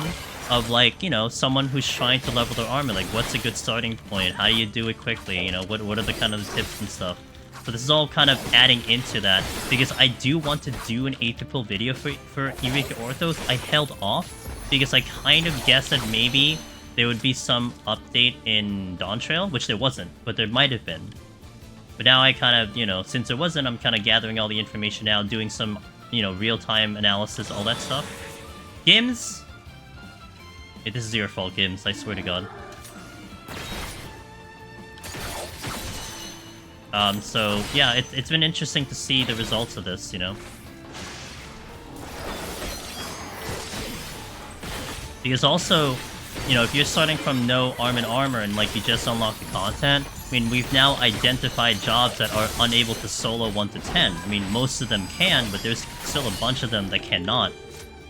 [SPEAKER 1] of, like, you know, someone who's trying to level their armor. Like, what's a good starting point? How do you do it quickly? You know, what are the kind of tips and stuff? So this is all kind of adding into that, because I do want to do an Aetherpool video for Eureka Orthos. I held off, because I kind of guessed that maybe there would be some update in Dawntrail, which there wasn't, but there might have been. But now I kind of, you know, since there wasn't, I'm kind of gathering all the information now, doing some, you know, real-time analysis, all that stuff. Gims? Hey, this is your fault, Gims, I swear to God. So, yeah, it's been interesting to see the results of this, you know? Because also, you know, if you're starting from no arm and armor and, like, you just unlock the content, I mean, we've now identified jobs that are unable to solo 1 to 10. I mean, most of them can, but there's still a bunch of them that cannot.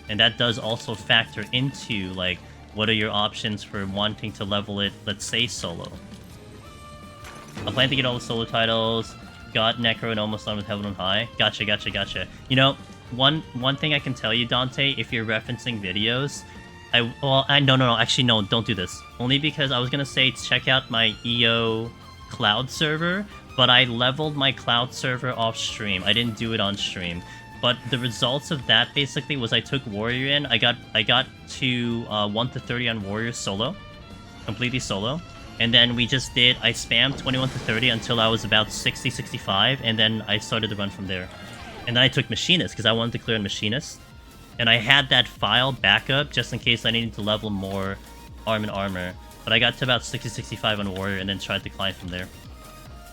[SPEAKER 1] And that does also factor into, like, what are your options for wanting to level it, let's say, solo. I plan to get all the solo titles, got Necro and almost done with Heaven on High. Gotcha, gotcha, gotcha. You know, one thing I can tell you, Dante, if you're referencing videos, no, actually, no, don't do this. Only because I was gonna say check out my EO cloud server, but I leveled my cloud server off stream. I didn't do it on stream. But the results of that basically was I took Warrior in. I got to 1 to 30 on Warrior solo, completely solo. And then I spammed 21 to 30 until I was about 60, 65, and then I started to run from there. And then I took Machinist, because I wanted to clear on Machinist. And I had that file backup, just in case I needed to level more arm and armor. But I got to about 60, 65 on Warrior, and then tried to climb from there.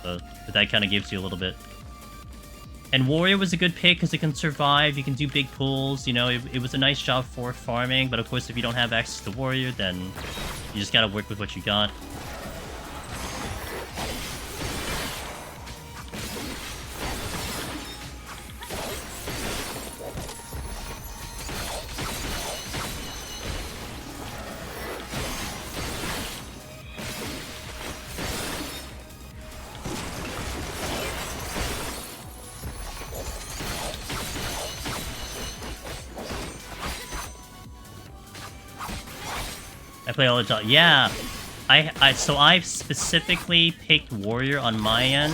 [SPEAKER 1] So that kind of gives you a little bit. And Warrior was a good pick, because it can survive, you can do big pulls, you know, it was a nice job for farming. But of course, if you don't have access to Warrior, then you just gotta work with what you got. I play all the time. Yeah, so I've specifically picked Warrior on my end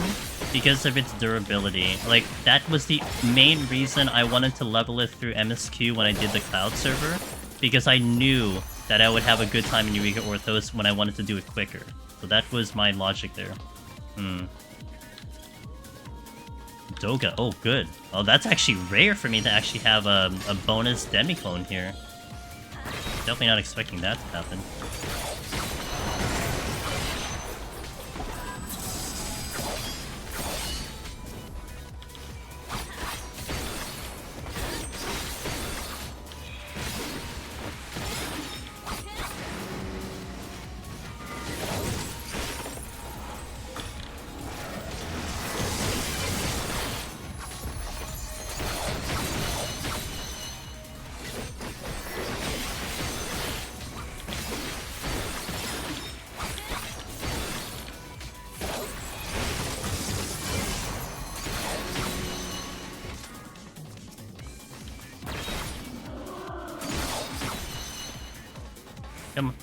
[SPEAKER 1] because of its durability. Like, that was the main reason I wanted to level it through MSQ when I did the Cloud server, because I knew that I would have a good time in Eureka Orthos when I wanted to do it quicker. So that was my logic there. Doga, oh good. Oh, that's actually rare for me to actually have a bonus Demiclone here. Definitely not expecting that to happen. Come on.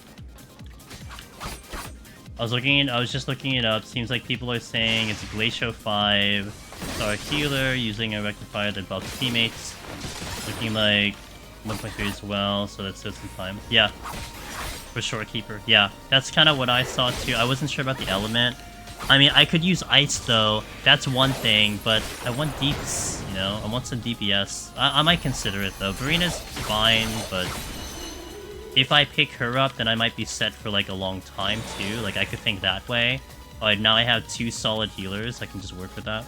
[SPEAKER 1] I was just looking it up. Seems like people are saying it's Glacial 5-star healer using a rectifier that buffs teammates. Looking like 1.3 as well, so that saves some time. Yeah. For Shorekeeper. Yeah. That's kind of what I saw too. I wasn't sure about the element. I mean, I could use Ice though. That's one thing, but I want deeps, you know? I want some DPS. I might consider it though. Varina's fine, but if I pick her up, then I might be set for like a long time too. Like, I could think that way. Alright, now I have 2 solid healers. I can just work with that.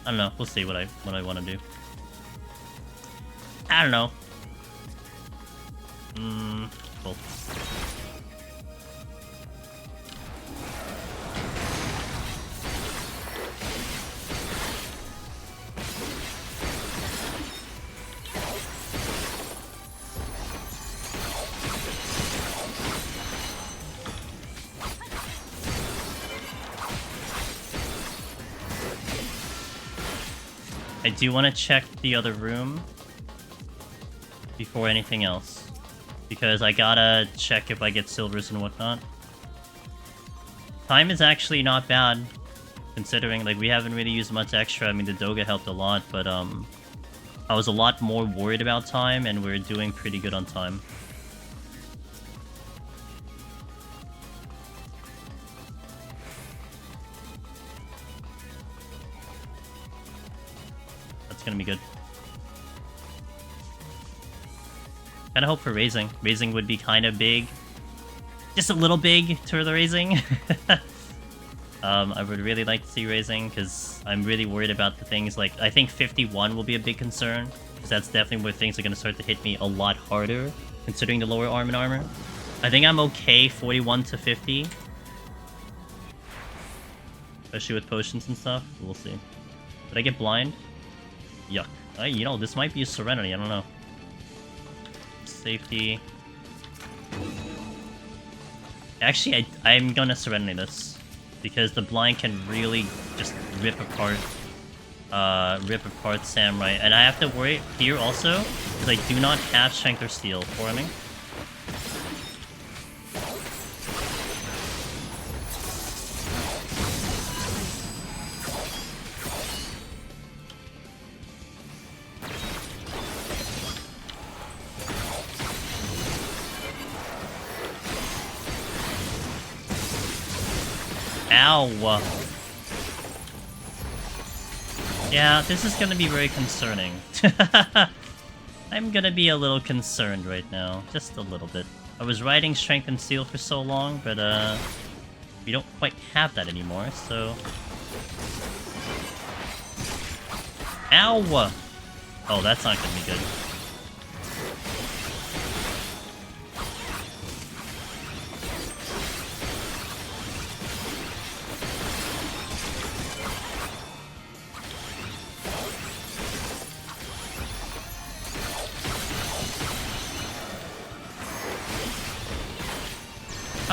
[SPEAKER 1] I don't know. We'll see what I want to do. I don't know. Cool. I do want to check the other room before anything else, because I gotta check if I get silvers and whatnot. Time is actually not bad, considering like we haven't really used much extra. I mean, the Doga helped a lot, but I was a lot more worried about time, and we're doing pretty good on time. Gonna be good. Kinda hope for raising. Raising would be kind of big. Just a little big to the raising. I would really like to see raising, because I'm really worried about the things like, I think 51 will be a big concern, because that's definitely where things are gonna start to hit me a lot harder, considering the lower arm and armor. I think I'm okay 41 to 50. Especially with potions and stuff. We'll see. Did I get blind? Yuck. You know, this might be a Serenity, I don't know. Safety. Actually, I'm gonna Serenity this, because the blind can really just rip apart Samurai. And I have to worry here also, because I do not have Strength or Steel for me. Ow! Yeah, this is gonna be very concerning. I'm gonna be a little concerned right now. Just a little bit. I was riding Strength and Steel for so long, but we don't quite have that anymore, so... Ow! Oh, that's not gonna be good.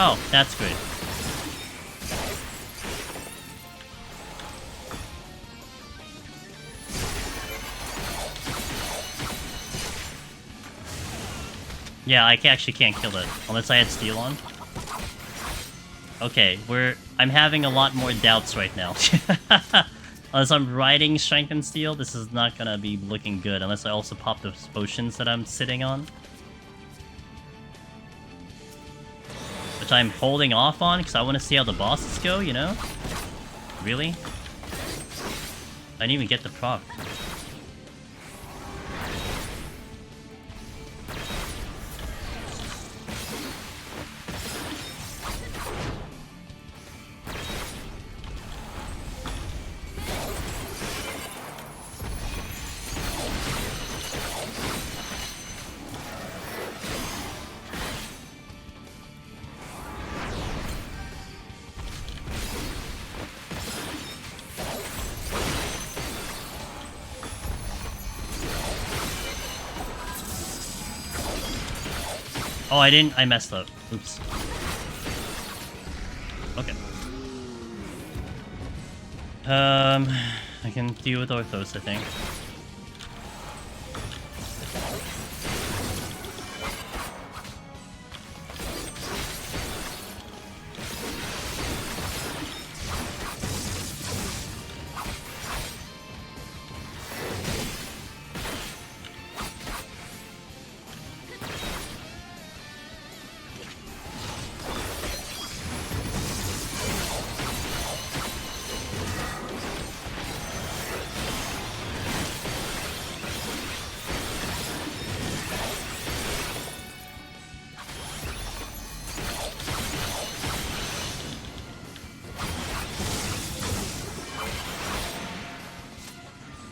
[SPEAKER 1] Oh, that's great. Yeah, I actually can't kill it unless I had steel on. Okay, I'm having a lot more doubts right now. Unless I'm riding strength and steel, this is not gonna be looking good unless I also pop those potions that I'm sitting on. Which I'm holding off on because I want to see how the bosses go, you know? Really? I didn't even get the proc. Oh, I messed up. Oops. Okay. I can deal with Orthos, I think.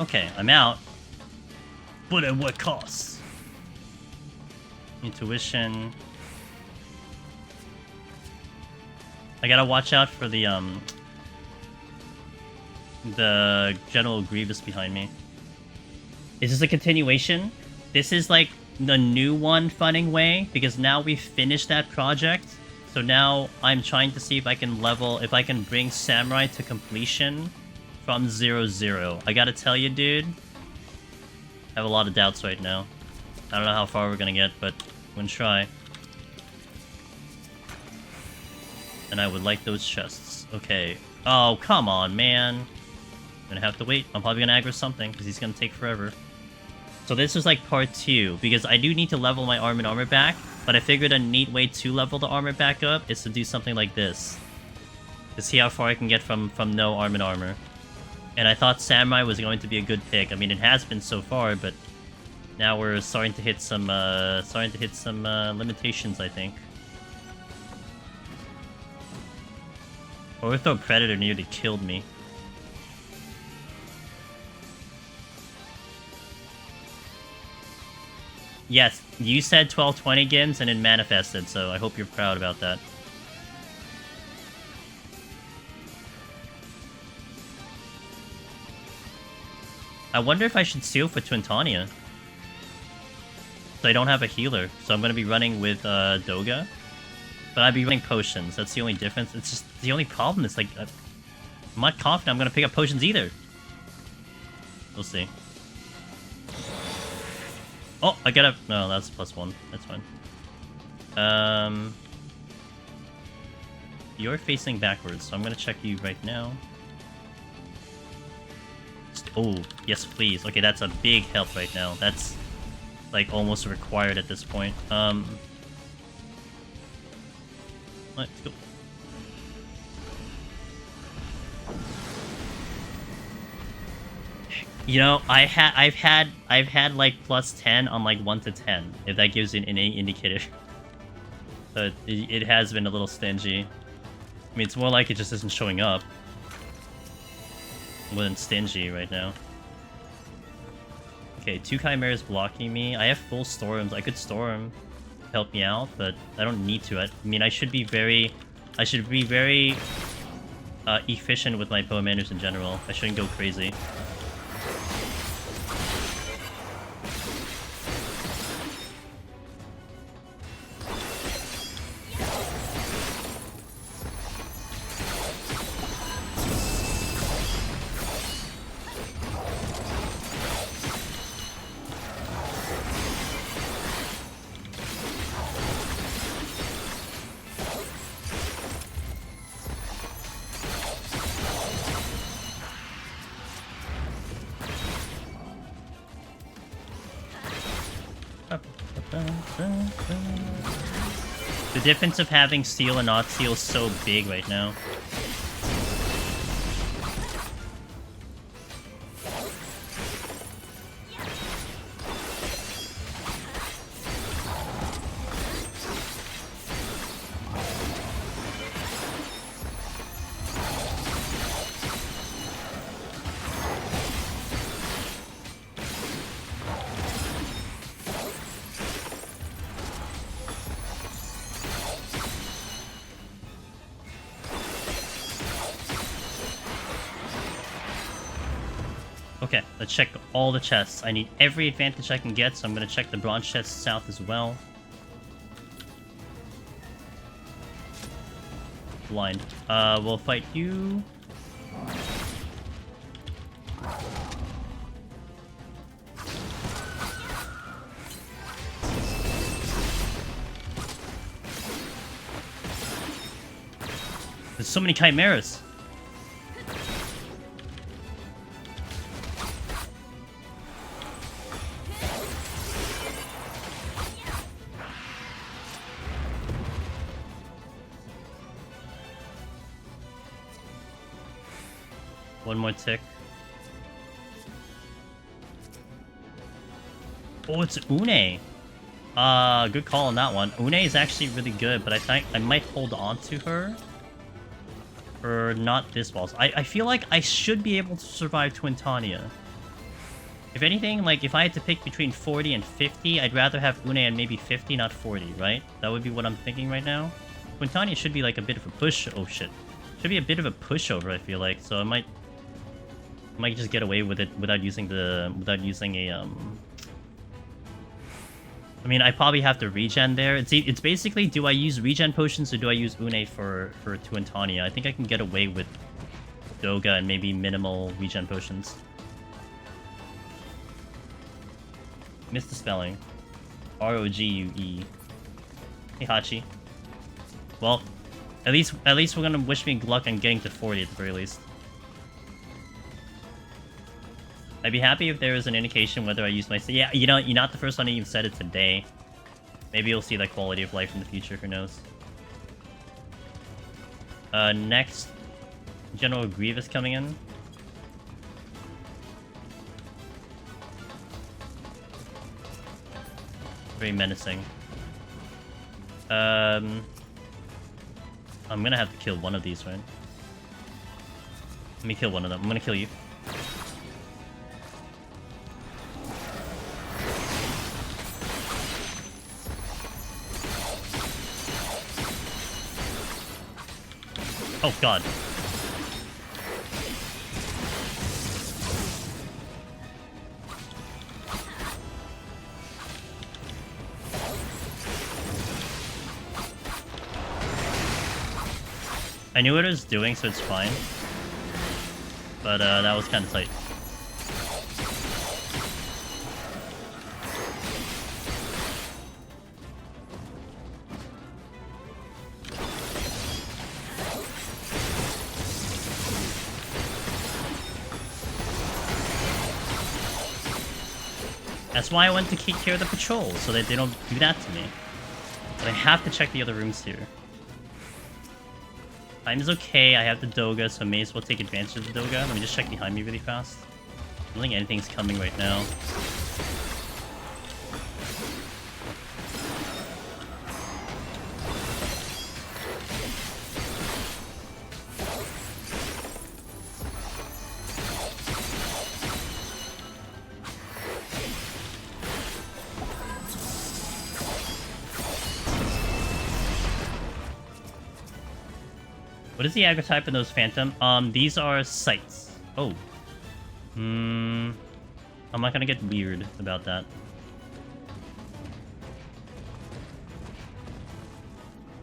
[SPEAKER 1] Okay, I'm out. But at what cost? Intuition. I gotta watch out for the General Grievous behind me. Is this a continuation? This is like the new one funning way, because now we've finished that project. So now I'm trying to see if I can bring Samurai to completion from 0-0. I gotta tell you, dude, I have a lot of doubts right now. I don't know how far we're gonna get, but we're gonna try. And I would like those chests. Okay. Oh, come on, man. I'm gonna have to wait. I'm probably gonna aggro something, because he's gonna take forever. So this was like part 2, because I do need to level my armor back, but I figured a neat way to level the armor back up is to do something like this. To see how far I can get from no armor. And I thought Samurai was going to be a good pick. I mean, it has been so far, but now we're starting to hit some limitations, I think. Ortho Predator nearly killed me. Yes, you said 1220 Gims and it manifested, so I hope you're proud about that. I wonder if I should seal for Twintania. So I don't have a healer, so I'm going to be running with Doga. But I'd be running potions, that's the only difference. It's just, the only problem is, like, I'm not confident I'm going to pick up potions either. We'll see. Oh, I get a... No, that's +1. That's fine. You're facing backwards, so I'm going to check you right now. Oh, yes please. Okay, that's a big help right now. That's, like, almost required at this point. Let's go. You know, I've had like +10 on like 1 to 10, if that gives you any indicator. But it has been a little stingy. I mean, it's more like it just isn't showing up. More than stingy right now. Okay, 2 Chimeras blocking me. I have full storms. I could storm to help me out, but I don't need to. I mean, I should be very efficient with my power manners in general. I shouldn't go crazy. The difference of having steel and not steel is so big right now. Okay, let's check all the chests. I need every advantage I can get, so I'm gonna check the bronze chest south as well. Blind. We'll fight you. There's so many chimeras. One more tick. Oh, it's Une. Good call on that one. Une is actually really good, but I think I might hold on to her. Or not this boss. I feel like I should be able to survive Twintania. If anything, like, if I had to pick between 40 and 50, I'd rather have Une and maybe 50, not 40, right? That would be what I'm thinking right now. Twintania should be like a bit of a push. Oh, shit. Should be a bit of a pushover, I feel like. So I might just get away with it without using a I mean, I probably have to regen there. It's basically, do I use regen potions or do I use Une for Twintania? I think I can get away with Doga and maybe minimal regen potions. Missed the spelling. R-O-G-U-E. Hey, Hachi. Well, at least we're gonna wish me luck on getting to 40 at the very least. I'd be happy if there was an indication whether I use my... Yeah, you know, you're not the first one to even said it today. Maybe you'll see that quality of life in the future, who knows. Next, General Grievous coming in. Very menacing. I'm gonna have to kill one of these, right? Let me kill one of them. I'm gonna kill you. Oh, God. I knew what it was doing, so it's fine. But, that was kind of tight. That's why I went to take care of the patrol, so that they don't do that to me. But I have to check the other rooms here. Time is okay, I have the Doga, so I may as well take advantage of the Doga. Let me just check behind me really fast. I don't think anything's coming right now. What is the aggro type in those Phantom? These are sights. Oh. I'm not gonna get weird about that.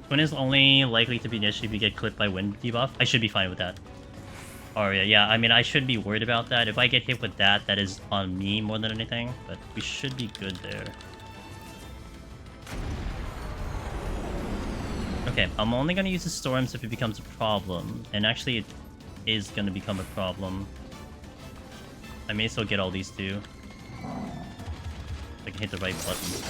[SPEAKER 1] Twin is only likely to be an issue if you get clipped by wind debuff. I should be fine with that. Aria, yeah, I mean, I should be worried about that. If I get hit with that, that is on me more than anything. But we should be good there. Okay, I'm only going to use the storms if it becomes a problem. And actually, it is going to become a problem. I may as well get all these too. If I can hit the right button.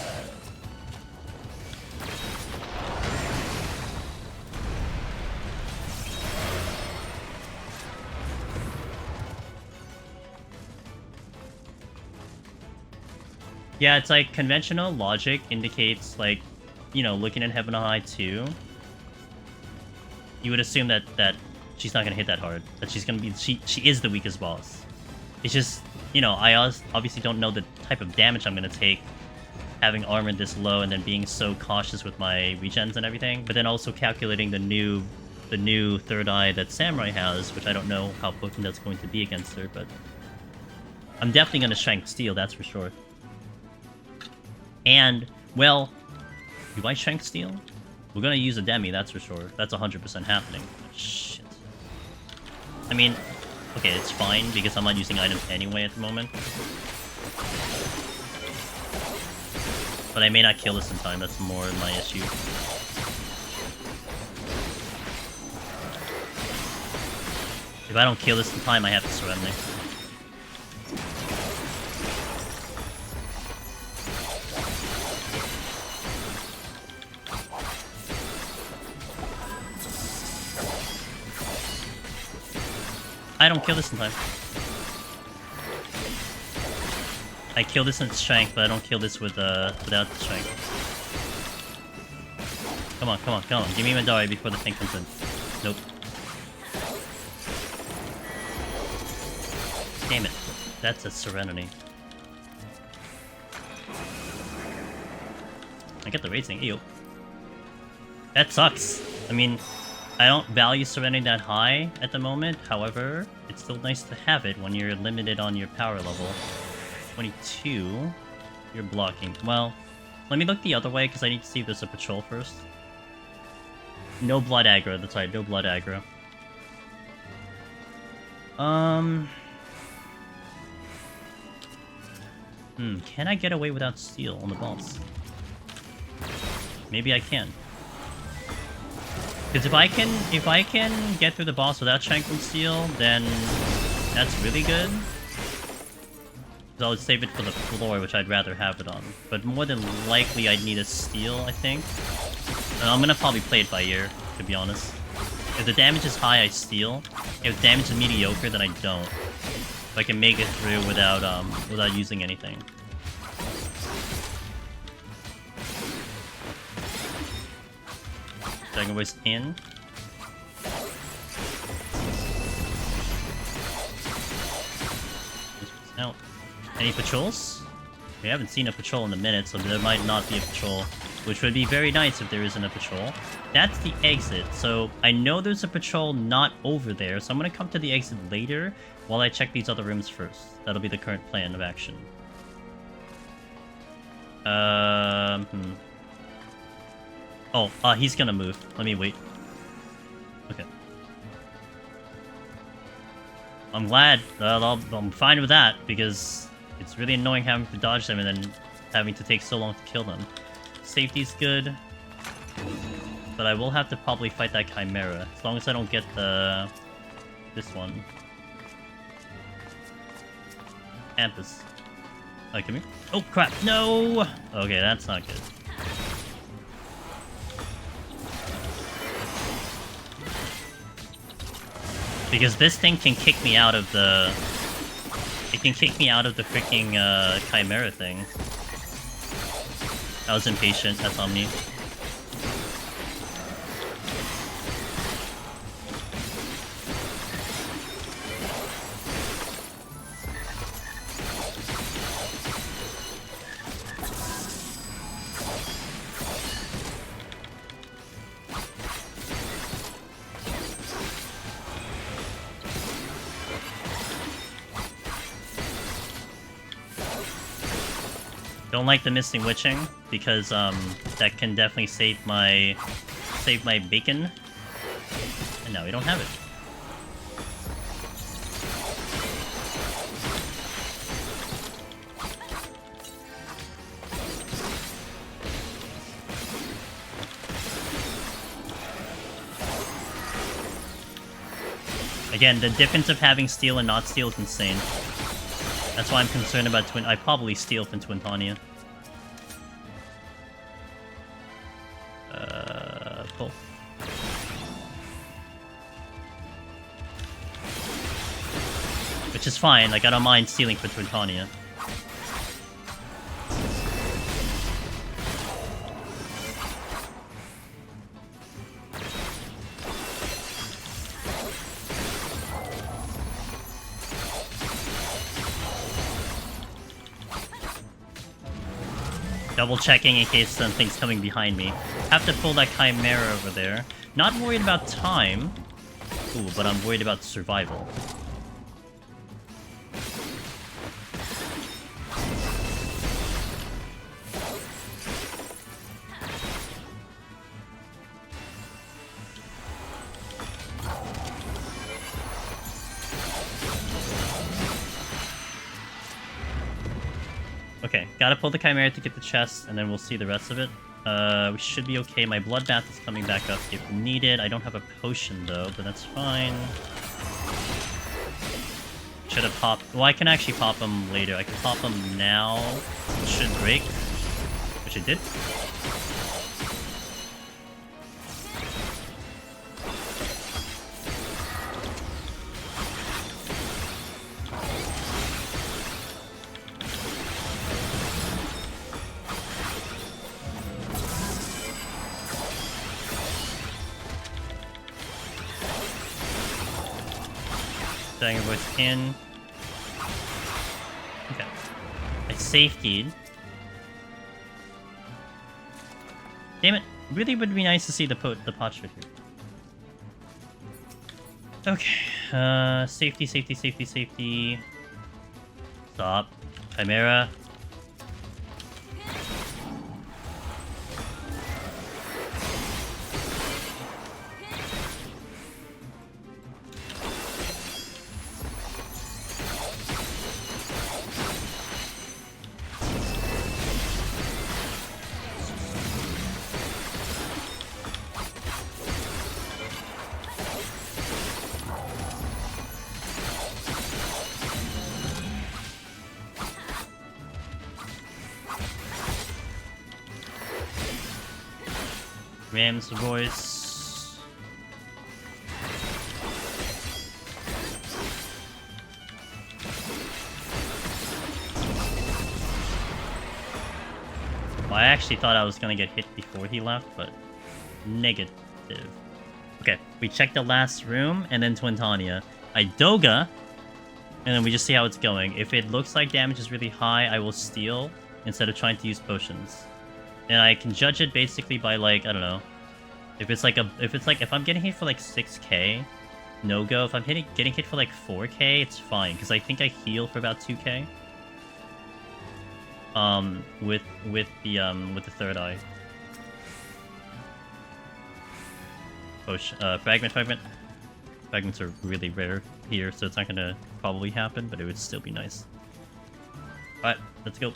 [SPEAKER 1] Yeah, it's like conventional logic indicates, like, you know, looking at Heaven High 2, you would assume that she's not gonna hit that hard. That she's gonna be she is the weakest boss. It's just, you know, I obviously don't know the type of damage I'm gonna take having armor this low and then being so cautious with my regens and everything, but then also calculating the new third eye that Samurai has, which I don't know how potent that's going to be against her, but I'm definitely gonna Strength Steel, that's for sure. And, well, do I Strength Steel? We're gonna use a Demi, that's for sure. That's 100% happening. Shit. I mean, okay, it's fine, because I'm not using items anyway at the moment. But I may not kill this in time, that's more my issue. If I don't kill this in time, I have to surrender. I don't kill this in time. I kill this in strength, but I don't kill this with without the strength. Come on, come on, come on. Give me Madari before the thing comes in. Nope. Damn it. That's a Serenity. I get the rating. Ew. That sucks. I mean, I don't value Serenity that high at the moment. However, it's still nice to have it when you're limited on your power level. 22. You're blocking. Well, let me look the other way because I need to see if there's a patrol first. No blood aggro. That's right. No blood aggro. Can I get away without steel on the boss? Maybe I can. Because if I can get through the boss without Tranquil Steel, then that's really good. Because I would save it for the floor, which I'd rather have it on. But more than likely, I'd need a steel, I think. And I'm gonna probably play it by ear, to be honest. If the damage is high, I steal. If the damage is mediocre, then I don't. If I can make it through without using anything. Dragon Voice in. Out. Any patrols? We haven't seen a patrol in a minute, so there might not be a patrol. Which would be very nice if there isn't a patrol. That's the exit, so I know there's a patrol not over there, so I'm gonna come to the exit later while I check these other rooms first. That'll be the current plan of action. Oh, he's gonna move. Let me wait. Okay. I'm glad. I'm fine with that, because it's really annoying having to dodge them and then having to take so long to kill them. Safety's good. But I will have to probably fight that Chimera, as long as I don't get this one. Ampus. Oh, come here. Oh, crap. No! Okay, that's not good. Because this thing can kick me out of the... It can kick me out of the freaking Chimera thing. I was impatient, that's on me. Don't like the missing witching because that can definitely save my bacon. And now we don't have it. Again, the difference of having steel and not steel is insane. That's why I'm concerned about I probably steal from Twintania. Pull. Which is fine, like I don't mind stealing for Twintania. Double checking in case something's coming behind me. Have to pull that Chimera over there. Not worried about time. Ooh, but I'm worried about survival. Okay, gotta pull the Chimera to get the chest, and then we'll see the rest of it. We should be okay. My bloodbath is coming back up if needed. I don't have a potion, though, but that's fine. Should have popped... Well, I can actually pop them later. I can pop them now. It should break. Which it did. Dagger voice in. Okay. I safetied. Damn it. Really would be nice to see the posture here. Okay. Safety, safety, safety, safety. Stop. Chimera. Ram's voice. Well, I actually thought I was gonna get hit before he left, but negative. Okay, we check the last room and then Twintania. I Doga, and then we just see how it's going. If it looks like damage is really high, I will steal instead of trying to use potions. And I can judge it basically by, like, I don't know. If I'm getting hit for like 6k, no go. If I'm getting hit for like 4k, it's fine because I think I heal for about 2k. With the third eye. Fragment. Fragments are really rare here, so it's not gonna probably happen, but it would still be nice. Alright, let's go.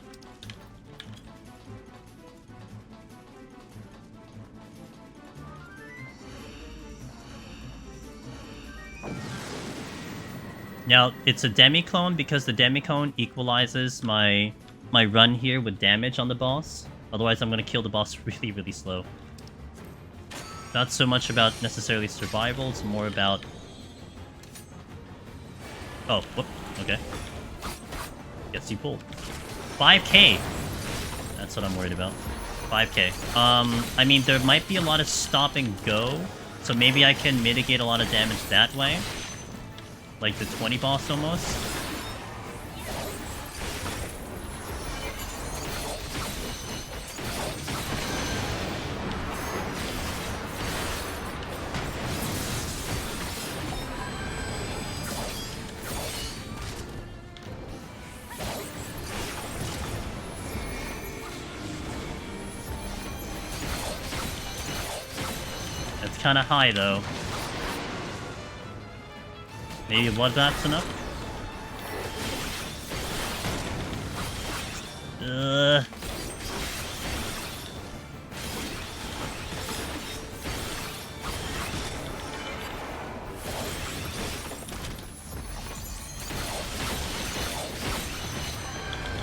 [SPEAKER 1] Now, it's a demi-clone because the demi-clone equalizes my run here with damage on the boss. Otherwise, I'm going to kill the boss really, really slow. Not so much about necessarily survival, it's more about... Oh, whoop, okay. Gets you pulled. 5k! That's what I'm worried about. 5k. I mean, there might be a lot of stop and go, so maybe I can mitigate a lot of damage that way. Like the 20 boss almost. That's kind of high though. Maybe a bloodbath's enough?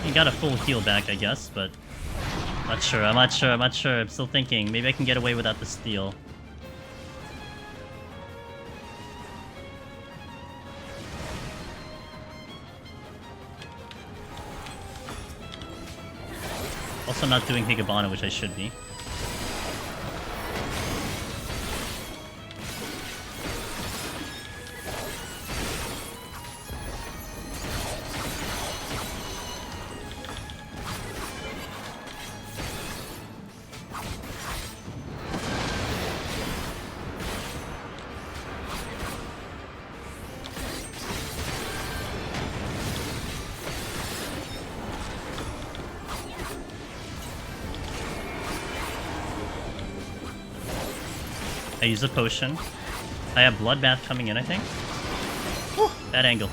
[SPEAKER 1] You got a full heal back, I guess, but... I'm not sure. I'm still thinking. Maybe I can get away without the steal. Also not doing Higabana, which I should be. I use a potion. I have Bloodbath coming in, I think. Whew, bad angle.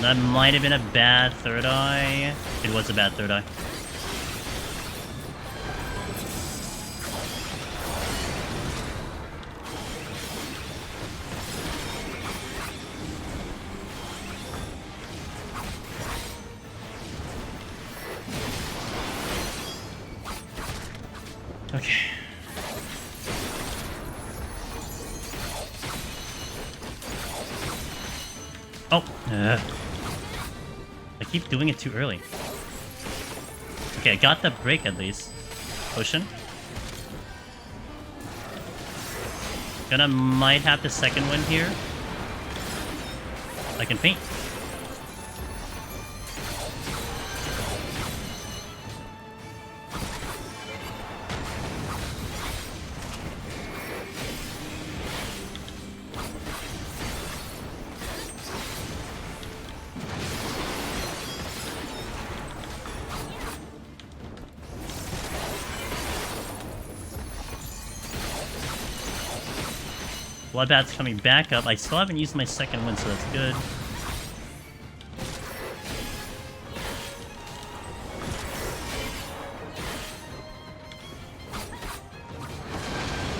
[SPEAKER 1] That might have been a bad third eye. It was a bad third eye. Okay. Oh. I keep doing it too early. Okay, I got the break at least. Potion. Might have the second win here. I can faint. Bloodbath's coming back up. I still haven't used my second win, so that's good.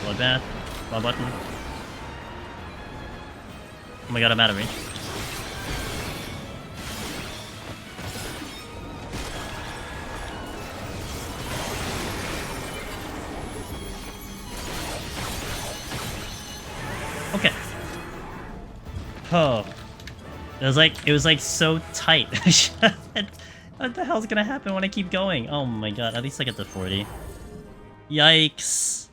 [SPEAKER 1] Bloodbath. Wrong button. Oh my god, I'm out of range. Okay. Oh. It was like so tight. What the hell's gonna happen when I keep going? Oh my god, at least I get to 40. Yikes.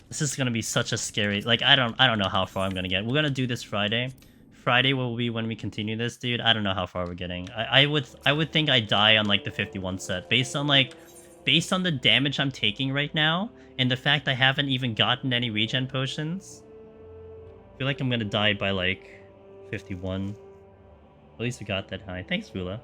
[SPEAKER 1] This is gonna be such a scary, like I don't know how far I'm gonna get. We're gonna do this Friday. Friday will be when we continue this, dude. I don't know how far we're getting. I would think I die on like the 51 set based on the damage I'm taking right now and the fact I haven't even gotten any regen potions. I feel like I'm gonna die by like 51. At least we got that high. Thanks, Rula.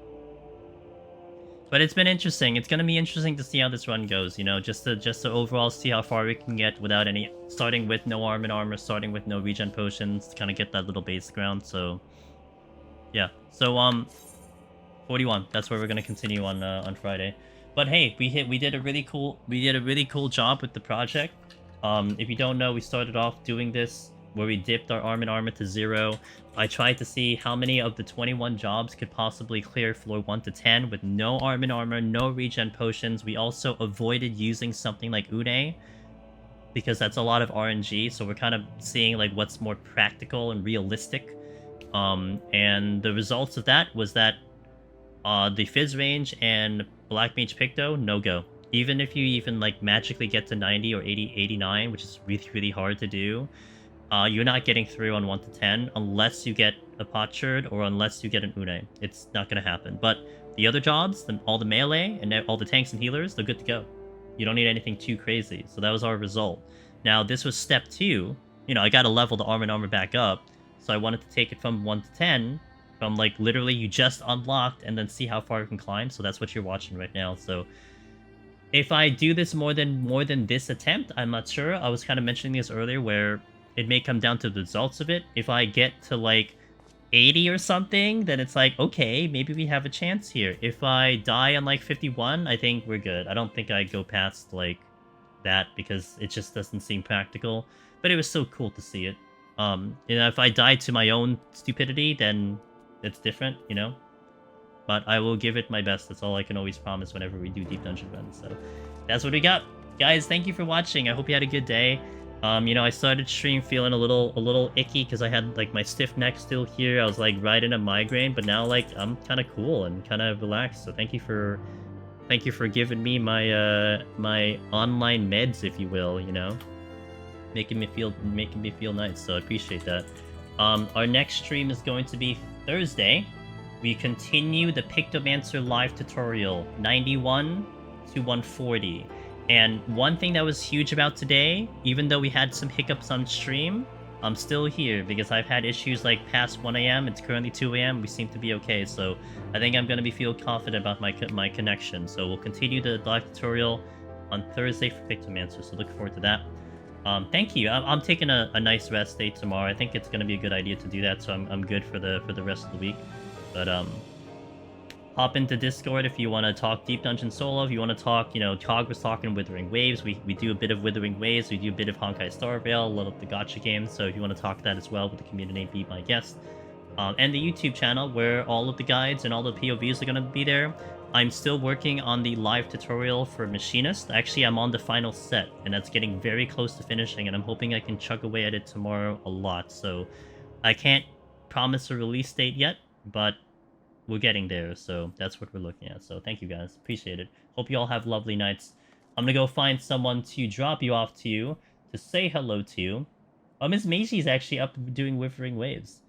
[SPEAKER 1] But it's been interesting. It's gonna be interesting to see how this run goes, you know, just to overall see how far we can get without any, starting with no armor, starting with no regen potions, to kind of get that little base ground. So yeah. So 41. That's where we're gonna continue on Friday. But hey, we did a really cool job with the project. If you don't know, we started off doing this where we dipped our armor to 0. I tried to see how many of the 21 jobs could possibly clear floor 1 to 10 with no armor, no regen potions. We also avoided using something like Une, because that's a lot of RNG, so we're kind of seeing like what's more practical and realistic. And the results of that was that the Fizz range and Black Mage Picto, no go. Even if you even like magically get to 90 or 80, 89, which is really hard to do, you're not getting through on 1 to 10 unless you get a Potsherd or unless you get an Une. It's not going to happen. But the other jobs, all the melee and all the tanks and healers, they're good to go. You don't need anything too crazy. So that was our result. Now, this was step 2. You know, I got to level the armor back up. So I wanted to take it from 1 to 10, from like literally you just unlocked, and then see how far you can climb. So that's what you're watching right now. So if I do this more than this attempt, I'm not sure. I was kind of mentioning this earlier where it may come down to the results of it. If I get to like 80 or something, then it's like, okay, maybe we have a chance here. If I die on like 51, I think we're good. I don't think I'd go past like that because it just doesn't seem practical. But it was so cool to see it. You know, if I die to my own stupidity, then it's different, you know? But I will give it my best. That's all I can always promise whenever we do Deep Dungeon runs. So that's what we got. Guys, thank you for watching. I hope you had a good day. You know, I started stream feeling a little icky because I had like my stiff neck still here. I was like riding a migraine, but now like I'm kind of cool and kind of relaxed. So thank you for giving me my my online meds, if you will. You know, making me feel nice. So I appreciate that. Our next stream is going to be Thursday. We continue the Pictomancer live tutorial 91 to 140. And one thing that was huge about today, even though we had some hiccups on stream, I'm still here because I've had issues like past 1 a.m. It's currently 2 a.m. We seem to be okay, so I think I'm gonna feel confident about my connection. So we'll continue the live tutorial on Thursday for Pictomancer. So look forward to that. Thank you. I'm taking a nice rest day tomorrow. I think it's gonna be a good idea to do that. So I'm good for the rest of the week. But hop into Discord if you want to talk Deep Dungeon solo. If you want to talk, Cog was talking Withering Waves. We do a bit of Withering Waves. We do a bit of Honkai Star Rail, a little of the gacha games. So if you want to talk that as well with the community, be my guest. And the YouTube channel where all of the guides and all the POVs are going to be there. I'm still working on the live tutorial for Machinist. Actually, I'm on the final set, and that's getting very close to finishing, and I'm hoping I can chug away at it tomorrow a lot. So I can't promise a release date yet, but we're getting there, so that's what we're looking at. So thank you guys, appreciate it. Hope you all have lovely nights. I'm gonna go find someone to drop you off to say hello to. Miss Maisie's actually up doing Withering Waves.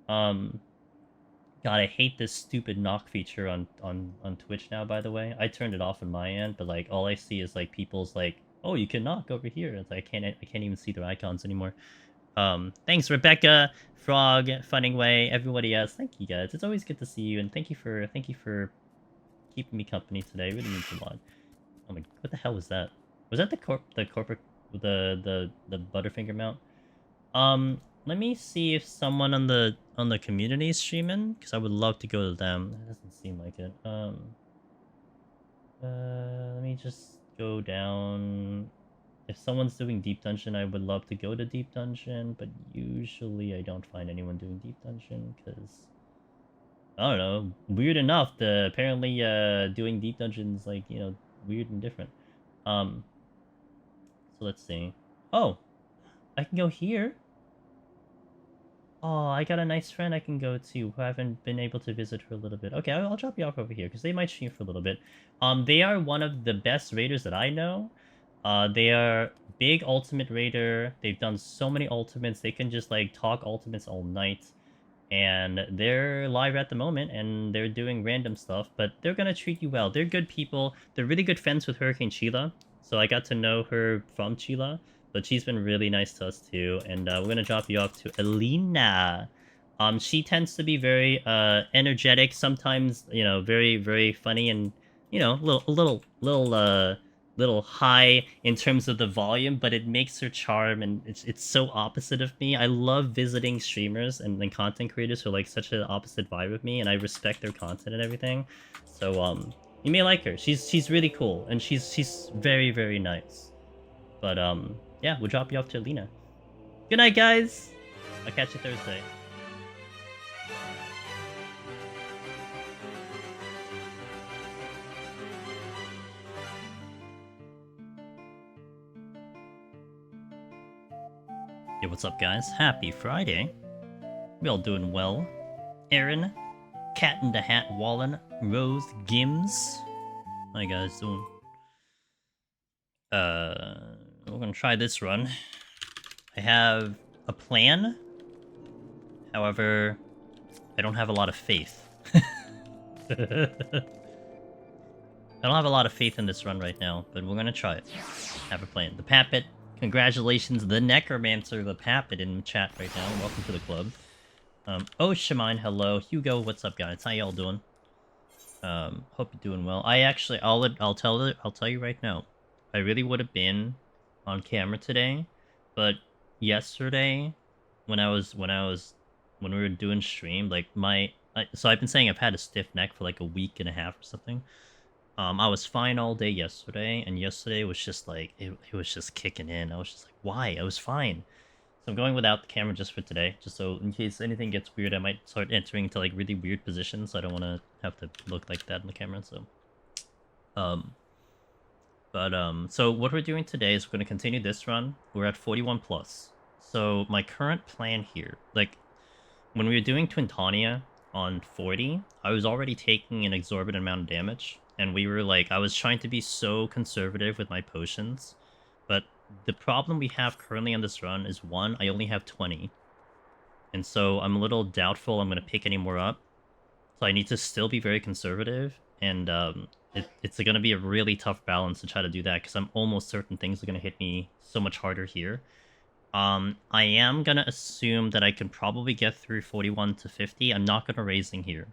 [SPEAKER 1] God, I hate this stupid knock feature on Twitch now, by the way. I turned it off on my end, but like all I see is like people's like, oh, you can knock over here. It's like I can't even see their icons anymore. Thanks, Rebecca, Frog, Funningway, everybody else. Thank you guys. It's always good to see you, and thank you for keeping me company today. It really means a lot. Oh my, what the hell was that? Was that the corporate the Butterfinger mount? Let me see if someone on the community is streaming, because I would love to go to them. It doesn't seem like it. Let me just go down. If someone's doing Deep Dungeon, I would love to go to Deep Dungeon, but usually I don't find anyone doing Deep Dungeon, because, I don't know, weird enough, apparently doing Deep Dungeon is, like, weird and different. So let's see. Oh, I can go here. Oh, I got a nice friend I can go to who I haven't been able to visit for a little bit. Okay, I'll drop you off over here, because they might stream for a little bit. They are one of the best raiders that I know. They are big ultimate raider. They've done so many ultimates. They can just like talk ultimates all night, and they're live at the moment, and they're doing random stuff, but they're gonna treat you well. They're good people. They're really good friends with Hurricane Sheila, so I got to know her from Sheila, but she's been really nice to us too. And we're gonna drop you off to Alina. She tends to be very energetic, sometimes very, very funny, and little high in terms of the volume, but it makes her charm, and it's so opposite of me. I love visiting streamers and content creators who are like such an opposite vibe of me, and I respect their content and everything. So you may like her. She's really cool, and she's very, very nice. But yeah, we'll drop you off to Alina. Good night, guys. I'll catch you Thursday. Yo, what's up, guys? Happy Friday. We all doing well. Aaron, Cat in the Hat Wallen, Rose Gims. How you guys doing? We're gonna try this run. I have a plan. However, I don't have a lot of faith. I don't have a lot of faith in this run right now, but we're gonna try it. Have a plan. The Pappet. Congratulations, the Necromancer, the Pappet in chat right now. Welcome to the club. Oh, Shemine, hello. Hugo, what's up, guys? How y'all doing? Hope you're doing well. I'll tell you right now. I really would have been on camera today, but yesterday, when we were doing stream, like so I've been saying I've had a stiff neck for like a week and a half or something. I was fine all day yesterday, and yesterday was just like, it was just kicking in. I was just like, why? I was fine. So I'm going without the camera just for today, just so in case anything gets weird, I might start entering into like really weird positions, so I don't want to have to look like that in the camera, so. So what we're doing today is we're going to continue this run. We're at 41 plus. So my current plan here, like, when we were doing Twintania on 40, I was already taking an exorbitant amount of damage. And we were like, I was trying to be so conservative with my potions. But the problem we have currently on this run is, one, I only have 20. And so I'm a little doubtful I'm going to pick any more up. So I need to still be very conservative. And It's going to be a really tough balance to try to do that, because I'm almost certain things are going to hit me so much harder here. I am going to assume that I can probably get through 41 to 50. I'm not going to raising here.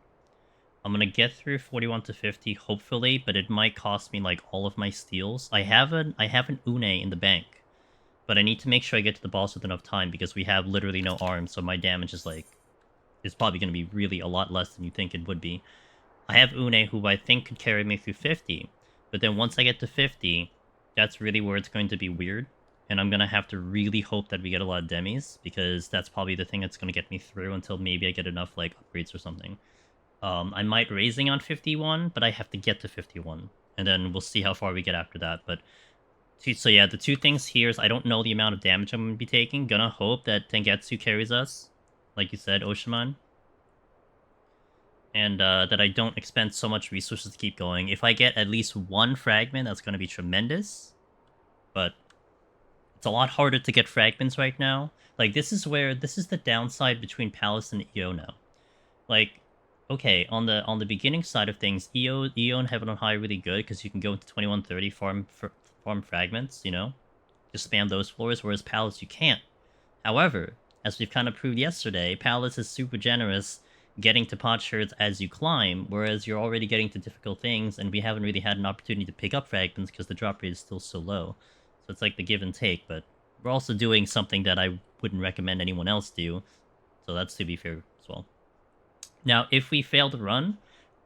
[SPEAKER 1] I'm going to get through 41 to 50, hopefully, but it might cost me, like, all of my steals. I have an Une in the bank, but I need to make sure I get to the boss with enough time, because we have literally no arms, so my damage is, like, is probably going to be really a lot less than you think it would be. I have Une, who I think could carry me through 50, but then once I get to 50, that's really where it's going to be weird, and I'm going to have to really hope that we get a lot of demis, because that's probably the thing that's going to get me through until maybe I get enough, like, upgrades or something. I might raising on 51, but I have to get to 51, and then we'll see how far we get after that, but... So yeah, the two things here is I don't know the amount of damage I'm going to be taking. Gonna hope that Tengetsu carries us, like you said, Oshiman. And that I don't expend so much resources to keep going. If I get at least one fragment, that's going to be tremendous. But it's a lot harder to get fragments right now. Like, this is the downside between Palace and EO now. Like, okay, on the beginning side of things, EO and Heaven on High are really good, because you can go into 2130, farm fragments, you know? Just spam those floors, whereas Palace you can't. However, as we've kind of proved yesterday, Palace is super generous getting to potsherds as you climb, whereas you're already getting to difficult things, and we haven't really had an opportunity to pick up fragments because the drop rate is still so low. So it's like the give and take, but we're also doing something that I wouldn't recommend anyone else do, so that's to be fair as well. Now, if we fail to run,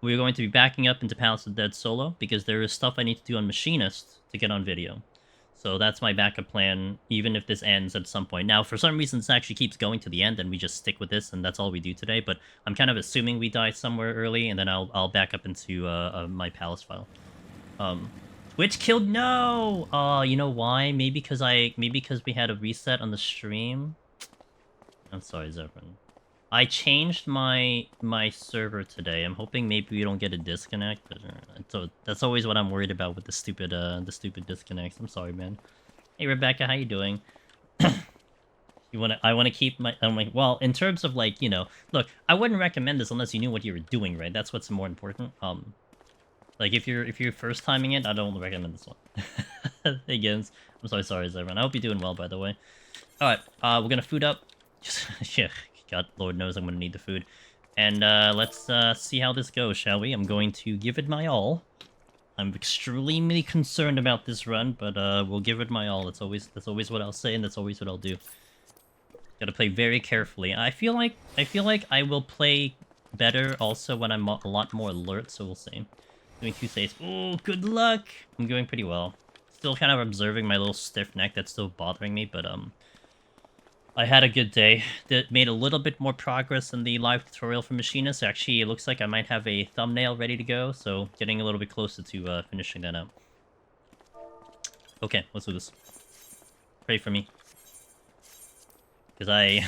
[SPEAKER 1] we're going to be backing up into Palace of Dead solo, because there is stuff I need to do on Machinist to get on video. So that's my backup plan, even if this ends at some point. Now, for some reason, this actually keeps going to the end, and we just stick with this, and that's all we do today. But I'm kind of assuming we die somewhere early, and then I'll back up into my Palace file. Twitch killed? No! You know why? Maybe because we had a reset on the stream. I'm sorry, Zephyrin. I changed my server today. I'm hoping maybe we don't get a disconnect, but so that's always what I'm worried about with the stupid disconnects. I'm sorry, man. Hey Rebecca, how you doing? I want to keep my... I'm like, well, in terms of, like, you know, look, I wouldn't recommend this unless you knew what you were doing, right? That's what's more important. Like, if you're first timing it, I don't recommend this one. Again, I'm sorry, everyone. I hope you're doing well, by the way. Alright, we're gonna food up. Yeah, God, Lord knows I'm gonna need the food. And let's see how this goes, shall we? I'm going to give it my all. I'm extremely concerned about this run, but we'll give it my all. That's always what I'll say, and that's always what I'll do. Gotta play very carefully. I feel like I will play better also when I'm a lot more alert, so we'll see. Doing 2 saves. Oh, good luck! I'm doing pretty well. Still kind of observing my little stiff neck that's still bothering me, but I had a good day. Made a little bit more progress in the live tutorial for Machinist. Actually, it looks like I might have a thumbnail ready to go, so getting a little bit closer to finishing that up. Okay, let's do this. Pray for me. Because I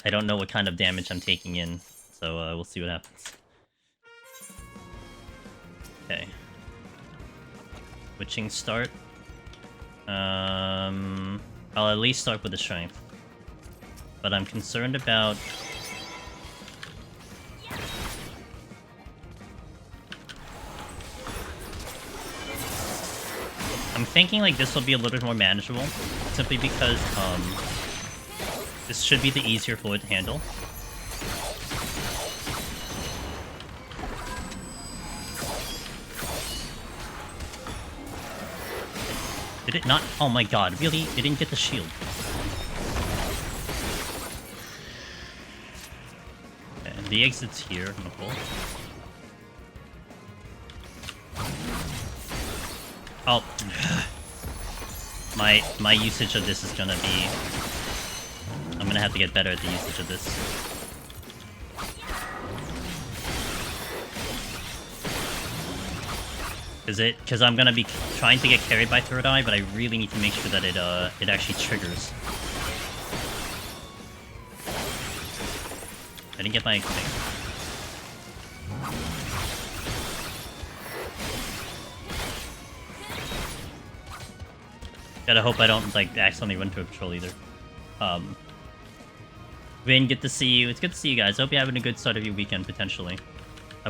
[SPEAKER 1] don't know what kind of damage I'm taking in, so we'll see what happens. Okay. Switching start. I'll at least start with the strength. But I'm concerned about... I'm thinking like this will be a little bit more manageable, simply because this should be the easier floor to handle. Did it not? Oh my god, really? It didn't get the shield. Okay, and the exit's here, I'm gonna pull. Oh. My usage of this is gonna be... I'm gonna have to get better at the usage of this. Because I'm gonna be trying to get carried by Third Eye, but I really need to make sure that it actually triggers. I didn't get my thing. Gotta hope I don't like accidentally run to a patrol either. Vin, good to see you. It's good to see you guys. I hope you're having a good start of your weekend potentially.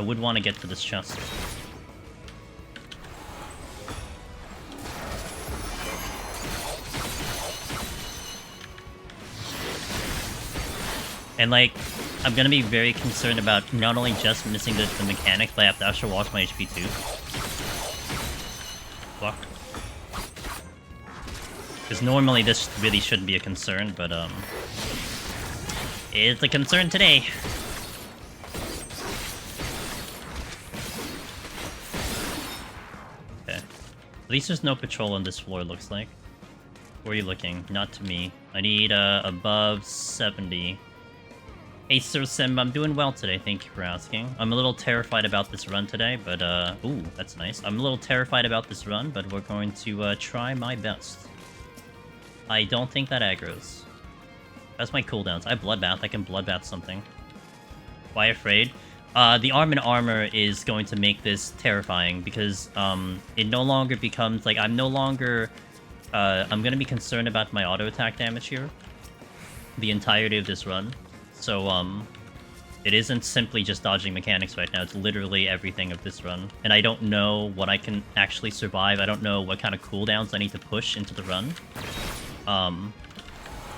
[SPEAKER 1] I would want to get to this chest. And like, I'm gonna be very concerned about not only just missing the mechanics, but I have to actually watch my HP too. Fuck. Because normally this really shouldn't be a concern, but it's a concern today. Okay. At least there's no patrol on this floor, looks like. Where are you looking? Not to me. I need above 70. Hey Sir Sim, I'm doing well today, thank you for asking. I'm a little terrified about this run today, but ooh, that's nice. I'm a little terrified about this run, but we're going to try my best. I don't think that aggroes. That's my cooldowns. I Bloodbath, I can Bloodbath something. Why afraid? The arm and armor is going to make this terrifying, because it no longer becomes, like, I'm no longer... I'm gonna be concerned about my auto attack damage here. The entirety of this run. So, it isn't simply just dodging mechanics right now, it's literally everything of this run. And I don't know what I can actually survive, I don't know what kind of cooldowns I need to push into the run.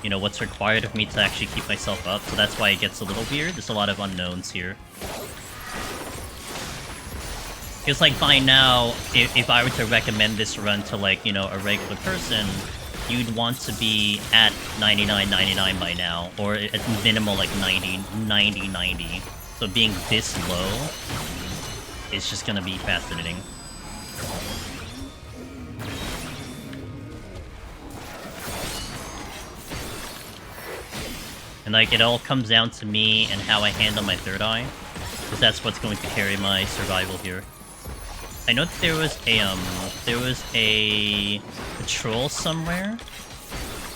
[SPEAKER 1] You know, what's required of me to actually keep myself up, so that's why it gets a little weird. There's a lot of unknowns here. Because, like, by now, if I were to recommend this run to, like, you know, a regular person, you'd want to be at 99.99 by now, or at minimal like 90. So being this low is just gonna be fascinating. And like, it all comes down to me and how I handle my third eye, because that's what's going to carry my survival here. I know that there was a patrol somewhere.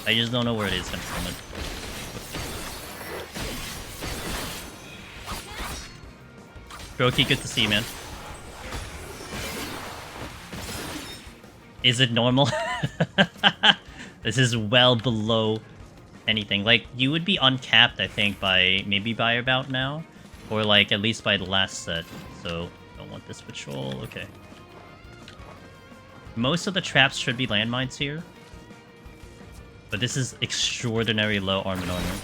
[SPEAKER 1] I just don't know where it is at the moment. Brokey, good to see you, man. Is it normal? This is well below anything. Like, you would be uncapped, I think, maybe by about now. Or, like, at least by the last set. So, don't want this patrol. Okay. Most of the traps should be landmines here. But this is extraordinary low arm and armor.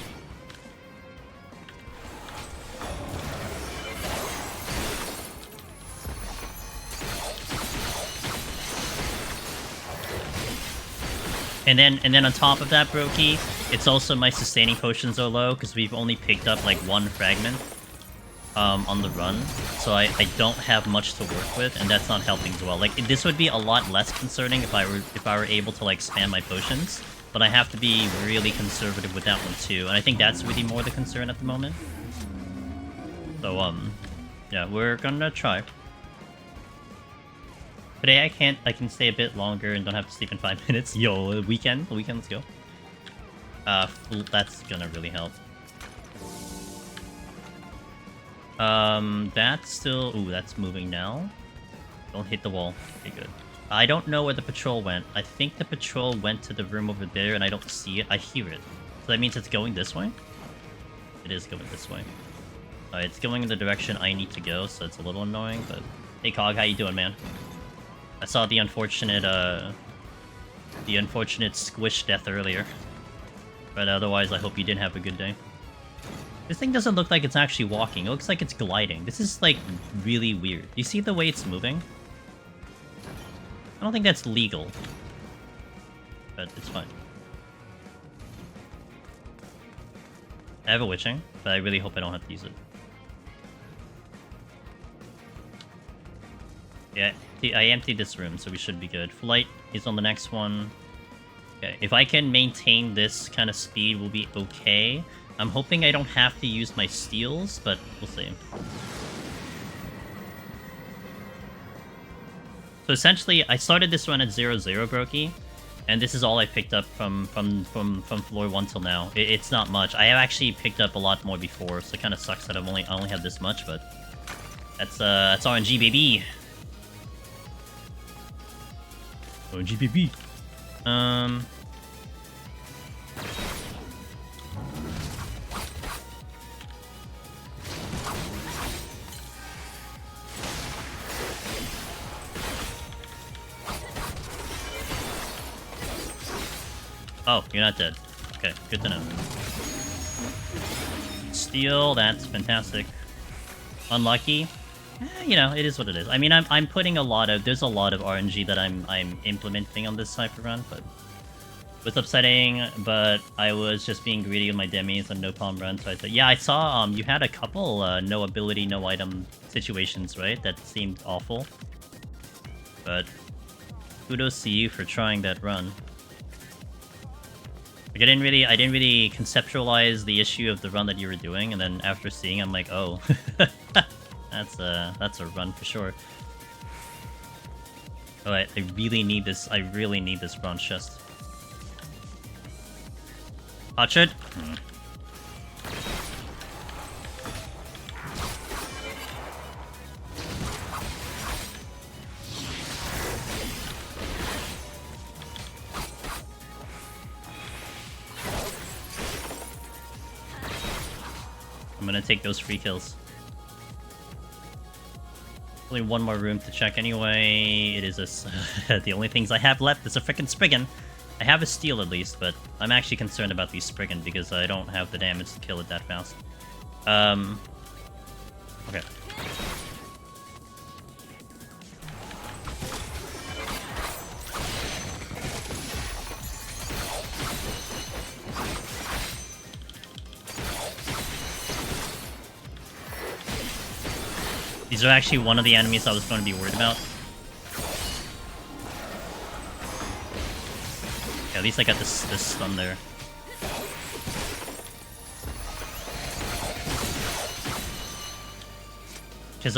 [SPEAKER 1] And then on top of that, Brokey, it's also my sustaining potions are low, because we've only picked up like one fragment on the run. So I don't have much to work with, and that's not helping as well. Like, this would be a lot less concerning if I were able to like spam my potions, but I have to be really conservative with that one too. And I think that's really more the concern at the moment. So yeah, we're gonna try. Today I can stay a bit longer and don't have to sleep in 5 minutes. Yo, weekend, let's go. That's gonna really help. That's still... Ooh, that's moving now. Don't hit the wall. Okay, good. I don't know where the patrol went. I think the patrol went to the room over there and I don't see it. I hear it. So that means it's going this way? It is going this way. It's going in the direction I need to go, so it's a little annoying, but... Hey, Cog, how you doing, man? I saw the unfortunate squish death earlier. But otherwise, I hope you did have a good day. This thing doesn't look like it's actually walking. It looks like it's gliding. This is, like, really weird. You see the way it's moving? I don't think that's legal. But it's fine. I have a witching, but I really hope I don't have to use it. Yeah, I emptied this room, so we should be good. Flight is on the next one. Okay, if I can maintain this kind of speed, we'll be okay. I'm hoping I don't have to use my steals, but we'll see. So essentially, I started this run at 0-0, Brokey, and this is all I picked up from floor 1 till now. It's not much. I have actually picked up a lot more before, so it kind of sucks that I only have this much, but that's RNG, baby. RNG, baby. Oh, you're not dead. Okay, good to know. Steal, that's fantastic. Unlucky. You know, it is what it is. I mean, I'm putting a lot of... There's a lot of RNG that I'm implementing on this Cypher run, but... It was upsetting, but I was just being greedy with my demis on no palm run, so I thought... Yeah, I saw you had a couple no ability, no item situations, right? That seemed awful. But... Kudos to you for trying that run. Like, I didn't really conceptualize the issue of the run that you were doing, and then after seeing, I'm like, oh... That's a run for sure. Alright, I really need this bronze chest. Orchard? I'm gonna take those free kills. Only one more room to check anyway. It is the only things I have left is a frickin' Spriggan. I have a steal at least, but I'm actually concerned about these Spriggan because I don't have the damage to kill it that fast. Okay. These are actually one of the enemies I was going to be worried about. Yeah, at least I got this stun there. Because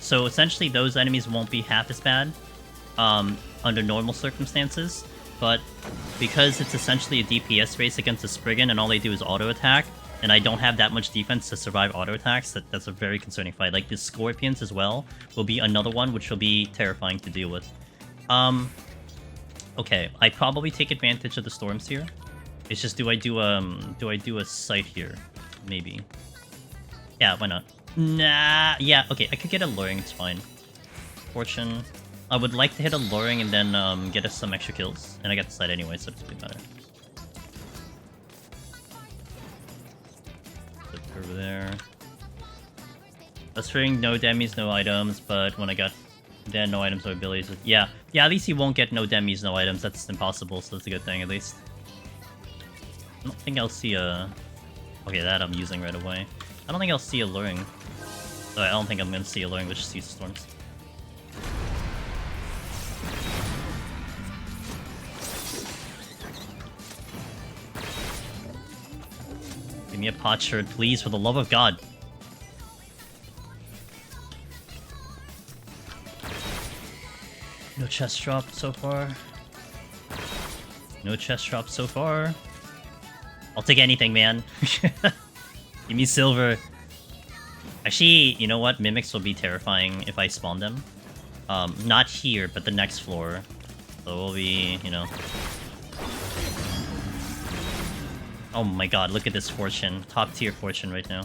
[SPEAKER 1] so essentially those enemies won't be half as bad under normal circumstances, but because it's essentially a DPS race against a Spriggan and all they do is auto attack, and I don't have that much defense to survive auto attacks, that's a very concerning fight. Like, the Scorpions as well will be another one, which will be terrifying to deal with. Okay, I probably take advantage of the storms here. It's just, do I do a sight here? Maybe. Yeah, why not? Nah, yeah, okay, I could get a luring, it's fine. Fortune. I would like to hit a luring and then get us some extra kills. And I got the sight anyway, so it doesn't really matter. Over there. Ring, no demis, no items, but when I got then no items, no abilities. Yeah, at least he won't get no demis, no items. That's impossible, so that's a good thing at least. I don't think I'll see a... Okay, that I'm using right away. I don't think I'll see a luring. So I don't think I'm gonna see a luring, let's just use storms. Give me a potsherd, please, for the love of God. No chest drop so far. No chest drop so far. I'll take anything, man. Give me silver. Actually, you know what? Mimics will be terrifying if I spawn them. Not here, but the next floor. So we'll be, you know... Oh my god, look at this fortune. Top tier fortune right now.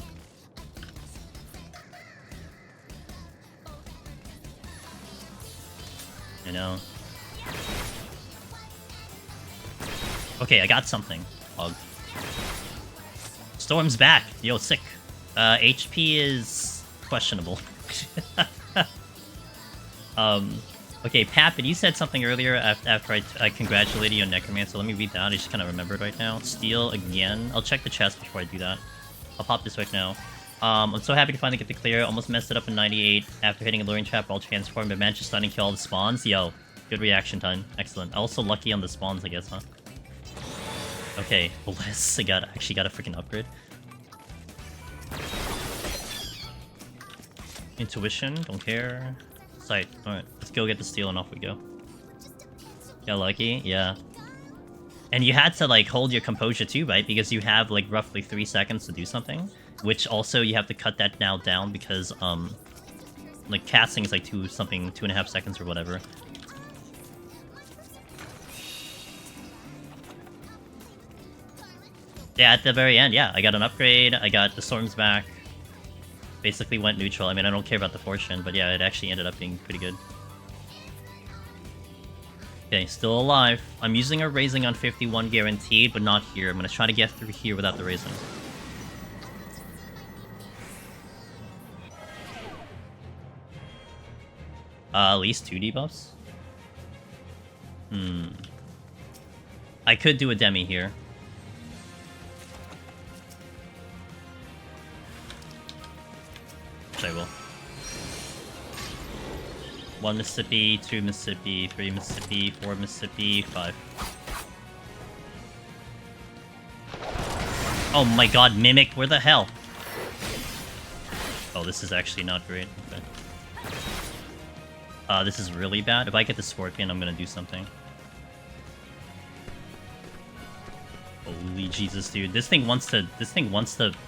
[SPEAKER 1] I know. Okay, I got something. Bug. Storm's back! Yo, sick. HP is... questionable. Okay, Pappin, you said something earlier after I congratulated you on Necromancer. Let me read that. I just kind of remembered right now. Steal again. I'll check the chest before I do that. I'll pop this right now. I'm so happy to finally get the clear. Almost messed it up in 98 after hitting a luring trap while transformed, but managed to stun and kill all the spawns. Yo, good reaction time. Excellent. Also lucky on the spawns, I guess, huh? Okay, bless. I actually got a freaking upgrade. Intuition, don't care. Sight. Alright, let's go get the steal and off we go. Yeah, lucky? Yeah. And you had to, like, hold your composure too, right? Because you have, like, roughly 3 seconds to do something. Which also, you have to cut that now down because, like, casting is, like, 2.5 seconds or whatever. Yeah, at the very end, yeah. I got an upgrade, I got the storms back. Basically went neutral. I mean, I don't care about the fortune, but yeah, it actually ended up being pretty good. Okay, still alive. I'm using a raising on 51 guaranteed, but not here. I'm gonna try to get through here without the raising. At least 2 debuffs? I could do a demi here. Which I will. 1 Mississippi, 2 Mississippi, 3 Mississippi, 4 Mississippi, 5. Oh my god, Mimic, where the hell? Oh, this is actually not great. Okay. This is really bad. If I get the Scorpion, I'm gonna do something. Holy Jesus, dude. This thing wants to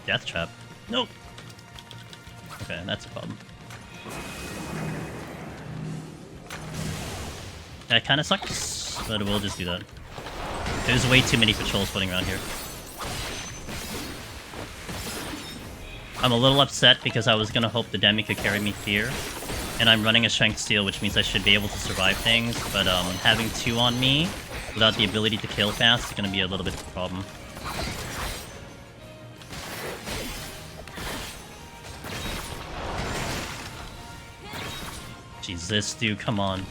[SPEAKER 1] Death Trap. Nope. Okay, that's a problem. That kind of sucks, but we'll just do that. There's way too many patrols floating around here. I'm a little upset because I was gonna hope the Demi could carry me here. And I'm running a Strength Steel, which means I should be able to survive things, but having 2 on me without the ability to kill fast is gonna be a little bit of a problem. Jesus, dude, come on.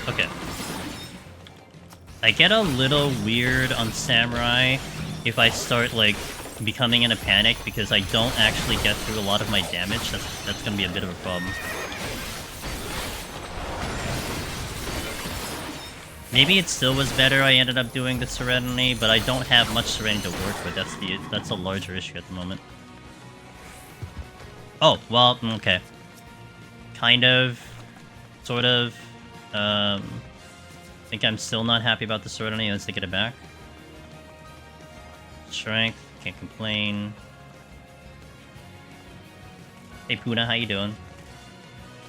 [SPEAKER 1] Okay. I get a little weird on Samurai if I start, like, becoming in a panic because I don't actually get through a lot of my damage. That's gonna be a bit of a problem. Maybe it still was better I ended up doing the Serenity, but I don't have much Serenity to work with. That's a larger issue at the moment. Oh, well, okay. Kind of. Sort of. I think I'm still not happy about the Serenity. Let's take it back. Strength, can't complain. Hey Puna, how you doing?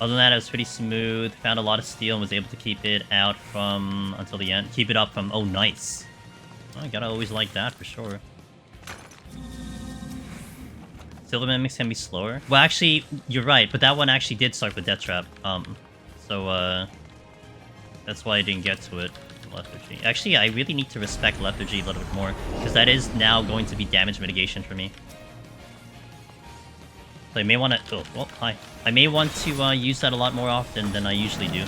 [SPEAKER 1] Other than that, it was pretty smooth. Found a lot of steel and was able to keep it out from until the end. Keep it up from. Oh, nice. Well, I gotta always like that for sure. Silver Mimics can be slower. Well, actually, you're right, but that one actually did start with Death Trap. That's why I didn't get to it. Lethargy. Actually, I really need to respect Lethargy a little bit more, because that is now going to be damage mitigation for me. So I may want to... Oh, well, hi. I may want to use that a lot more often than I usually do.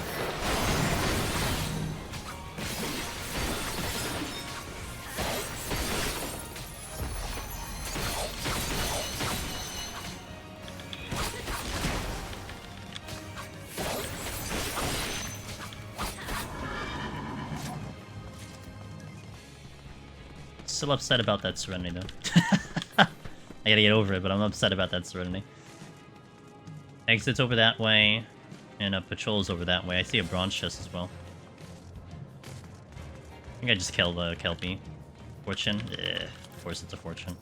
[SPEAKER 1] Still upset about that Serenity, though. I gotta get over it, but I'm upset about that Serenity. Exits over that way, and patrols over that way. I see a bronze chest as well. I think I just killed Kelpie. Fortune? Of course it's a Fortune.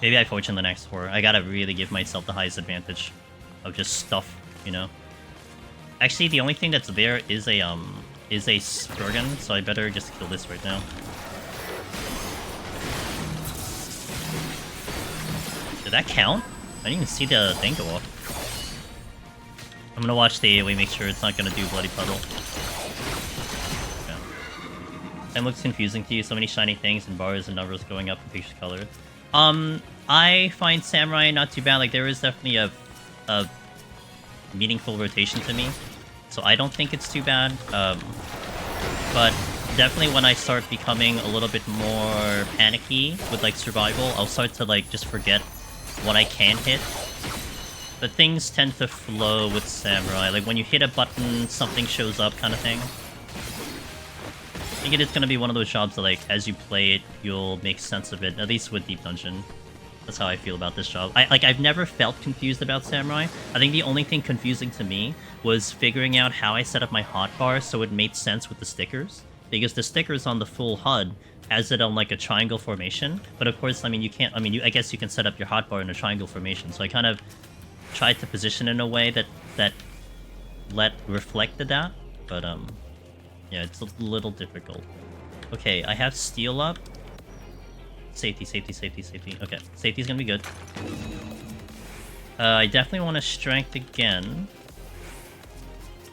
[SPEAKER 1] Maybe I Fortune the next 4. I gotta really give myself the highest advantage of just stuff, you know? Actually, the only thing that's there is a Spurgen, so I better just kill this right now. Did that count? I didn't even see the thing go off. I'm gonna watch the AoE, make sure it's not gonna do Bloody Puddle. Okay. That looks confusing to you, so many shiny things and bars and numbers going up in picture color. I find Samurai not too bad. Like, there is definitely a meaningful rotation to me, so I don't think it's too bad. But definitely when I start becoming a little bit more panicky with, like, survival, I'll start to, like, just forget what I can hit. But things tend to flow with Samurai. Like, when you hit a button, something shows up kind of thing. I think it is going to be one of those jobs that, like, as you play it, you'll make sense of it. At least with Deep Dungeon. That's how I feel about this job. I've never felt confused about Samurai. I think the only thing confusing to me was figuring out how I set up my hotbar so it made sense with the stickers. because the stickers on the full HUD has it on like a triangle formation. But of course, I mean, you can't. I mean, I guess you can set up your hotbar in a triangle formation. So I kind of tried to position in a way that reflected that. But yeah, it's a little difficult. Okay, I have steel up. Safety, safety, safety, safety. Okay, safety's gonna be good. I definitely want to strength again.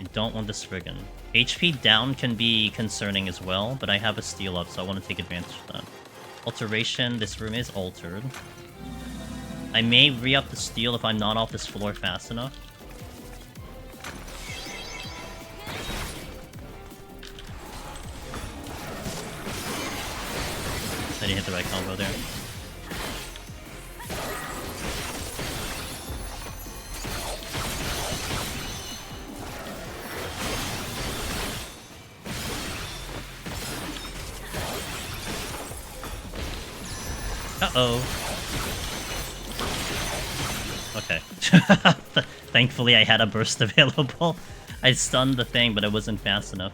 [SPEAKER 1] I don't want the Spriggan. HP down can be concerning as well, but I have a steel up, so I want to take advantage of that. Alteration, this room is altered. I may re-up the steel if I'm not off this floor fast enough. I didn't hit the right combo there. Uh-oh. Okay. Thankfully, I had a burst available. I stunned the thing, but it wasn't fast enough.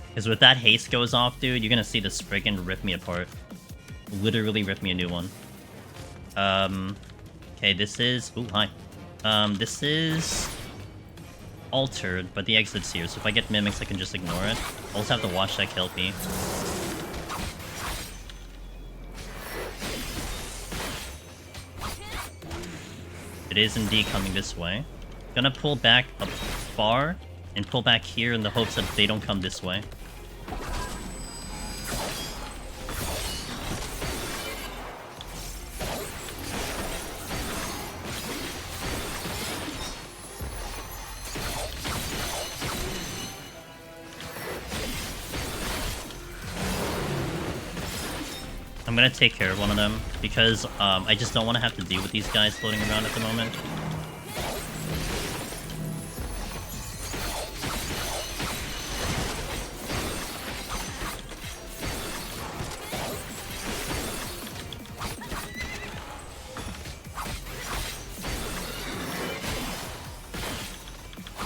[SPEAKER 1] Because with that haste goes off, dude, you're gonna see the Spriggan rip me apart. Literally rip me a new one. Okay, this is... Ooh, hi. This is... altered, but the exit's here, so if I get mimics, I can just ignore it. I'll also have to watch that kill me. It is indeed coming this way. Gonna pull back a bar and pull back here in the hopes that they don't come this way. I'm gonna take care of one of them, because I just don't want to have to deal with these guys floating around at the moment.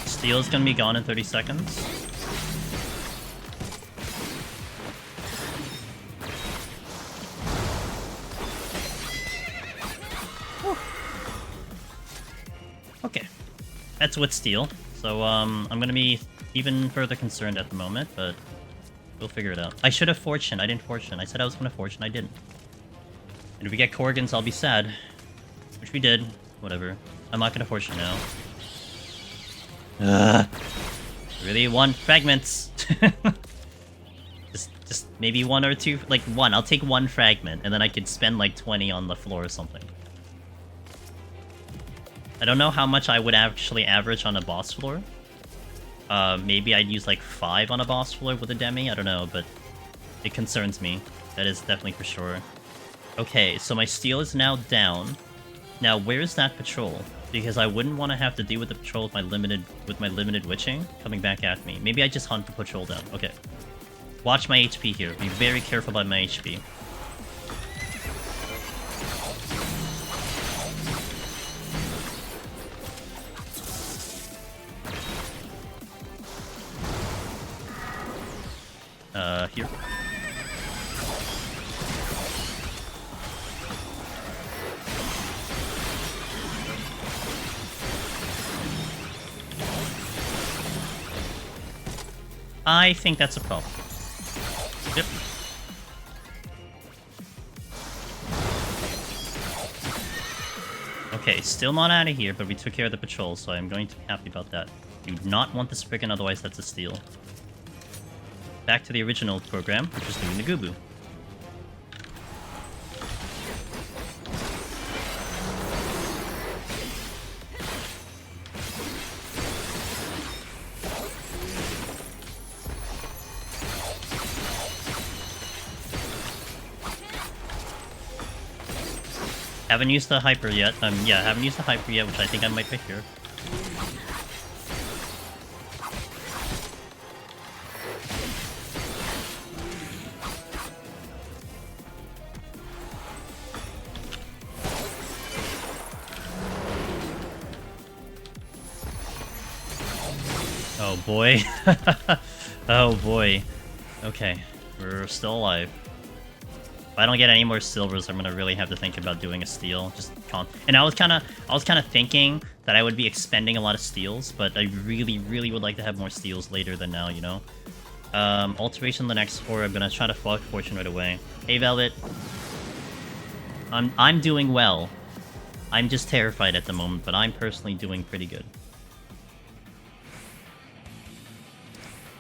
[SPEAKER 1] Steel's gonna be gone in 30 seconds. Okay, that's with steel. So I'm gonna be even further concerned at the moment, but we'll figure it out. I should have fortune. I didn't fortune. I said I was gonna fortune. I didn't. And if we get Corgans, I'll be sad. Which we did. Whatever. I'm not gonna fortune now. Really want fragments. just maybe one or two. Like one. I'll take one fragment, and then I could spend like 20 on the floor or something. I don't know how much I would actually average on a boss floor. Maybe I'd use like 5 on a boss floor with a demi, I don't know, but it concerns me. That is definitely for sure. Okay, so my steel is now down. Now, where's that patrol? Because I wouldn't want to have to deal with the patrol with my limited witching coming back at me. Maybe I just hunt the patrol down. Okay. Watch my HP here. Be very careful about my HP. Here. I think that's a problem. Yep. Okay, still not out of here, but we took care of the patrol, so I'm going to be happy about that. Do not want the Spriggan, otherwise that's a steal. Back to the original program, which is doing the Gubu. Haven't used the hyper yet. Yeah, haven't used the hyper yet, which I think I might pick here. Oh boy. Oh boy. Okay, we're still alive. If I don't get any more silvers, I'm gonna really have to think about doing a steal. And I was kind of thinking that I would be expending a lot of steals, but I really would like to have more steals later than now, you know. Alteration the next 4. I'm gonna try to Fog Fortune right away. Hey Velvet. I'm doing well. I'm just terrified at the moment, but I'm personally doing pretty good.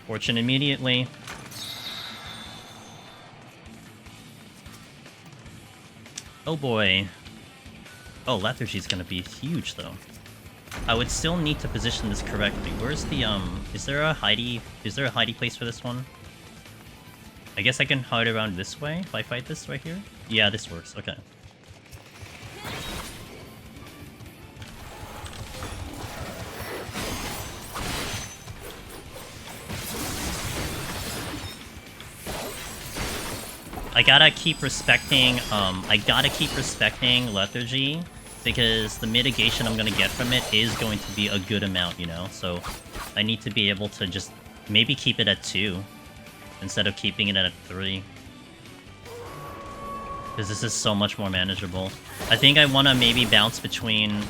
[SPEAKER 1] Fortune immediately. Oh boy. Oh, Lethargy's gonna be huge though. I would still need to position this correctly. Where's the is there a hidey place for this one? I guess I can hide around this way if I fight this right here? Yeah, this works, okay. I gotta keep respecting Lethargy, because the mitigation I'm gonna get from it is going to be a good amount, you know? So I need to be able to just maybe keep it at 2 instead of keeping it at 3. Because this is so much more manageable. I think I want to maybe bounce between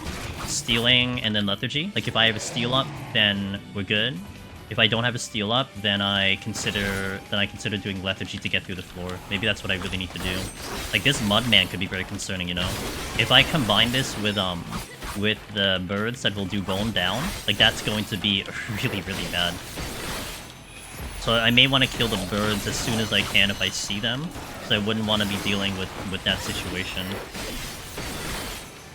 [SPEAKER 1] stealing and then Lethargy. Like if I have a steal up, then we're good. If I don't have a steal up, then I consider doing Lethargy to get through the floor. Maybe that's what I really need to do. Like this Mudman could be very concerning, you know. If I combine this with the birds that will do bone down, like that's going to be really bad. So I may want to kill the birds as soon as I can if I see them. So I wouldn't want to be dealing with that situation.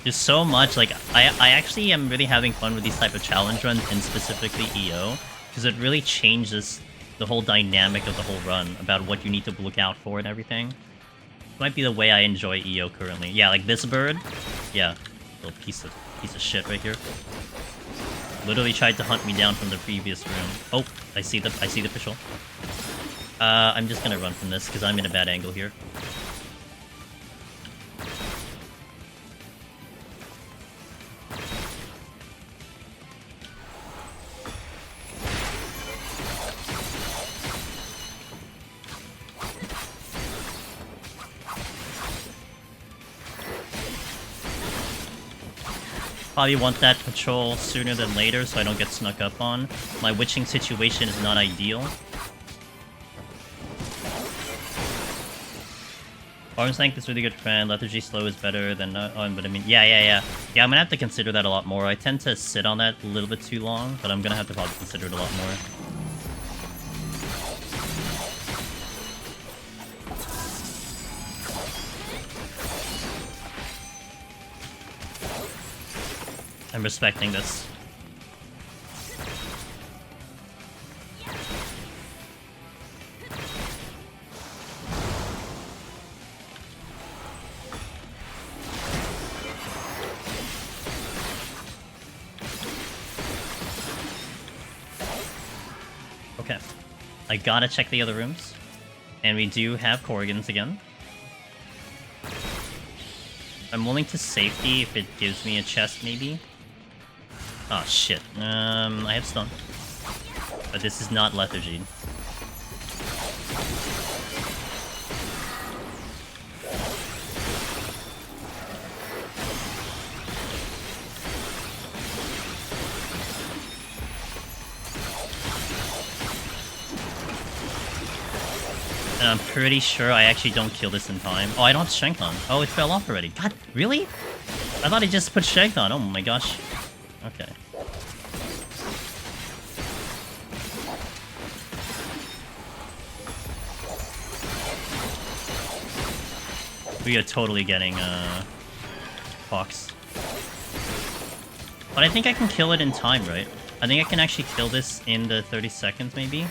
[SPEAKER 1] There's so much, like I actually am really having fun with these type of challenge runs, and specifically EO. Because it really changes the whole dynamic of the whole run about what you need to look out for and everything. It might be the way I enjoy EO currently. Yeah, like this bird. Yeah, little piece of shit right here. Literally tried to hunt me down from the previous room. Oh, I see the patrol. I'm just gonna run from this because I'm in a bad angle here. Probably want that patrol sooner than later so I don't get snuck up on. My witching situation is not ideal. Arms Length is really good friend. Lethargy slow is better than but I mean, yeah. Yeah, I'm gonna have to consider that a lot more. I tend to sit on that a little bit too long, but I'm gonna have to probably consider it a lot more. I'm respecting this. Okay. I gotta check the other rooms. And we do have Corrigans again. I'm willing to safety if it gives me a chest, maybe. Oh shit. I have stun. But this is not Lethargy. And I'm pretty sure I actually don't kill this in time. Oh, I don't have Strength on. Oh, it fell off already. God, really? I thought I just put Strength on. Oh my gosh. Okay. We are totally getting, Fox. But I think I can kill it in time, right? I think I can actually kill this in the 30 seconds, maybe?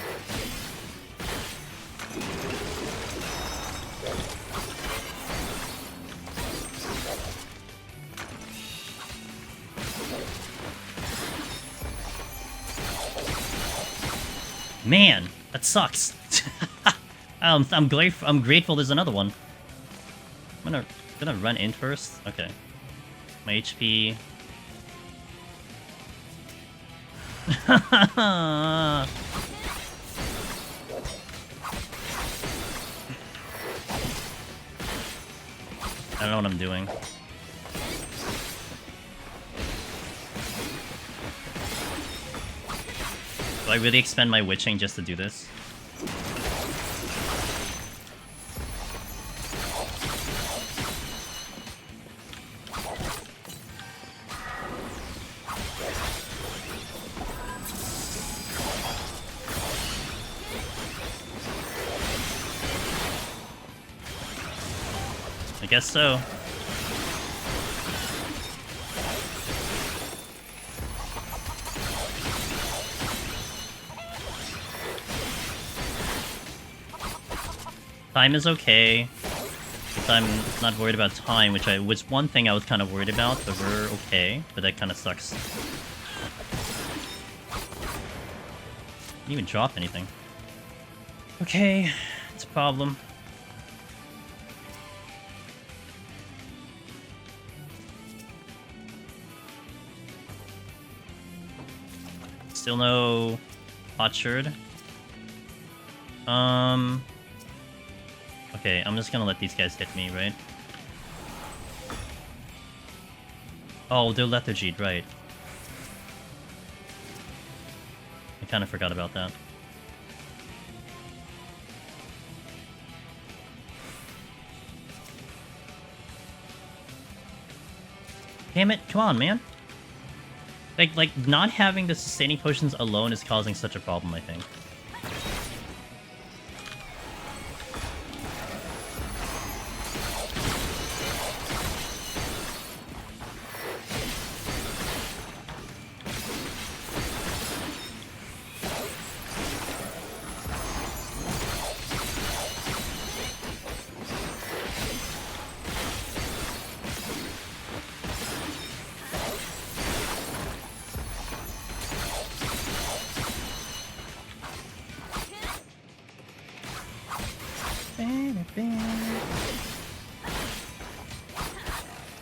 [SPEAKER 1] Man, that sucks. I'm grateful there's another one. I'm gonna run in first. Okay. My HP. I don't know what I'm doing. Do I really expend my witching just to do this? I guess so. Time is okay. I'm not worried about time, which was one thing I was kind of worried about, but we're okay. But that kind of sucks. Didn't even drop anything. Okay, it's a problem. Still no potsherd. Okay, I'm just gonna let these guys hit me, right? Oh, they're lethargied, right. I kind of forgot about that. Damn it, come on, man. Like, not having the sustaining potions alone is causing such a problem, I think.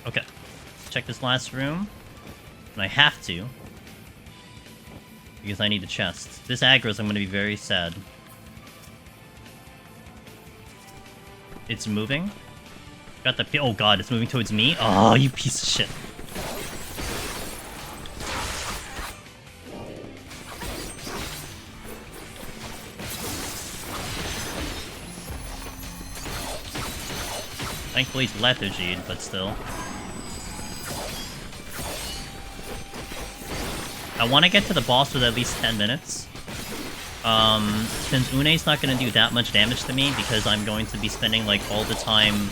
[SPEAKER 1] Okay, check this last room. And I have to. Because I need the chest. This aggro's, I'm gonna be very sad. It's moving. Got the... Oh god, it's moving towards me? Oh, you piece of shit. Thankfully it's lethargied, but still. I want to get to the boss with at least 10 minutes. Since Une's not going to do that much damage to me, because I'm going to be spending, like, all the time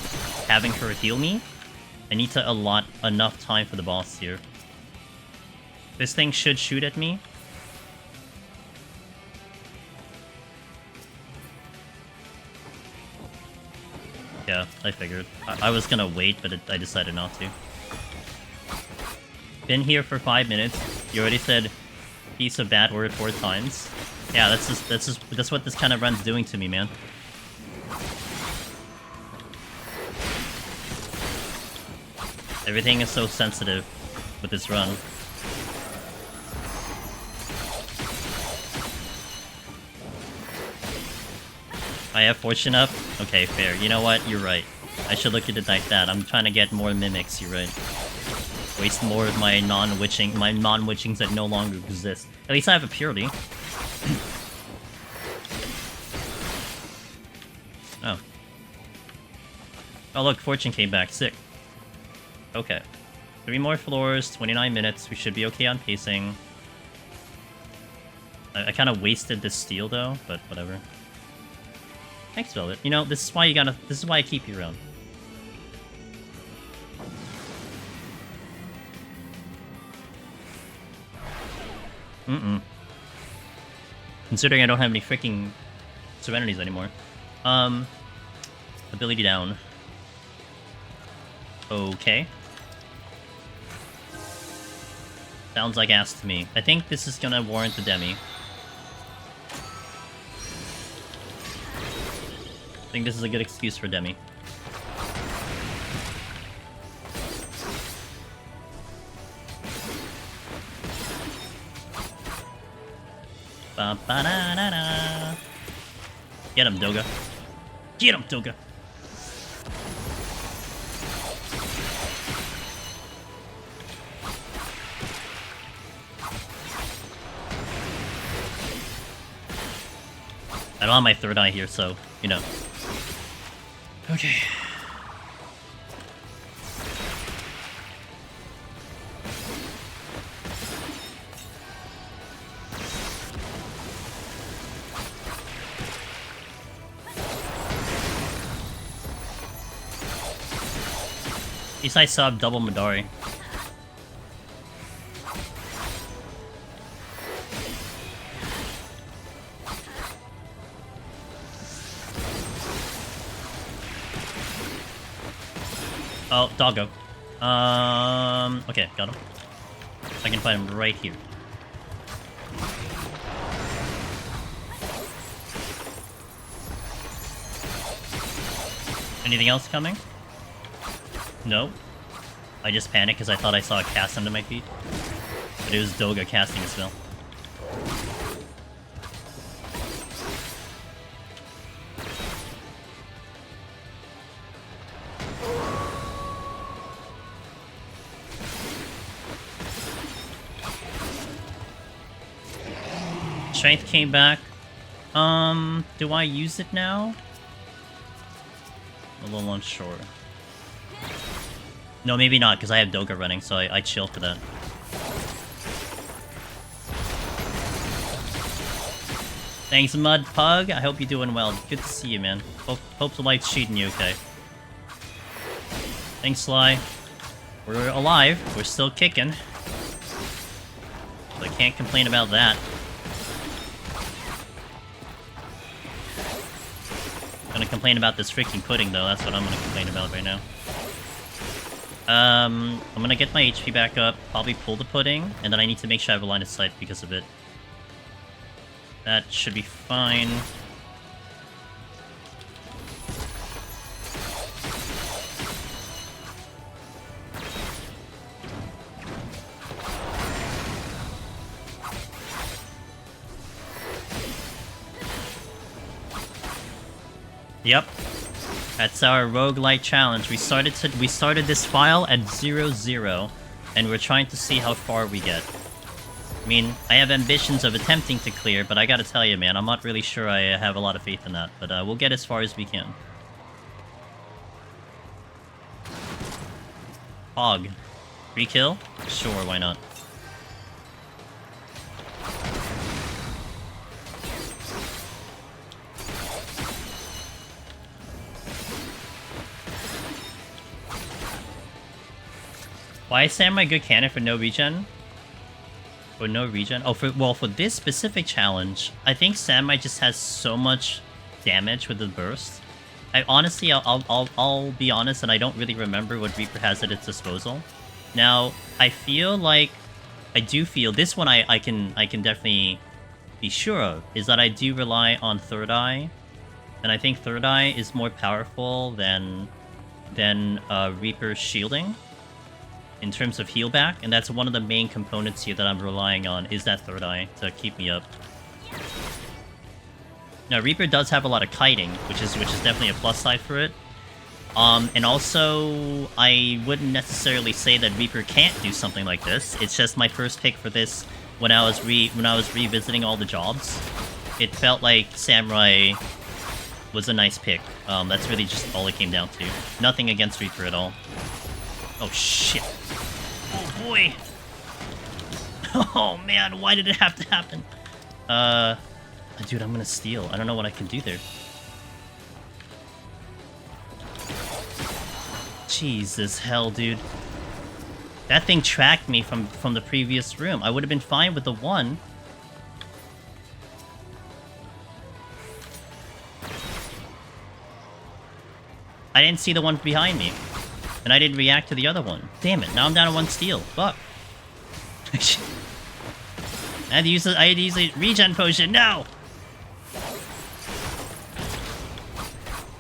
[SPEAKER 1] having her heal me, I need to allot enough time for the boss here. This thing should shoot at me. Yeah, I figured. I was gonna wait, but I decided not to. Been here for 5 minutes. You already said piece of bad word 4 times. Yeah, that's what this kind of run's doing to me, man. Everything is so sensitive with this run. I have fortune up? Okay, fair. You know what? You're right. I should look at it like that. I'm trying to get more mimics, you're right. Waste more of my non-witchings that no longer exist. At least I have a purity. Oh. Oh look, fortune came back. Sick. Okay. 3 more floors, 29 minutes. We should be okay on pacing. I kind of wasted this steel though, but whatever. Thanks, Velvet. You know, this is why I keep you around. Considering I don't have any freaking serenities anymore. Ability down. Okay. Sounds like ass to me. I think this is gonna warrant the demi. I think this is a good excuse for demi. Ba-ba-da-da-da. Get him, Doga. Get him, Doga. I don't have my third eye here, so, you know. Okay. At least I sub double Midori. Oh, doggo. Okay, got him. I can find him right here. Anything else coming? No. I just panicked because I thought I saw a cast under my feet. But it was Doga casting a spell. Strength came back. Do I use it now? A little unsure. No, maybe not, because I have Doga running, so I chill for that. Thanks, Mud Pug. I hope you're doing well. Good to see you, man. Hope the light's cheating you okay. Thanks, Sly. We're alive. We're still kicking. So I can't complain about that. I'm gonna complain about this freaking pudding, though. That's what I'm gonna complain about right now. I'm gonna get my HP back up, probably pull the pudding, and then I need to make sure I have a line of sight because of it. That should be fine. Yep. That's our roguelike challenge. We started this file at 0-0, and we're trying to see how far we get. I mean, I have ambitions of attempting to clear, but I gotta tell you, man, I'm not really sure I have a lot of faith in that, but we'll get as far as we can. Hog. Free kill? Sure, why not? Why is Samurai good cannon for no regen? For no regen? Oh, for this specific challenge, I think Samurai just has so much damage with the burst. Honestly, I'll be honest, and I don't really remember what Reaper has at its disposal. Now, I do feel this one I can definitely be sure of, is that I do rely on Third Eye, and I think Third Eye is more powerful than Reaper's shielding in terms of heal back, and that's one of the main components here that I'm relying on, is that Third Eye to keep me up. Now, Reaper does have a lot of kiting, which is definitely a plus side for it. And also, I wouldn't necessarily say that Reaper can't do something like this. It's just my first pick for this when I was revisiting all the jobs. It felt like Samurai was a nice pick. That's really just all it came down to. Nothing against Reaper at all. Oh shit. Oh boy. Oh man, why did it have to happen? Dude, I'm gonna steal. I don't know what I can do there. Jesus hell, dude. That thing tracked me from the previous room. I would have been fine with the one. I didn't see the one behind me. And I didn't react to the other one. Damn it, now I'm down to one steal. Fuck. I had to use a regen potion. No!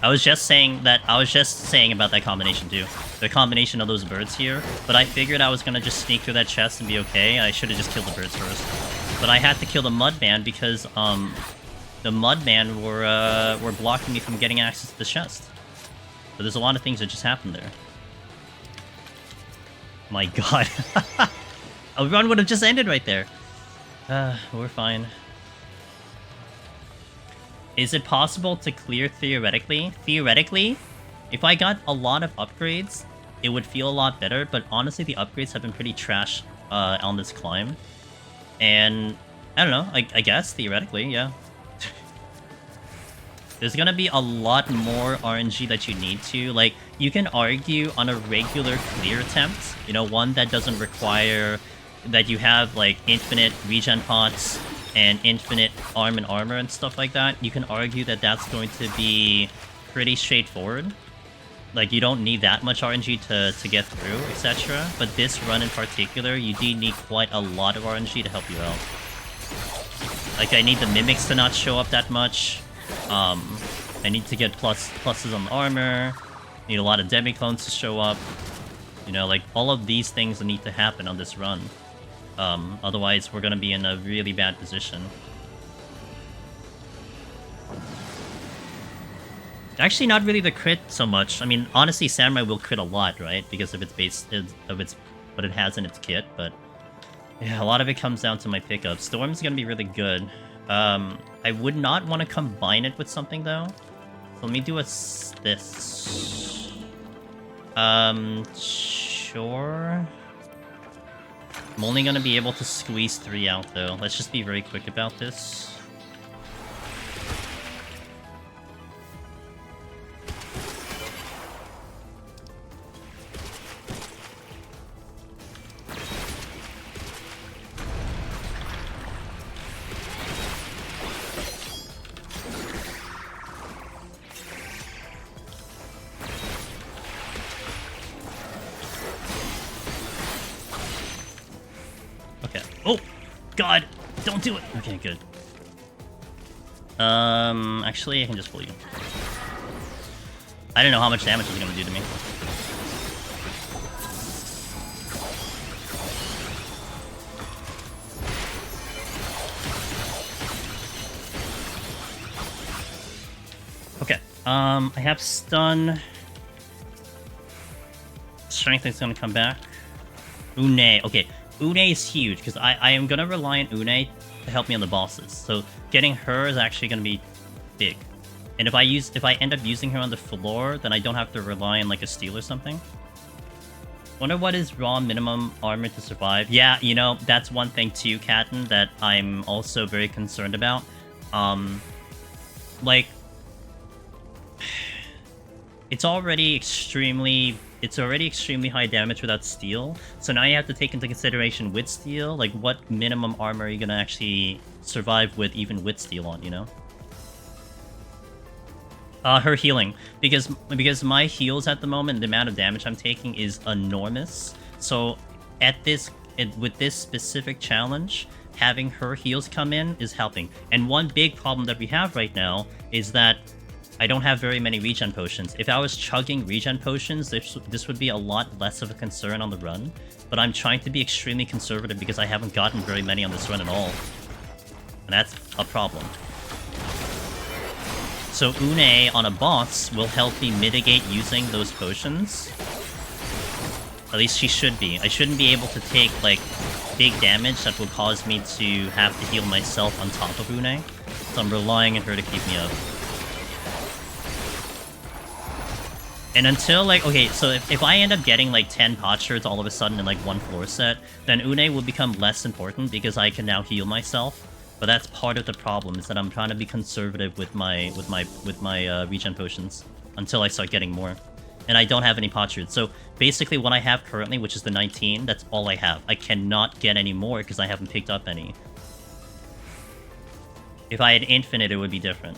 [SPEAKER 1] I was just saying about that combination too. The combination of those birds here. But I figured I was gonna just sneak through that chest and be okay. I should have just killed the birds first. But I had to kill the Mudman because the Mudman were blocking me from getting access to the chest. So there's a lot of things that just happened there. My god. A run would have just ended right there. We're fine. Is it possible to clear theoretically? Theoretically, if I got a lot of upgrades, it would feel a lot better, but honestly, the upgrades have been pretty trash on this climb. And, I don't know, I guess, theoretically, yeah. There's gonna be a lot more RNG that you need to. Like, you can argue on a regular clear attempt, you know, one that doesn't require that you have, like, infinite regen pots and infinite arm and armor and stuff like that. You can argue that that's going to be pretty straightforward. Like, you don't need that much RNG to get through, etc. But this run in particular, you do need quite a lot of RNG to help you out. Like, I need the mimics to not show up that much. I need to get pluses on the armor. Need a lot of demi-clones to show up. You know, like, all of these things need to happen on this run. Otherwise, we're gonna be in a really bad position. Actually, not really the crit so much. I mean, honestly, Samurai will crit a lot, right? Because of its base, of its what it has in its kit. But yeah, a lot of it comes down to my pickup. Storm's gonna be really good. I would not want to combine it with something though. So let me do this. Sure. I'm only gonna be able to squeeze 3 out though. Let's just be very quick about this. God, don't do it. Okay, good. Actually, I can just pull you. I don't know how much damage it's gonna do to me. Okay. I have stun. Strength is gonna come back. Une. Okay. Une is huge, because I am going to rely on Une to help me on the bosses. So getting her is actually going to be big. And if I end up using her on the floor, then I don't have to rely on like a steal or something. Wonder what is raw minimum armor to survive. Yeah, you know, that's one thing too, Katten, that I'm also very concerned about. Like, it's already extremely high damage without steel. So now you have to take into consideration with steel, like what minimum armor are you gonna actually survive with, even with steel on, you know? Her healing, because my heals at the moment, the amount of damage I'm taking is enormous. So with this specific challenge, having her heals come in is helping. And one big problem that we have right now is that I don't have very many regen potions. If I was chugging regen potions, this would be a lot less of a concern on the run. But I'm trying to be extremely conservative because I haven't gotten very many on this run at all. And that's a problem. So Une on a boss will help me mitigate using those potions. At least she should be. I shouldn't be able to take, like, big damage that will cause me to have to heal myself on top of Une. So I'm relying on her to keep me up. And until, like, okay, so if I end up getting, like, 10 potsherds all of a sudden in, like, one floor set, then Une will become less important because I can now heal myself. But that's part of the problem, is that I'm trying to be conservative with my regen potions until I start getting more. And I don't have any potsherds. So basically what I have currently, which is the 19, that's all I have. I cannot get any more because I haven't picked up any. If I had infinite, it would be different.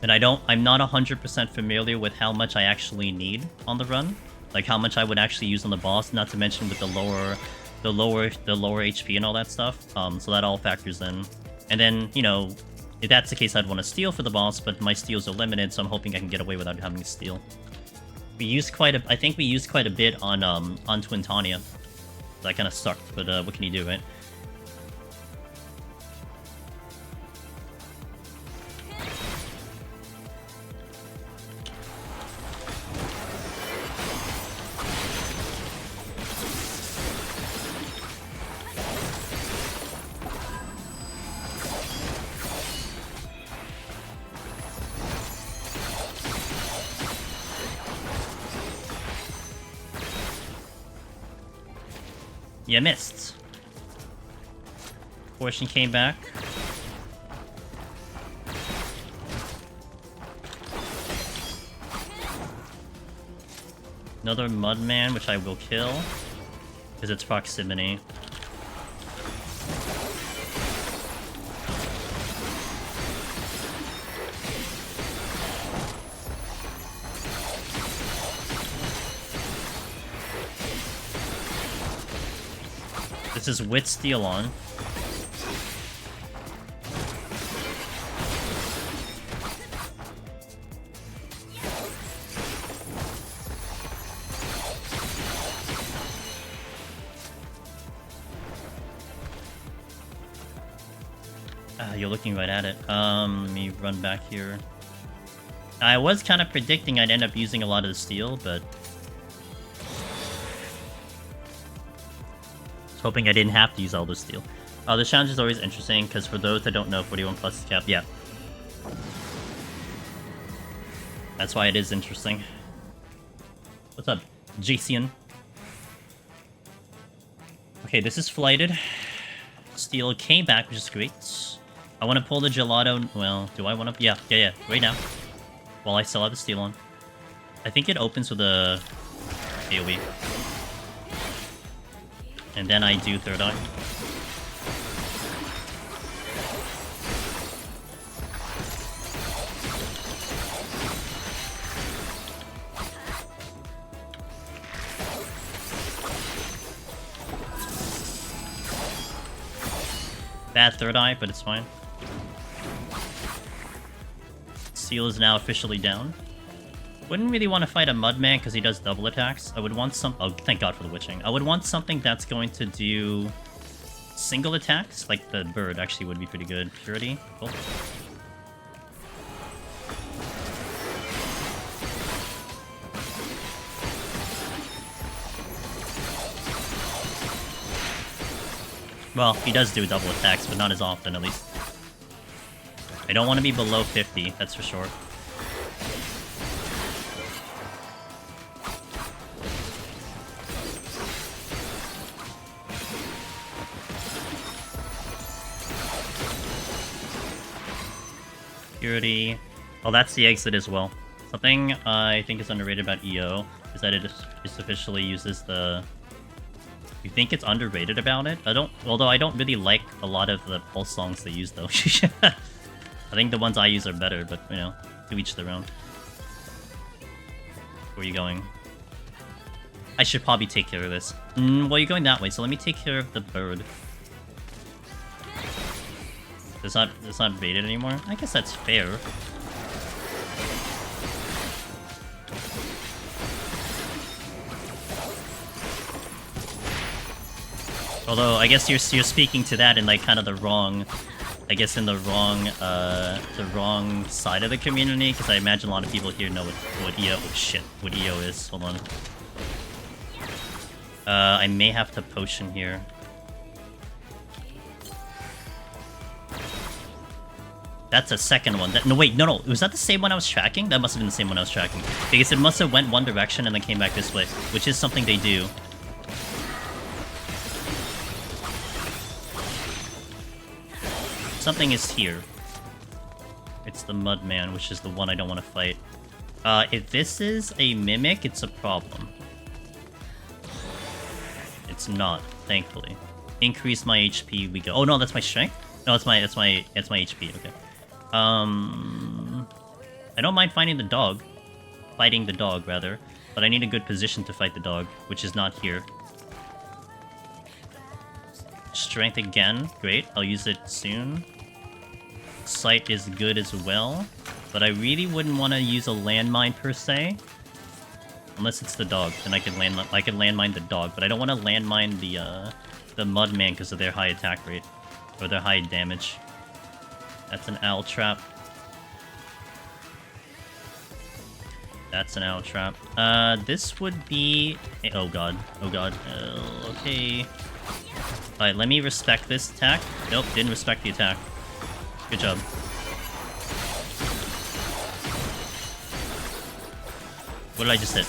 [SPEAKER 1] And I'm not 100% familiar with how much I actually need on the run. Like how much I would actually use on the boss, not to mention with the lower HP and all that stuff. So that all factors in. And then, you know, if that's the case, I'd want to steal for the boss, but my steals are limited, so I'm hoping I can get away without having to steal. I think we used quite a bit on Twintania. That kind of sucked, but what can you do, right? You missed. Portion came back. Another Mudman, which I will kill. Because it's proximity. This is Wit Steal on. You're looking right at it. Let me run back here. I was kind of predicting I'd end up using a lot of the steel, but hoping I didn't have to use all the steel. The challenge is always interesting, because for those that don't know, 41 plus is cap, yeah. That's why it is interesting. What's up, Jason? Okay, this is flighted. Steel came back, which is great. I want to pull the gelato. Well, do I want to? Yeah, right now. While I still have the steel on. I think it opens with a AoE. And then I do third eye. Bad third eye, but it's fine. Seal is now officially down. Wouldn't really want to fight a Mudman because he does double attacks. I would want some... Oh, thank God for the witching. I would want something that's going to do single attacks. Like the bird actually would be pretty good. Purity. Cool. Well, he does do double attacks, but not as often, at least. I don't want to be below 50, that's for sure. Purity. Oh, that's the exit as well. Something I think is underrated about EO is that it just officially uses the... You think it's underrated about it? Although I don't really like a lot of the pulse songs they use, though. I think the ones I use are better, but, you know, to each their own. Where are you going? I should probably take care of this. Well, you're going that way, so let me take care of the bird. It's not baited anymore? I guess that's fair. Although, I guess you're speaking to that in, like, kind of the wrong... I guess in the wrong side of the community, because I imagine a lot of people here know what EO... Oh, shit. What EO is. Hold on. I may have to potion here. That's a second one. No, wait, no. Was that the same one I was tracking? That must have been the same one I was tracking. Because it must have went one direction and then came back this way, which is something they do. Something is here. It's the Mudman, which is the one I don't want to fight. If this is a Mimic, it's a problem. It's not, thankfully. Increase my HP, we go. Oh no, that's my strength? No, it's my HP, okay. I don't mind fighting the dog, rather, but I need a good position to fight the dog, which is not here. Strength again, great, I'll use it soon. Sight is good as well, but I really wouldn't want to use a landmine per se. Unless it's the dog, then I can landmine the dog, but I don't want to landmine the mudman because of their high attack rate or their high damage. That's an owl trap. That's an owl trap. This would be... Oh god. Oh god. Okay. Alright, let me respect this attack. Nope, didn't respect the attack. Good job. What did I just hit?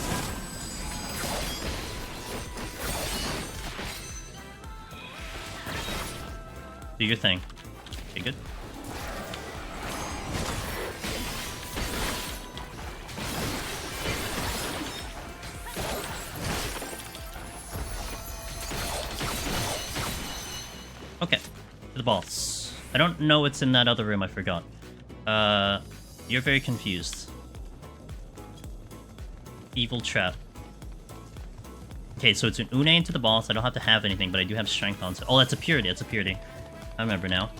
[SPEAKER 1] Do your thing. Okay, good. Okay, to the boss. I don't know what's in that other room, I forgot. You're very confused. Evil trap. Okay, so it's an Une into the boss. I don't have to have anything, but I do have strength on. Oh, that's a purity. That's a purity. I remember now.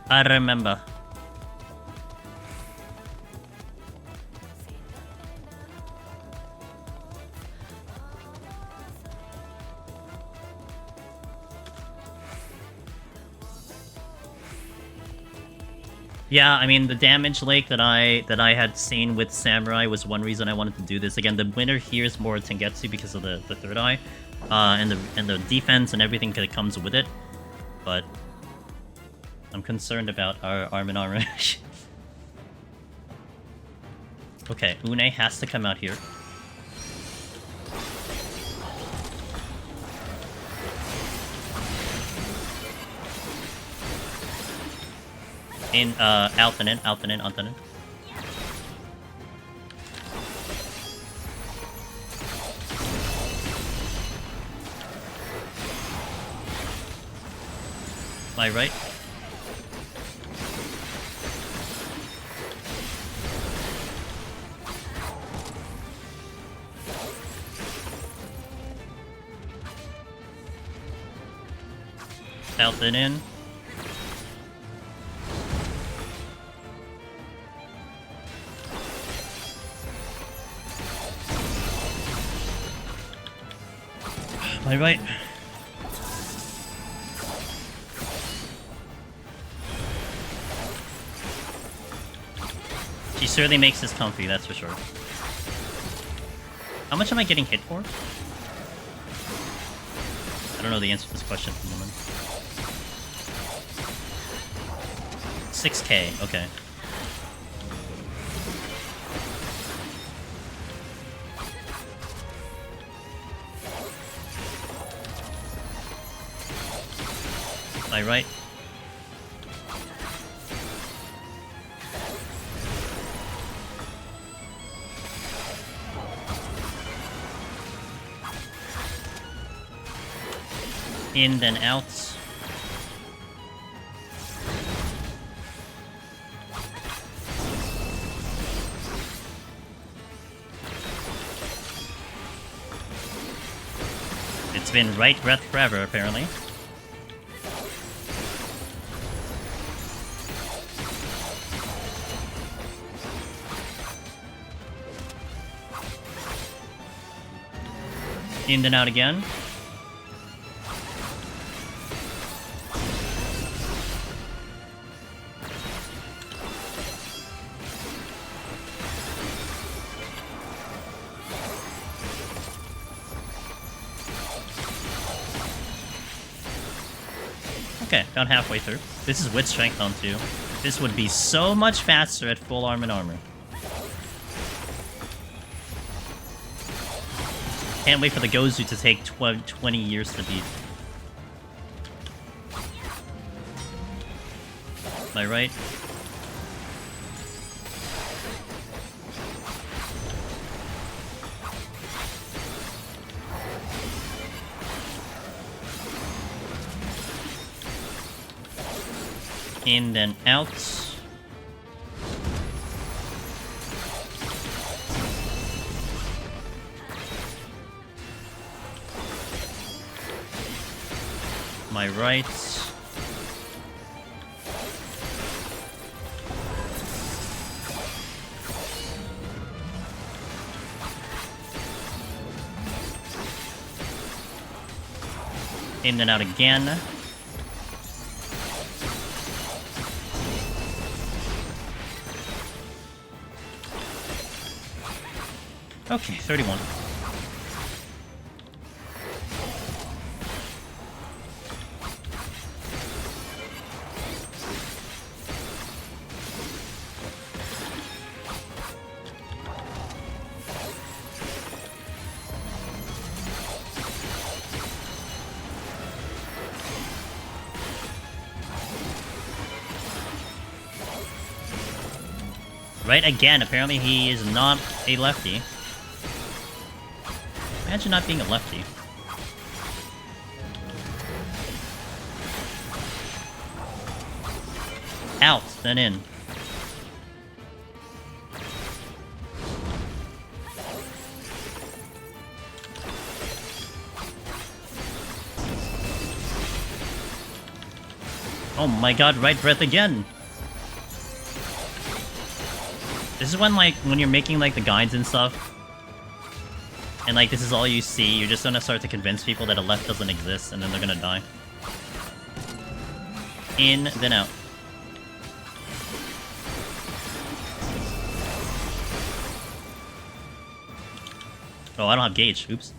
[SPEAKER 1] I remember. Yeah, I mean, the damage lake that I had seen with Samurai was one reason I wanted to do this. Again, the winner here is more Tengetsu because of the third eye, and the defense and everything that comes with it. But I'm concerned about our arm and armor. Okay, Une has to come out here. In Altanin. My right. Altanin. My right. She certainly makes this comfy, that's for sure. How much am I getting hit for? I don't know the answer to this question at the moment. 6k, okay. My right. In, then out. It's been right breath forever, apparently. In, then out again. Okay, about halfway through. This is with strength on too. This would be so much faster at full arm and armor. Can't wait for the Gozu to take 20 years to beat. Am I right? In, then out. My right. Aim that out again. Okay, 31. Right, again, apparently he is not a lefty. Imagine not being a lefty. Out, then in. Oh my god, right breath again! This is when, like, when you're making, like, the guides and stuff, and, like, this is all you see, you're just gonna start to convince people that a left doesn't exist, and then they're gonna die. In, then out. Oh, I don't have gauge. Oops.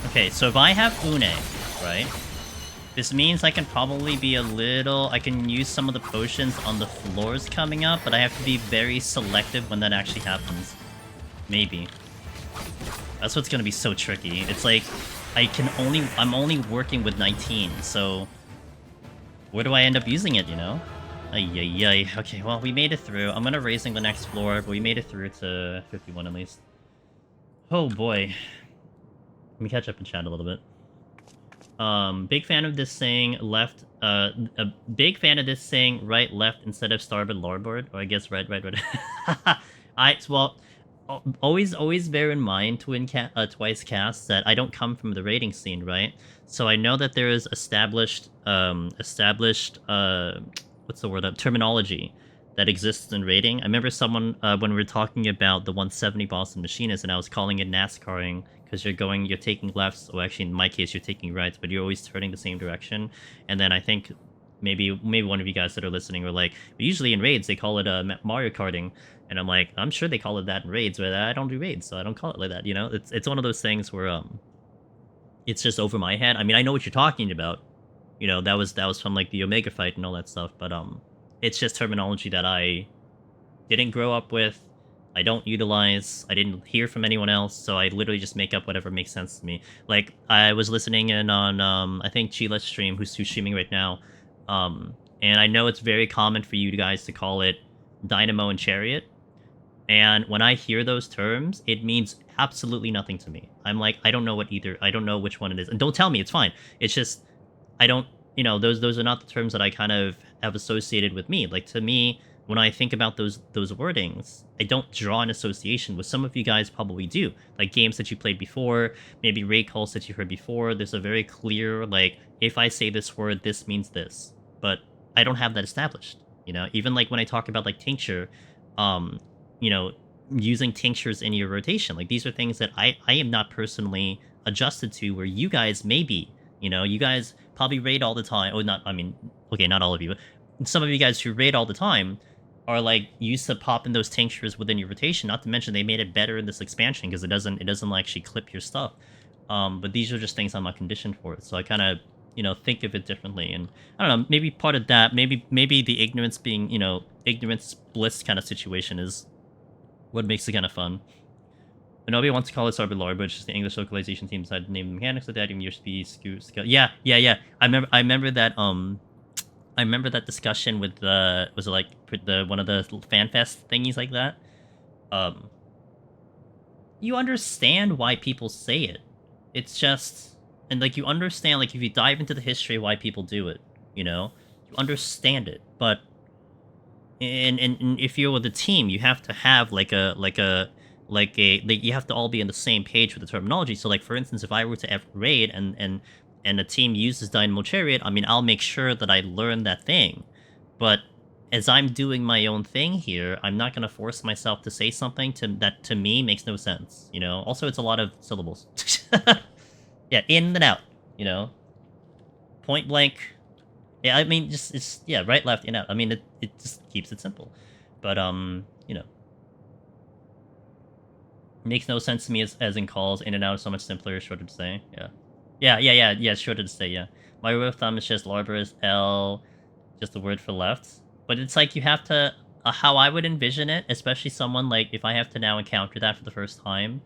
[SPEAKER 1] Okay, so if I have Une, right? This means I can probably be a little... I can use some of the potions on the floors coming up, but I have to be very selective when that actually happens. Maybe. That's what's gonna be so tricky. It's like, I'm only working with 19, so... Where do I end up using it, you know? Ay. Okay, well, we made it through. I'm gonna raising the next floor, but we made it through to 51 at least. Oh boy. Let me catch up and chat a little bit. Big fan of this saying left, a big fan of this saying right, left instead of starboard, larboard, or I guess right. Well, always bear in mind, Twice Cast, that I don't come from the raiding scene, right? So I know that there is established, what's the word, terminology that exists in raiding. I remember someone, when we were talking about the 170 Boston Machinist, and I was calling it NASCARing, because you're taking lefts, or actually in my case, you're taking rights, but you're always turning the same direction. And then I think maybe one of you guys that are listening were like, usually in raids, they call it Mario Karting. And I'm like, I'm sure they call it that in raids, but I don't do raids, so I don't call it like that, you know? It's one of those things where, it's just over my head. I mean, I know what you're talking about. You know, that was from, like, the Omega fight and all that stuff, but, it's just terminology that I didn't grow up with, I don't utilize, I didn't hear from anyone else, so I literally just make up whatever makes sense to me. Like, I was listening in on, I think Chila's stream, who's streaming right now, and I know it's very common for you guys to call it Dynamo and Chariot, and when I hear those terms, it means absolutely nothing to me. I'm like, I don't know I don't know which one it is, and don't tell me, it's fine. It's just, I don't, you know, those are not the terms that I kind of have associated with me. Like, to me, when I think about those wordings, I don't draw an association with. Some of you guys probably do. Like games that you played before, maybe raid calls that you heard before. There's a very clear, like, if I say this word, this means this. But I don't have that established, you know? Even like when I talk about like tincture, you know, using tinctures in your rotation. Like these are things that I am not personally adjusted to, where you guys may be. You know, you guys probably raid all the time. Oh, not, I mean, okay, not all of you, but some of you guys who raid all the time are like used to popping those tinctures within your rotation. Not to mention they made it better in this expansion because it doesn't actually clip your stuff. But these are just things I'm not conditioned for. So I kind of, you know, think of it differently. And I don't know, maybe part of that, maybe the ignorance being, you know, ignorance bliss kind of situation is what makes it kind of fun. But nobody wants to call it Sarbilar, but it's just the English localization team decided to name the mechanics of that, even your speed, skill. Yeah. I remember that. I remember that discussion with the, was it like the one of the FanFest thingies like that? You understand why people say it. It's just, and like you understand, like if you dive into the history why people do it, you know, you understand it. But and if you're with a team, you have to have like you have to all be on the same page with the terminology. So like for instance, if I were to raid and and a team uses Dynamo Chariot, I mean, I'll make sure that I learn that thing. But as I'm doing my own thing here, I'm not going to force myself to say something that to me makes no sense, you know? Also, it's a lot of syllables. Yeah, in and out, you know? Point blank. Yeah, I mean, it's yeah, right, left, in, out. I mean, it just keeps it simple. But, you know. Makes no sense to me as in calls. In and out is so much simpler, shorter to say. Yeah, shorter to say, yeah. My rule of thumb is just larboard is L, just the word for left. But it's like you have to, how I would envision it, especially someone like, if I have to now encounter that for the first time,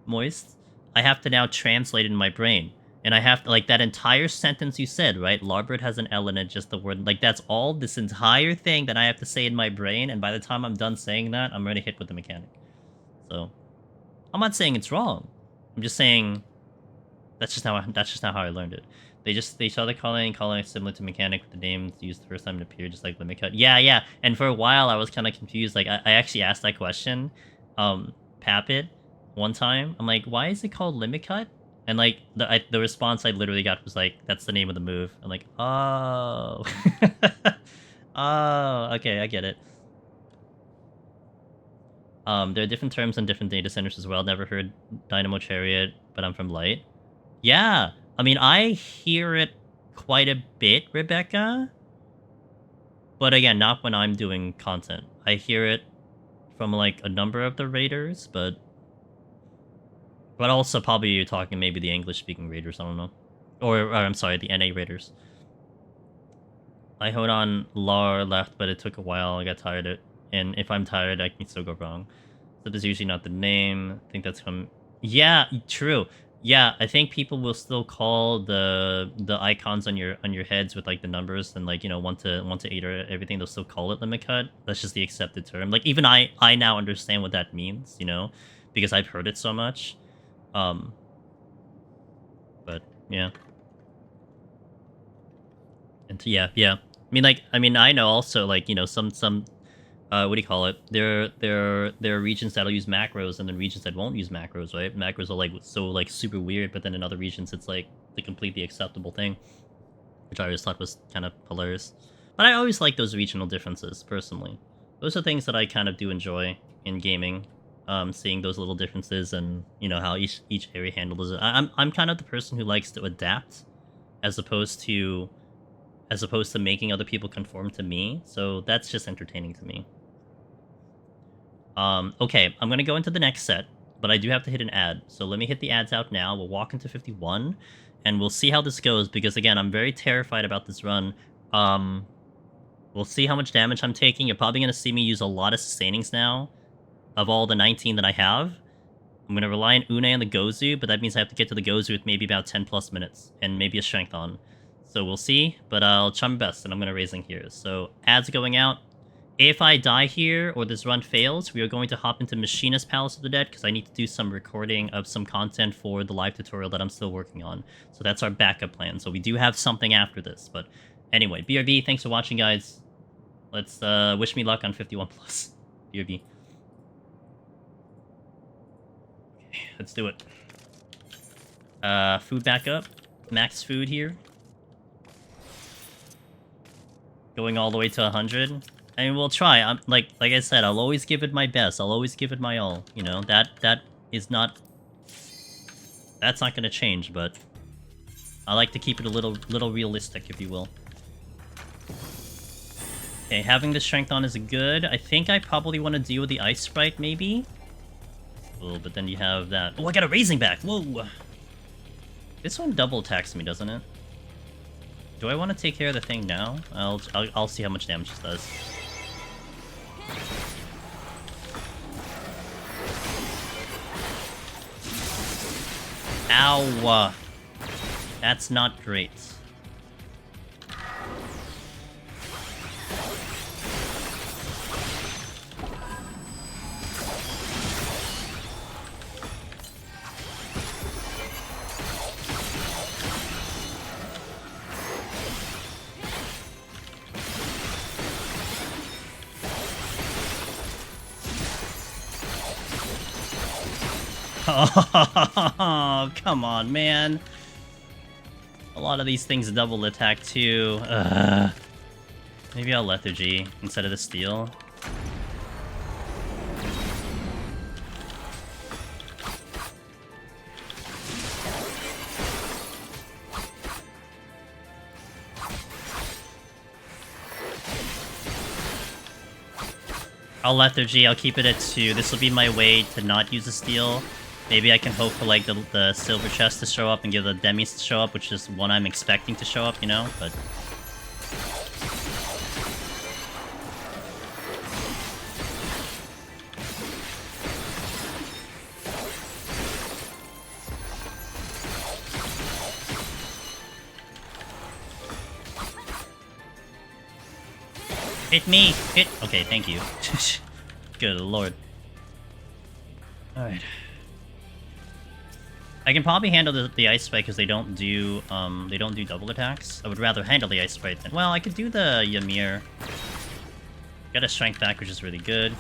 [SPEAKER 1] Moist, I have to now translate it in my brain. And I have to, like, that entire sentence you said, right? Larboard has an L in it, just the word, like, that's all, this entire thing that I have to say in my brain, and by the time I'm done saying that, I'm already hit with the mechanic. So, I'm not saying it's wrong. I'm just saying that's just how I learned it. They saw the calling similar to mechanic with the names used the first time it appeared, just like limit cut. Yeah. And for a while I was kind of confused. Like I actually asked that question, Papit, one time. I'm like, why is it called limit cut? And like the response I literally got was like, that's the name of the move. I'm like, oh, oh, okay, I get it. There are different terms on different data centers as well. Never heard Dynamo Chariot, but I'm from Light. Yeah, I mean, I hear it quite a bit, Rebecca. But again, not when I'm doing content. I hear it from, like, a number of the raiders, but also probably you're talking maybe the English-speaking raiders, I don't know. Or I'm sorry, the NA raiders. I hold on LAR left, but it took a while. I got tired of it. And if I'm tired, I can still go wrong. So that's usually not the name. I think that's from... Yeah, true. Yeah, I think people will still call the icons on your heads with like the numbers and like, you know, 1 to 8 or everything. They'll still call it limit cut. That's just the accepted term. Like even I now understand what that means, you know, because I've heard it so much. But yeah. And yeah. I mean, I know also like, you know, some what do you call it? There are regions that'll use macros and then regions that won't use macros, right? Macros are like so like super weird, but then in other regions it's like the completely acceptable thing, which I always thought was kind of hilarious. But I always like those regional differences personally. Those are things that I kind of do enjoy in gaming, seeing those little differences and you know how each area handles it. I'm kind of the person who likes to adapt, as opposed to making other people conform to me. So that's just entertaining to me. Okay, I'm gonna go into the next set, but I do have to hit an ad. So let me hit the ads out now. We'll walk into 51, and we'll see how this goes, because again, I'm very terrified about this run. We'll see how much damage I'm taking. You're probably gonna see me use a lot of sustainings now, of all the 19 that I have. I'm gonna rely on Une and the Gozu, but that means I have to get to the Gozu with maybe about 10 plus minutes, and maybe a strength on. So we'll see, but I'll try my best, and I'm gonna raising here. So ads going out. If I die here, or this run fails, we are going to hop into Machinist Palace of the Dead, because I need to do some recording of some content for the live tutorial that I'm still working on. So that's our backup plan. So we do have something after this, but anyway, BRB, thanks for watching, guys. Let's wish me luck on 51+. BRB. Okay, let's do it. Food backup. Max food here. Going all the way to 100. I mean, we'll try. I'm like I said, I'll always give it my best. I'll always give it my all. You know, that is not... That's not going to change, but I like to keep it a little realistic, if you will. Okay, having the strength on is good. I think I probably want to deal with the ice sprite, maybe. Oh, but then you have that. Oh, I got a raising back. Whoa. This one double attacks me, doesn't it? Do I want to take care of the thing now? I'll see how much damage this does. Ow! That's not great. Oh, come on, man. A lot of these things double attack too. Maybe I'll lethargy instead of the steel. I'll lethargy, I'll keep it at 2. This will be my way to not use the steel. Maybe I can hope for like the silver chest to show up and give the demis to show up, which is one I'm expecting to show up, you know, but... Hit me! Hit! Okay, thank you. Good lord. Alright. I can probably handle the ice spike because they don't do double attacks. I would rather handle the ice spike than... Well, I could do the Ymir. Got a strength back, which is really good.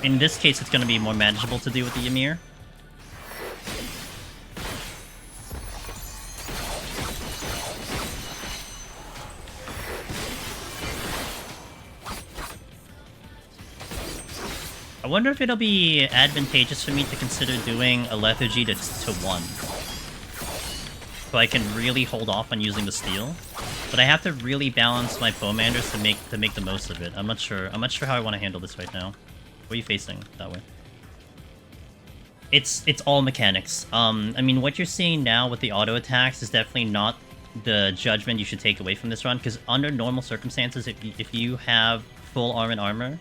[SPEAKER 1] In this case, it's going to be more manageable to do with the Ymir. I wonder if it'll be advantageous for me to consider doing a lethargy to 1. So I can really hold off on using the steel. But I have to really balance my Pomanders to make the most of it. I'm not sure how I want to handle this right now. What are you facing that way? It's all mechanics. I mean, what you're seeing now with the auto attacks is definitely not the judgment you should take away from this run, because under normal circumstances, if you have full arm and armor,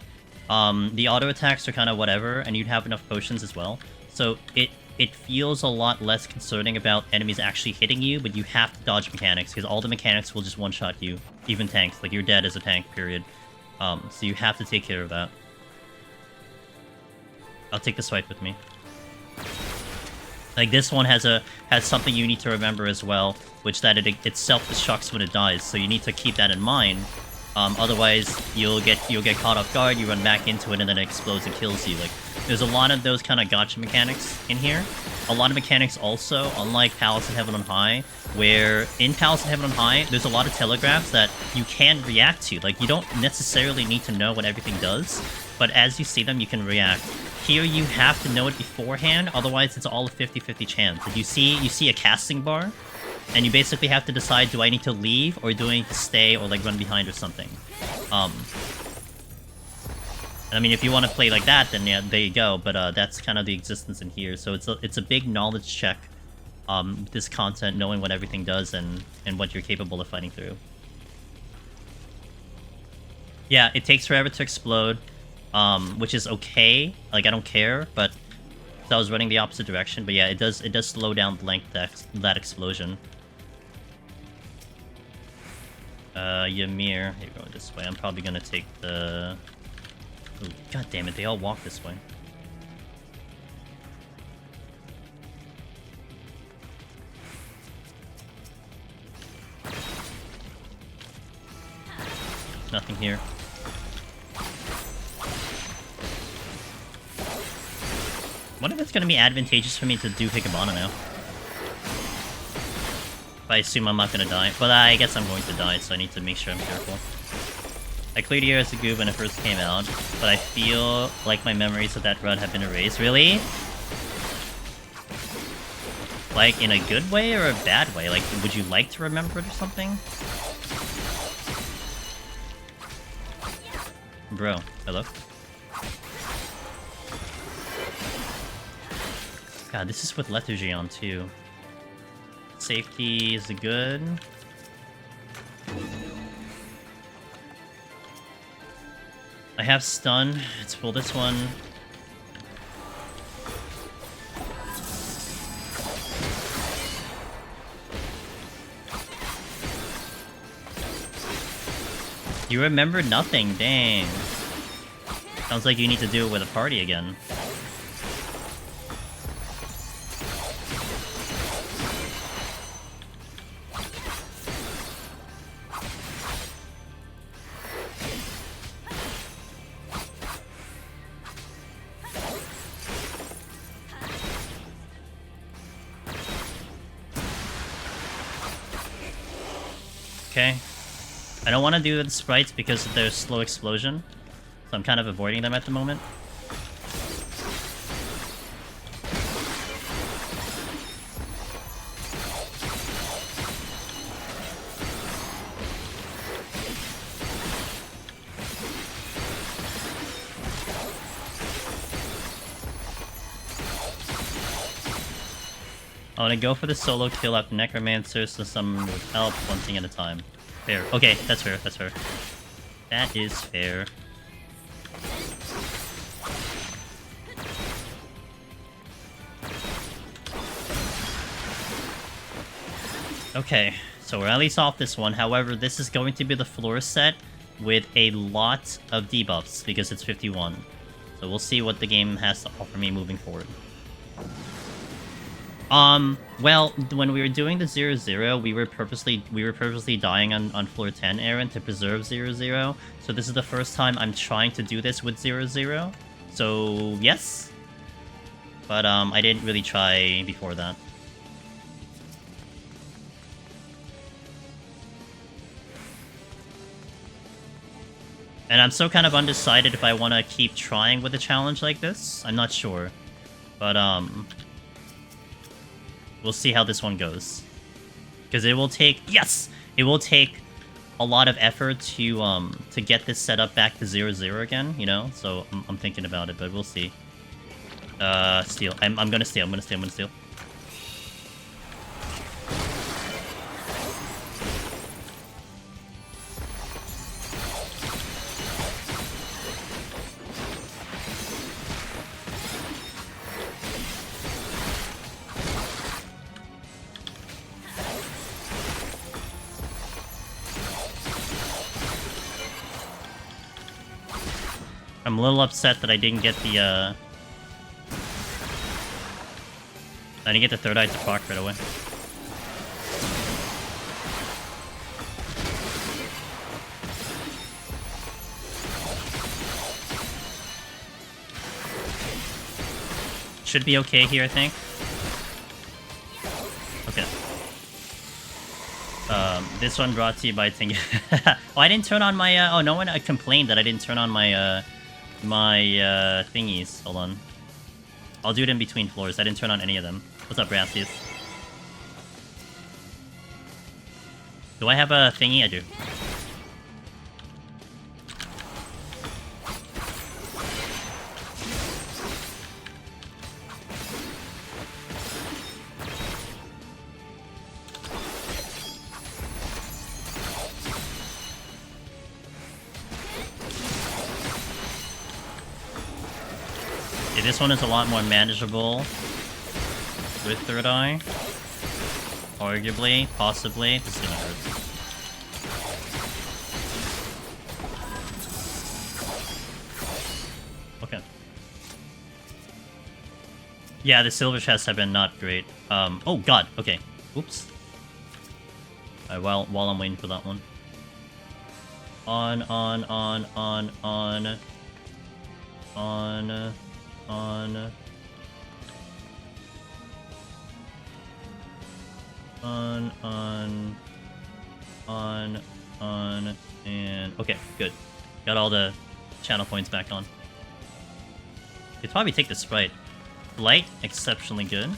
[SPEAKER 1] the auto attacks are kind of whatever, and you'd have enough potions as well. So it feels a lot less concerning about enemies actually hitting you, but you have to dodge mechanics, because all the mechanics will just one-shot you. Even tanks. Like, you're dead as a tank, period. So you have to take care of that. I'll take the swipe with me. Like, this one has something you need to remember as well, which that it self-destructs when it dies, so you need to keep that in mind. Otherwise, you'll get caught off guard, you run back into it, and then it explodes and kills you. Like, there's a lot of those kind of gotcha mechanics in here. A lot of mechanics also, unlike Palace of Heaven on High, where in Palace of Heaven on High, there's a lot of telegraphs that you can react to. Like, you don't necessarily need to know what everything does, but as you see them, you can react. Here, you have to know it beforehand, otherwise it's all a 50-50 chance. If you see a casting bar, and you basically have to decide, do I need to leave, or do I need to stay, or like run behind or something. I mean, if you want to play like that, then yeah, there you go, but that's kind of the existence in here. So it's a big knowledge check, this content, knowing what everything does and what you're capable of fighting through. Yeah, it takes forever to explode, which is okay. Like, I don't care, but so I was running the opposite direction. But yeah, it does slow down the length of that explosion. Ymir, you're going this way. I'm probably gonna take the... Ooh, God damn it, they all walk this way. Nothing here. What if it's gonna be advantageous for me to do Hikabana now? I assume I'm not gonna die, but I guess I'm going to die, so I need to make sure I'm careful. I cleared here as a goob when it first came out, but I feel like my memories of that run have been erased. Really? Like, in a good way or a bad way? Like, would you like to remember it or something? Bro, hello? God, this is with lethargy on, too. Safety is good. I have stun. Let's pull this one. You remember nothing, dang. Sounds like you need to do it with a party again. Okay. I don't want to do the sprites because of their slow explosion, so I'm kind of avoiding them at the moment. I want to go for the solo kill after Necromancer so someone would help one thing at a time. Fair. Okay, that's fair, that's fair. That is fair. Okay, so we're at least off this one. However, this is going to be the floor set with a lot of debuffs because it's 51. So we'll see what the game has to offer me moving forward. Well, when we were doing the 0-0, we were purposely dying on floor 10, Aaron, to preserve 0-0. So this is the first time I'm trying to do this with 0-0. So, yes. But, I didn't really try before that. And I'm still kind of undecided if I want to keep trying with a challenge like this. I'm not sure. But, we'll see how this one goes. Because it will take... Yes! It will take a lot of effort to get this set up back to 0-0 again, you know? So, I'm thinking about it, but we'll see. Steal. I'm gonna steal, I'm gonna steal. I'm a little upset that I didn't get the, I didn't get the third eye to proc right away. Should be okay here, I think. Okay. This one brought to you by Ting. Oh, I didn't turn on my, oh, no one complained that I didn't turn on my, thingies. Hold on. I'll do it in between floors. I didn't turn on any of them. What's up, Brassies? Do I have a thingy? I do. This one is a lot more manageable with third eye. Arguably, possibly. This is gonna hurt. Okay. Yeah, the silver chests have been not great. Oh god, okay. Oops. Alright, while I'm waiting for that one. On. And... Okay, good. Got all the channel points back on. Could probably take the sprite. Light, exceptionally good.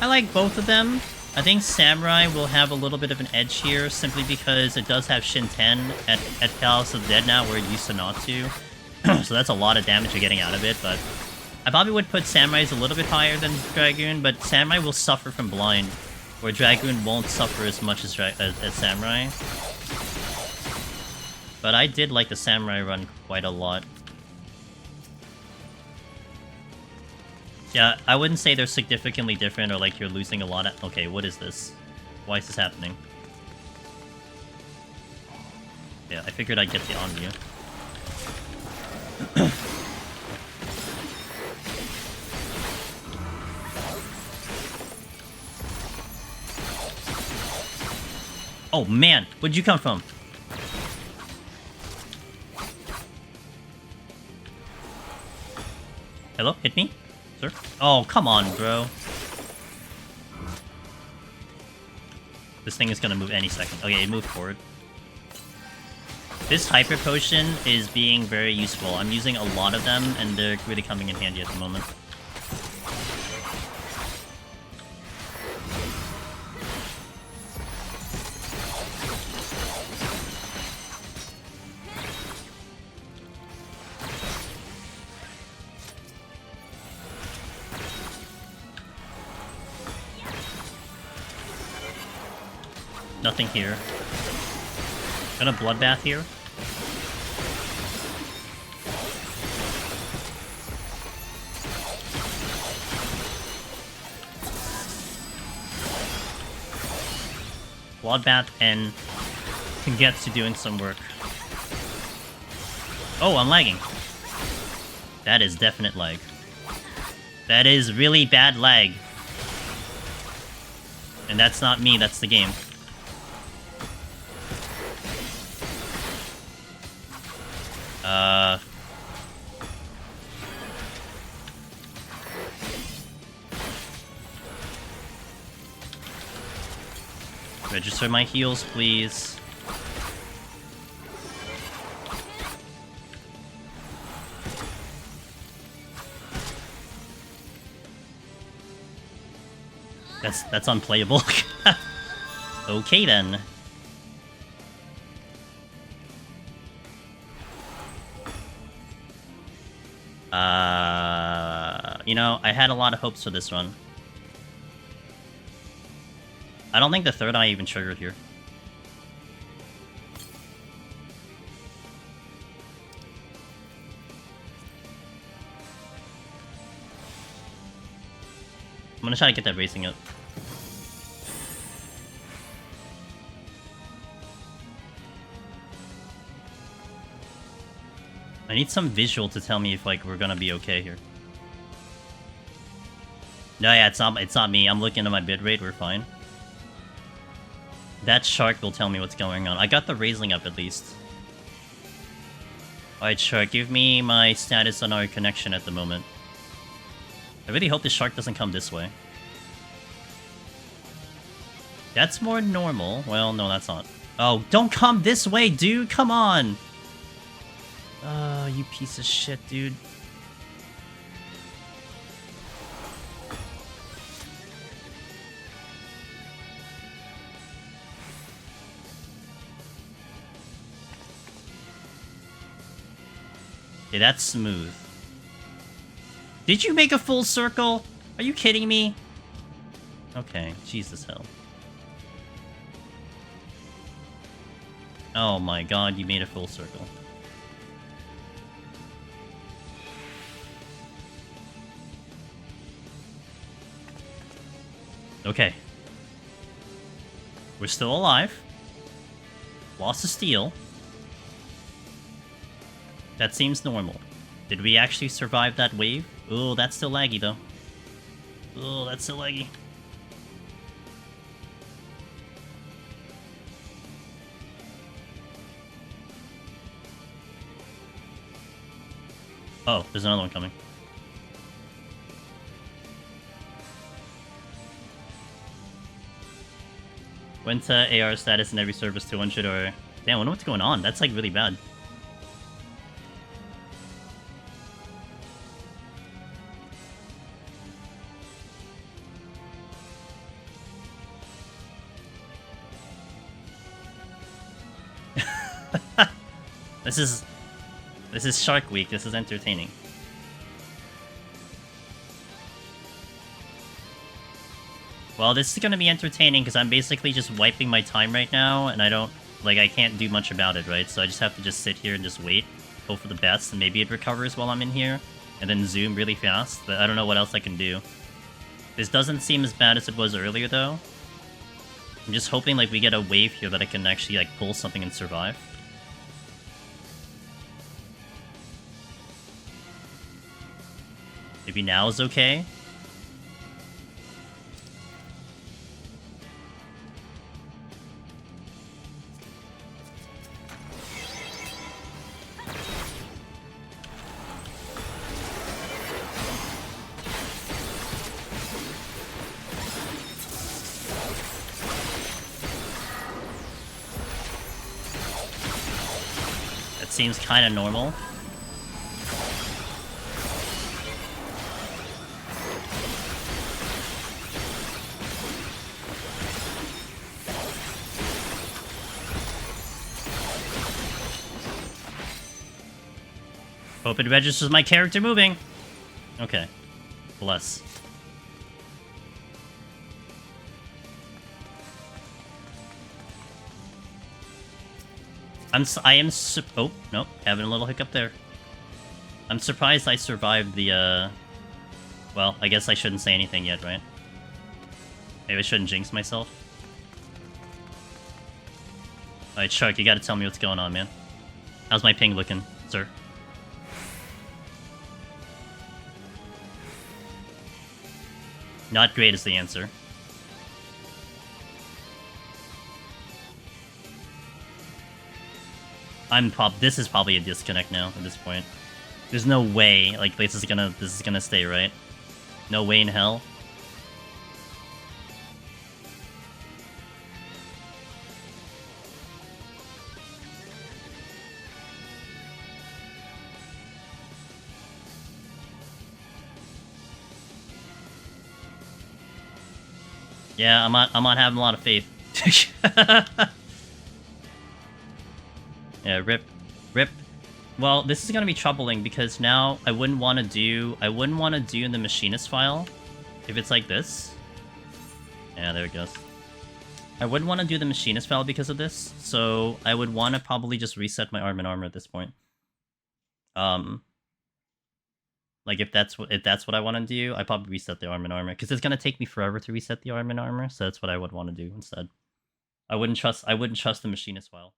[SPEAKER 1] I like both of them. I think Samurai will have a little bit of an edge here, simply because it does have Shin 10 at Palace of the Dead now, where it used to not to. So that's a lot of damage you're getting out of it, but... I probably would put Samurai's a little bit higher than Dragoon, but Samurai will suffer from blind, where Dragoon won't suffer as much as Samurai. But I did like the Samurai run quite a lot. Yeah, I wouldn't say they're significantly different or like you're losing a lot of... Okay, what is this? Why is this happening? Yeah, I figured I'd get the on view. Oh man, where'd you come from? Hello? Hit me? Sir? Oh, come on, bro. This thing is gonna move any second. Okay, it moved forward. This Hyper Potion is being very useful. I'm using a lot of them, and they're really coming in handy at the moment. Nothing here. Gonna Bloodbath here. Bloodbath and can get to doing some work. Oh, I'm lagging. That is definite lag. That is really bad lag. And that's not me, that's the game. Register my heals, please. That's unplayable. Okay then. You know, I had a lot of hopes for this run. I don't think the third eye even triggered here. I'm gonna try to get that racing up. I need some visual to tell me if, like, we're gonna be okay here. No, yeah, it's not me. I'm looking at my bitrate, we're fine. That shark will tell me what's going on. I got the raising up, at least. Alright, shark, give me my status on our connection at the moment. I really hope the shark doesn't come this way. That's more normal. Well, no, that's not. Oh, don't come this way, dude! Come on! Oh, you piece of shit, dude. Okay, that's smooth. Did you make a full circle? Are you kidding me? Okay, Jesus hell. Oh my god, you made a full circle. Okay. We're still alive. Lost a steal. That seems normal. Did we actually survive that wave? Oh, that's still laggy, though. Oh, that's still laggy. Oh, there's another one coming. Went to AR status in every service 200 or... Damn, I wonder what's going on. That's, like, really bad. This is Shark Week. This is entertaining. Well, this is gonna be entertaining because I'm basically just wiping my time right now, and I can't do much about it, right? So I just have to just sit here and just wait, hope for the best, and maybe it recovers while I'm in here, and then zoom really fast, but I don't know what else I can do. This doesn't seem as bad as it was earlier, though. I'm just hoping, like, we get a wave here that I can actually, like, pull something and survive. Maybe now is okay. That seems kind of normal. Hope it registers my character moving. Okay. Bless. Oh, nope. Having a little hiccup there. I'm surprised I survived the, well, I guess I shouldn't say anything yet, right? Maybe I shouldn't jinx myself. Alright, Shark, you gotta tell me what's going on, man. How's my ping looking, sir? Not great is the answer. This is probably a disconnect now at this point. There's no way, like, this is gonna stay, right? No way in hell. Yeah, I'm not having a lot of faith. Yeah, rip. Well, this is gonna be troubling because now I wouldn't want to do the machinist file if it's like this. Yeah, there it goes. I wouldn't want to do the machinist file because of this, so I would want to probably just reset my arm and armor at this point. Like if that's what I want to do, I probably reset the arm and armor because it's gonna take me forever to reset the arm and armor. So that's what I would want to do instead. I wouldn't trust the machinist file.